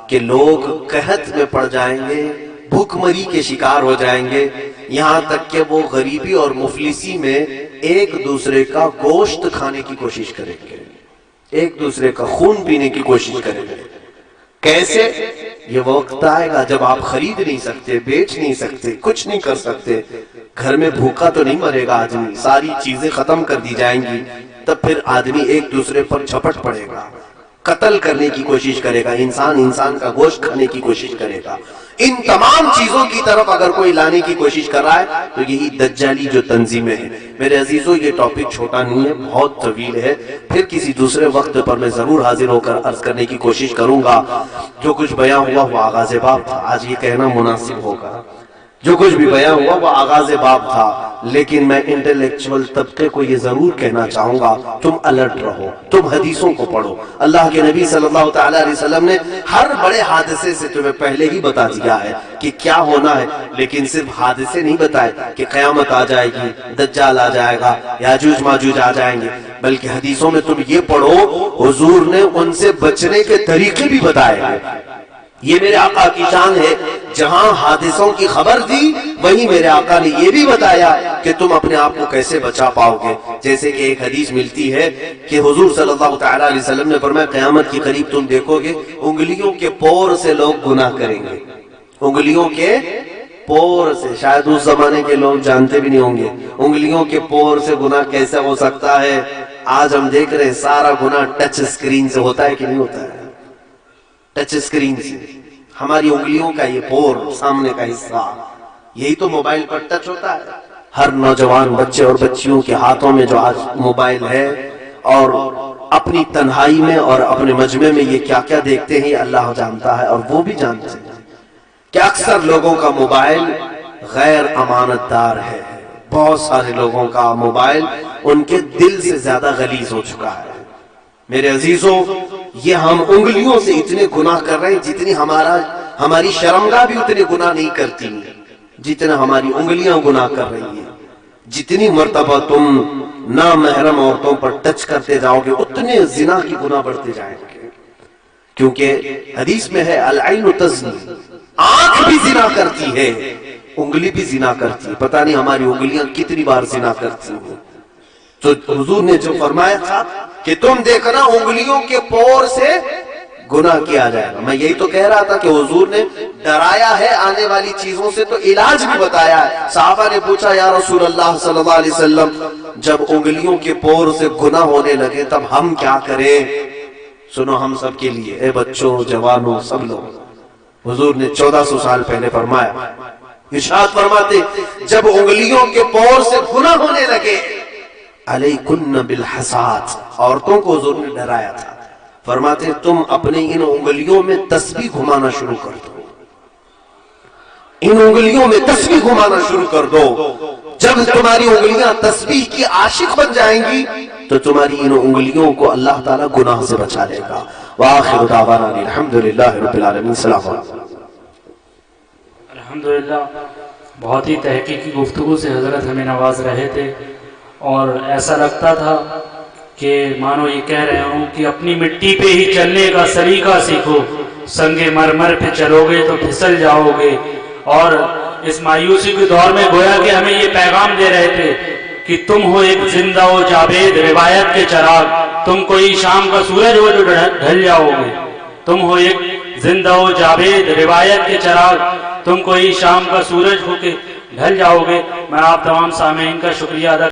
کہ لوگ قحط میں پڑ جائیں گے, بھوک مری کے شکار ہو جائیں گے, یہاں تک کہ وہ غریبی اور مفلسی میں ایک دوسرے کا گوشت کھانے کی کوشش کریں گے, ایک دوسرے کا خون پینے کی کوشش کریں گے. کیسے؟ یہ وقت آئے گا جب آپ خرید نہیں سکتے, بیچ نہیں سکتے, کچھ نہیں کر سکتے. گھر میں بھوکا تو نہیں مرے گا آدمی, ساری چیزیں ختم کر دی جائیں گی. تب پھر آدمی ایک دوسرے پر جھپٹ پڑے گا, قتل کرنے کی کوشش کرے گا, انسان انسان کا گوشت کھانے کی کوشش کرے گا. ان تمام چیزوں کی طرف اگر کوئی لانے کی کوشش کر رہا ہے تو یہی دجالی جو تنظیمیں ہیں. میرے عزیزوں یہ ٹاپک چھوٹا نہیں ہے, بہت طویل ہے. پھر کسی دوسرے وقت پر میں ضرور حاضر ہو کر عرض کرنے کی کوشش کروں گا. جو کچھ بیان ہوا وہ آغاز باب تھا. آج یہ کہنا مناسب ہوگا جو کچھ بھی بیان ہوا وہ آغاز باب تھا, لیکن میں انٹلیکچوئل طبقے کو یہ ضرور کہنا چاہوں گا تم الرٹ رہو, تم حدیثوں کو پڑھو. اللہ کے نبی صلی اللہ تعالی علیہ وسلم نے ہر بڑے حادثے سے تمہیں پہلے ہی بتا دیا ہے کہ کیا ہونا ہے, لیکن صرف حادثے نہیں بتائے کہ قیامت آ جائے گی, دجال آ جائے گا, یاجوج ماجوج آ جائیں گے, بلکہ حدیثوں میں تم یہ پڑھو حضور نے ان سے بچنے کے طریقے بھی بتائے ہیں. یہ میرے آقا کی شان ہے, جہاں حادثوں کی خبر دی وہیں میرے آقا نے یہ بھی بتایا کہ تم اپنے آپ کو کیسے بچا پاؤ گے. جیسے کہ ایک حدیث ملتی ہے کہ حضور صلی اللہ تعالی علیہ وسلم نے فرمایا قیامت کی قریب تم دیکھو گے انگلیوں کے پور سے لوگ گناہ کریں گے. انگلیوں کے پور سے, شاید اس زمانے کے لوگ جانتے بھی نہیں ہوں گے انگلیوں کے پور سے گناہ کیسے ہو سکتا ہے. آج ہم دیکھ رہے ہیں سارا گناہ ٹچ اسکرین سے ہوتا ہے کہ نہیں ہوتا ہے. ٹچ اسکرین سے ہماری انگلیوں کا یہ پور سامنے کا حصہ یہی تو موبائل پر ٹچ ہوتا ہے. ہر نوجوان بچے اور بچیوں کے ہاتھوں میں جو آج موبائل ہے اور اپنی تنہائی میں اور اپنے مجمع میں یہ کیا کیا دیکھتے ہیں اللہ جانتا ہے, اور وہ بھی جانتے ہیں کہ اکثر لوگوں کا موبائل غیر امانت دار ہے. بہت سارے لوگوں کا موبائل ان کے دل سے زیادہ غلیظ ہو چکا ہے. میرے عزیزوں یہ ہم انگلیوں سے اتنے گناہ کر رہے ہیں جتنی ہماری شرمگاہ بھی اتنے گناہ نہیں کرتی جتنا ہماری انگلیاں گناہ کر رہی ہیں. جتنی مرتبہ تم نامحرم عورتوں پر ٹچ کرتے جاؤ گے اتنے زنا کی گناہ بڑھتے جائیں گے. کیونکہ حدیث میں ہے العین تزنی, آنکھ بھی زنا کرتی ہے, انگلی بھی زنا کرتی ہے. پتہ نہیں ہماری انگلیاں کتنی بار زنا کرتی ہیں. تو حضور نے جو فرمایا تھا کہ تم دیکھنا انگلیوں کے پور سے گناہ کیا جائے گا. میں یہی تو کہہ رہا تھا کہ حضور نے ڈرایا ہے آنے والی چیزوں سے تو علاج بھی بتایا ہے. صحابہ نے پوچھا یا رسول اللہ صلی اللہ علیہ وسلم جب انگلیوں کے پور سے گناہ ہونے لگے تب ہم کیا کریں؟ سنو ہم سب کے لیے, اے بچوں جوانوں سب لوگ, حضور نے 1400 سال پہلے فرمایا, ارشاد فرماتے جب انگلیوں کے پور سے گناہ ہونے لگے علیکن بالحسات, عورتوں کو حضور نے ڈرایا تھا. فرماتے تم اپنے ان انگلیوں میں تسبیح گھمانا شروع کر دو, ان انگلیوں میں تسبیح گھمانا شروع کر دو. جب تمہاری انگلیاں تسبیح کی عاشق بن جائیں گی تو تمہاری ان انگلیوں کو اللہ تعالیٰ گناہ سے بچا لے گا. وآخر دعوانا الحمدللہ رب العالمین. السلام علیکم. الحمدللہ بہت ہی تحقیقی گفتگو سے حضرت ہمیں نواز رہے تھے, اور ایسا لگتا تھا کہ مانو یہ کہہ رہے ہوں کہ اپنی مٹی پہ ہی چلنے کا سلیقہ سیکھو، سنگ مرمر پہ چلو گے تو پھسل جاؤ گے۔ اور اس مایوسی کے دور میں گویا کہ ہمیں یہ پیغام دے رہے تھے کہ تم ہو ایک زندہ و جاوید روایت کے چراغ، تم کوئی شام کا سورج ہو جو ڈھل جاؤ گے، تم ہو ایک زندہ و جاوید روایت کے چراغ، تم کوئی شام کا سورج ہو کے ڈھل جاؤ گے۔ میں آپ تمام سامعین کا شکریہ ادا